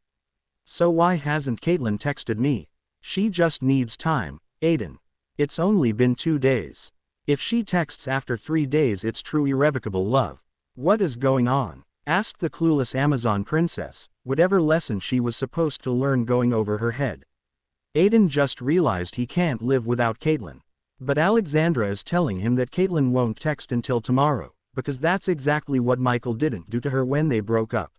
So why hasn't Caitlin texted me? She just needs time, Aiden. It's only been 2 days. If she texts after 3 days it's true irrevocable love. What is going on? Asked the clueless Amazon princess, whatever lesson she was supposed to learn going over her head. Aiden just realized he can't live without Caitlin. But Alexandra is telling him that Caitlin won't text until tomorrow, because that's exactly what Michael didn't do to her when they broke up.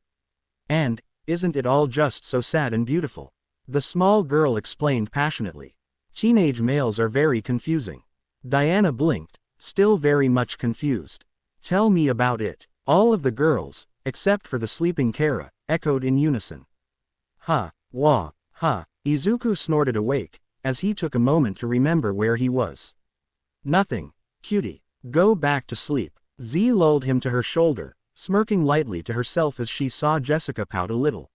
And, isn't it all just so sad and beautiful? The small girl explained passionately. Teenage males are very confusing. Diana blinked, still very much confused. Tell me about it. All of the girls, except for the sleeping Kara, echoed in unison. Ha, wah, ha. Izuku snorted awake, as he took a moment to remember where he was. Nothing, cutie. Go back to sleep. Z lulled him to her shoulder, smirking lightly to herself as she saw Jessica pout a little.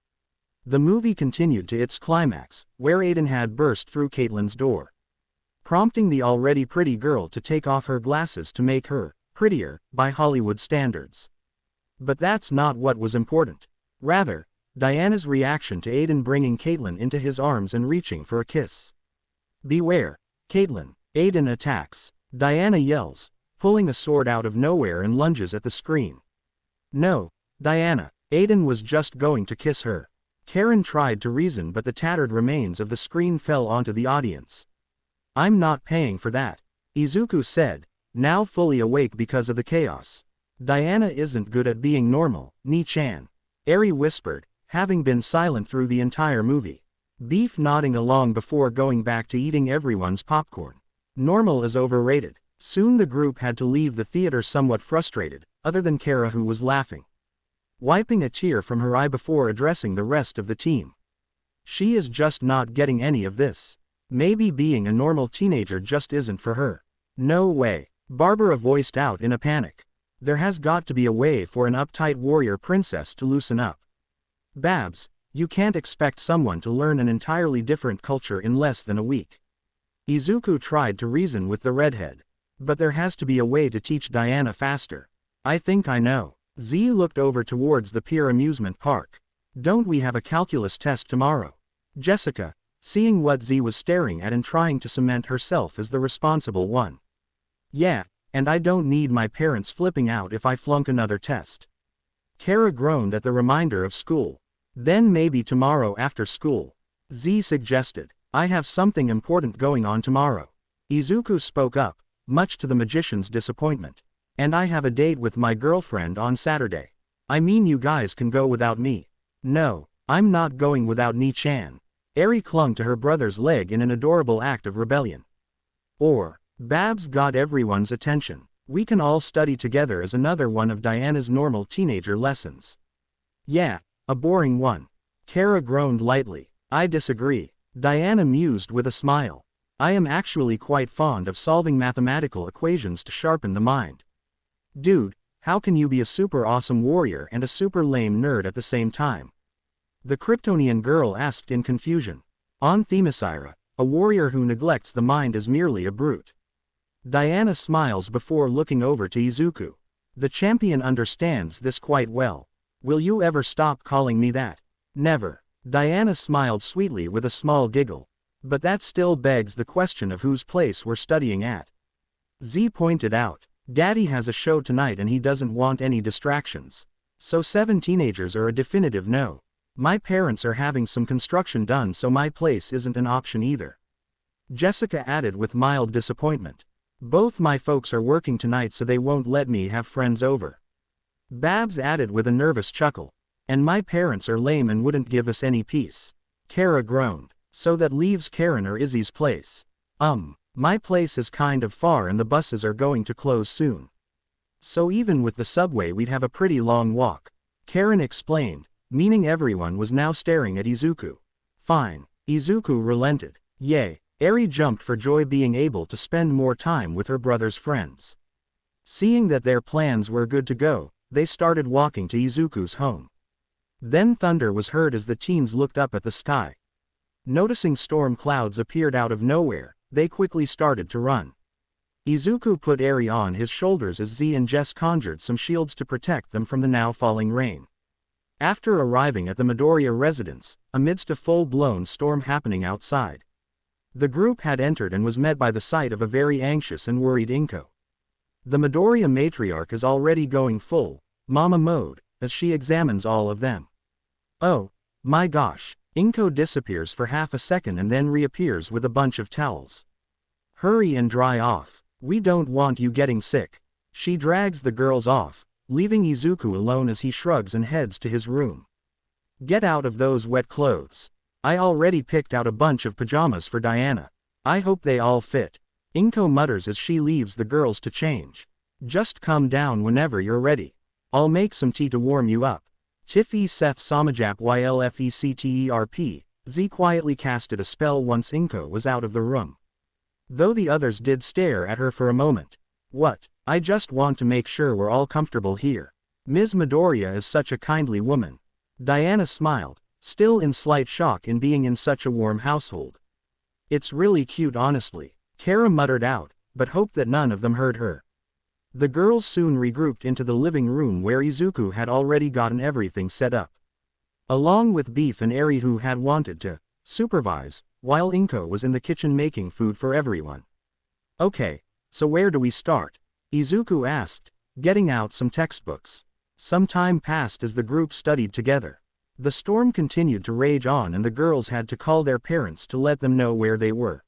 The movie continued to its climax, where Aiden had burst through Caitlin's door, prompting the already pretty girl to take off her glasses to make her prettier by Hollywood standards. But that's not what was important. Rather, Diana's reaction to Aiden bringing Caitlin into his arms and reaching for a kiss. Beware, Caitlin. Aiden attacks. Diana yells, pulling a sword out of nowhere and lunges at the screen. No, Diana. Aiden was just going to kiss her. Karen tried to reason but the tattered remains of the screen fell onto the audience. I'm not paying for that, Izuku said, now fully awake because of the chaos. Diana isn't good at being normal, Ni-chan. Eri whispered, having been silent through the entire movie. Beef nodding along before going back to eating everyone's popcorn. Normal is overrated. Soon the group had to leave the theater somewhat frustrated, other than Kara who was laughing, wiping a tear from her eye before addressing the rest of the team. She is just not getting any of this. Maybe being a normal teenager just isn't for her. No way, Barbara voiced out in a panic. There has got to be a way for an uptight warrior princess to loosen up. Babs, you can't expect someone to learn an entirely different culture in less than a week. Izuku tried to reason with the redhead. But there has to be a way to teach Diana faster. I think I know. Z looked over towards the pier amusement park. Don't we have a calculus test tomorrow? Jessica, seeing what Z was staring at and trying to cement herself as the responsible one. Yeah, and I don't need my parents flipping out if I flunk another test. Kara groaned at the reminder of school. Then maybe tomorrow after school. Z suggested. I have something important going on tomorrow. Izuku spoke up, much to the magician's disappointment. And I have a date with my girlfriend on Saturday. I mean you guys can go without me. No, I'm not going without Ni-chan. Eri clung to her brother's leg in an adorable act of rebellion. Or, Babs got everyone's attention. We can all study together as another one of Diana's normal teenager lessons. Yeah, a boring one. Kara groaned lightly. I disagree. Diana mused with a smile. I am actually quite fond of solving mathematical equations to sharpen the mind. Dude, how can you be a super awesome warrior and a super lame nerd at the same time? The Kryptonian girl asked in confusion. On Themyscira, a warrior who neglects the mind is merely a brute. Diana smiles before looking over to Izuku. The champion understands this quite well. Will you ever stop calling me that? Never. Diana smiled sweetly with a small giggle. But that still begs the question of whose place we're studying at. Z pointed out. Daddy has a show tonight and he doesn't want any distractions. So 7 teenagers are a definitive no. My parents are having some construction done so my place isn't an option either. Jessica added with mild disappointment. Both my folks are working tonight so they won't let me have friends over. Babs added with a nervous chuckle. And my parents are lame and wouldn't give us any peace. Kara groaned. So that leaves Karen or Izzy's place. My place is kind of far and the buses are going to close soon. So even with the subway we'd have a pretty long walk. Karen explained, meaning everyone was now staring at Izuku. Fine. Izuku relented. Yay. Eri jumped for joy being able to spend more time with her brother's friends. Seeing that their plans were good to go, they started walking to Izuku's home. Then thunder was heard as the teens looked up at the sky. Noticing storm clouds appeared out of nowhere, they quickly started to run. Izuku put Eri on his shoulders as Z and Jess conjured some shields to protect them from the now falling rain. After arriving at the Midoriya residence, amidst a full-blown storm happening outside, the group had entered and was met by the sight of a very anxious and worried Inko. The Midoriya matriarch is already going full mama mode as she examines all of them. Oh, my gosh. Inko disappears for half a second and then reappears with a bunch of towels. Hurry and dry off. We don't want you getting sick. She drags the girls off, leaving Izuku alone as he shrugs and heads to his room. Get out of those wet clothes. I already picked out a bunch of pajamas for Diana. I hope they all fit. Inko mutters as she leaves the girls to change. Just come down whenever you're ready. I'll make some tea to warm you up. Tiffy Seth Samajap Ylfecterp, Z quietly casted a spell once Inko was out of the room. Though the others did stare at her for a moment. What? I just want to make sure we're all comfortable here. Ms. Midoriya is such a kindly woman. Diana smiled, still in slight shock in being in such a warm household. It's really cute honestly, Kara muttered out, but hoped that none of them heard her. The girls soon regrouped into the living room where Izuku had already gotten everything set up. Along with Beef and Eri who had wanted to supervise, while Inko was in the kitchen making food for everyone. Okay, so where do we start? Izuku asked, getting out some textbooks. Some time passed as the group studied together. The storm continued to rage on and the girls had to call their parents to let them know where they were.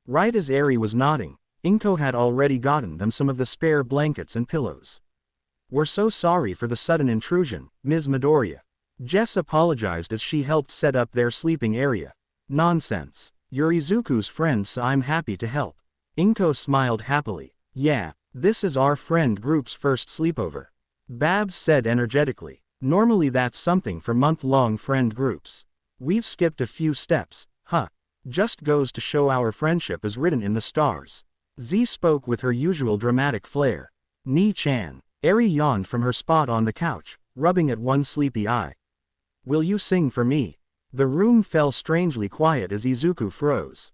Right as Eri was nodding, Inko had already gotten them some of the spare blankets and pillows. We're so sorry for the sudden intrusion, Ms. Midoriya. Jess apologized as she helped set up their sleeping area. Nonsense. You're Izuku's friend so I'm happy to help. Inko smiled happily. Yeah, this is our friend group's first sleepover. Babs said energetically. Normally that's something for month-long friend groups. We've skipped a few steps, huh? Just goes to show our friendship is written in the stars. Z spoke with her usual dramatic flair. Ni-chan. Eri yawned from her spot on the couch, rubbing at one sleepy eye. Will you sing for me? The room fell strangely quiet as Izuku froze.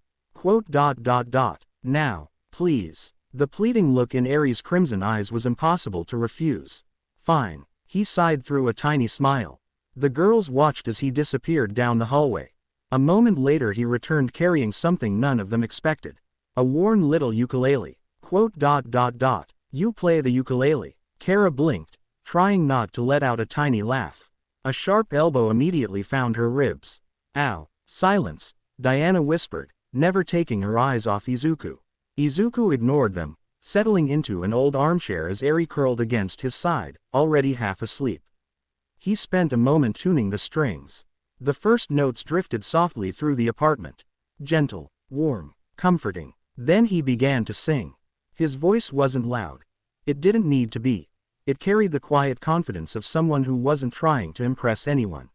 Now, please. The pleading look in Eri's crimson eyes was impossible to refuse. Fine. He sighed through a tiny smile. The girls watched as he disappeared down the hallway. A moment later he returned carrying something none of them expected. A worn little ukulele. You play the ukulele. Kara blinked, trying not to let out a tiny laugh. A sharp elbow immediately found her ribs. Ow. Silence, Diana whispered, never taking her eyes off Izuku. Izuku ignored them, settling into an old armchair as Eri curled against his side, already half asleep. He spent a moment tuning the strings. The first notes drifted softly through the apartment. Gentle, warm, comforting. Then he began to sing. His voice wasn't loud. It didn't need to be. It carried the quiet confidence of someone who wasn't trying to impress anyone.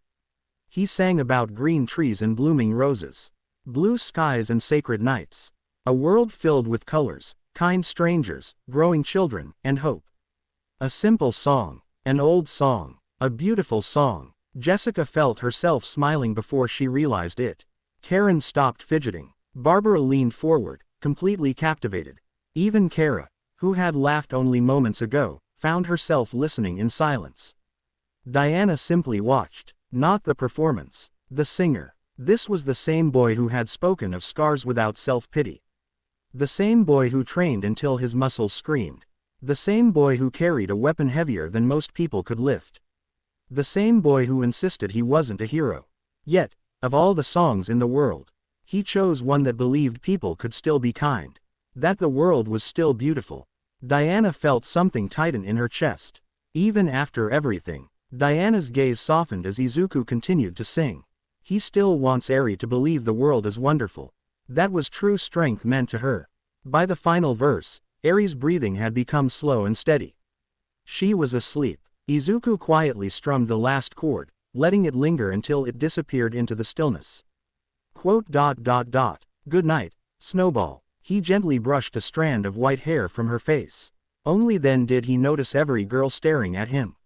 He sang about green trees and blooming roses, blue skies and sacred nights. A world filled with colors, kind strangers, growing children, and hope. A simple song, an old song, a beautiful song. Jessica felt herself smiling before she realized it. Karen stopped fidgeting. Barbara leaned forward, completely captivated. Even Kara, who had laughed only moments ago, found herself listening in silence. Diana simply watched, not the performance, the singer. This was the same boy who had spoken of scars without self-pity. The same boy who trained until his muscles screamed. The same boy who carried a weapon heavier than most people could lift. The same boy who insisted he wasn't a hero. Yet, of all the songs in the world, He chose one that believed people could still be kind. That the world was still beautiful. Diana felt something tighten in her chest. Even after everything, Diana's gaze softened as Izuku continued to sing. He still wants Eri to believe the world is wonderful. That was true strength meant to her. By the final verse, Eri's breathing had become slow and steady. She was asleep. Izuku quietly strummed the last chord, letting it linger until it disappeared into the stillness. Good night, Snowball. He gently brushed a strand of white hair from her face. Only then did he notice every girl staring at him.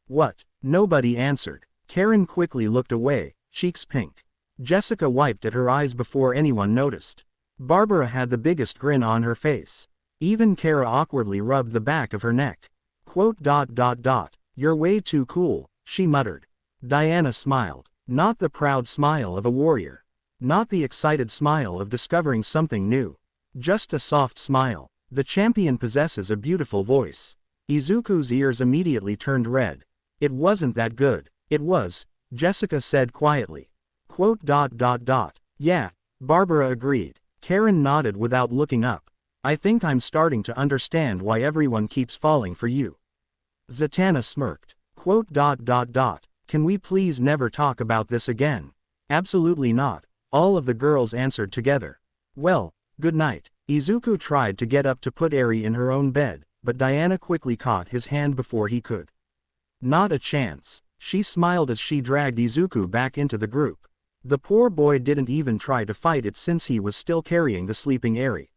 What? Nobody answered. Karen quickly looked away, cheeks pink. Jessica wiped at her eyes before anyone noticed. Barbara had the biggest grin on her face. Even Kara awkwardly rubbed the back of her neck. You're way too cool, she muttered. Diana smiled. Not the proud smile of a warrior. Not the excited smile of discovering something new. Just a soft smile. The champion possesses a beautiful voice. Izuku's ears immediately turned red. It wasn't that good. It was, Jessica said quietly. Yeah, Barbara agreed. Karen nodded without looking up. I think I'm starting to understand why everyone keeps falling for you. Zatanna smirked. Can we please never talk about this again? Absolutely not. All of the girls answered together. Well, good night. Izuku tried to get up to put Eri in her own bed, but Diana quickly caught his hand before he could. Not a chance. She smiled as she dragged Izuku back into the group. The poor boy didn't even try to fight it since he was still carrying the sleeping Eri.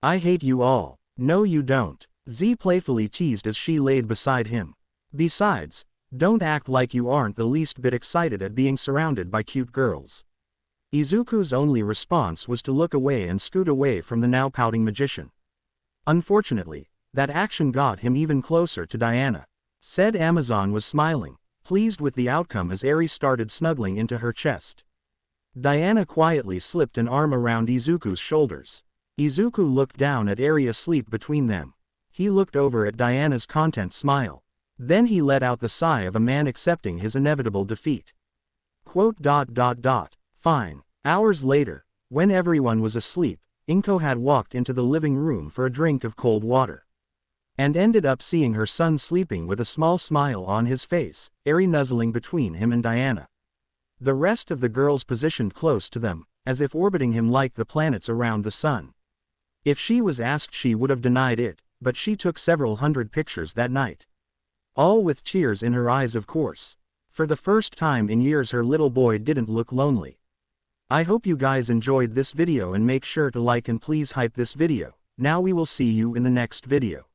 I hate you all. No you don't. Z playfully teased as she laid beside him. Besides, don't act like you aren't the least bit excited at being surrounded by cute girls. Izuku's only response was to look away and scoot away from the now pouting magician. Unfortunately, that action got him even closer to Diana. Said Amazon was smiling, pleased with the outcome as Eri started snuggling into her chest. Diana quietly slipped an arm around Izuku's shoulders. Izuku looked down at Eri asleep between them. He looked over at Diana's content smile. Then he let out the sigh of a man accepting his inevitable defeat. Fine. Hours later, when everyone was asleep, Inko had walked into the living room for a drink of cold water. And ended up seeing her son sleeping with a small smile on his face, Eri nuzzling between him and Diana. The rest of the girls positioned close to them, as if orbiting him like the planets around the sun. If she was asked she would have denied it, but she took several hundred pictures that night. All with tears in her eyes of course. For the first time in years her little boy didn't look lonely. I hope you guys enjoyed this video and make sure to like and please hype this video. Now we will see you in the next video.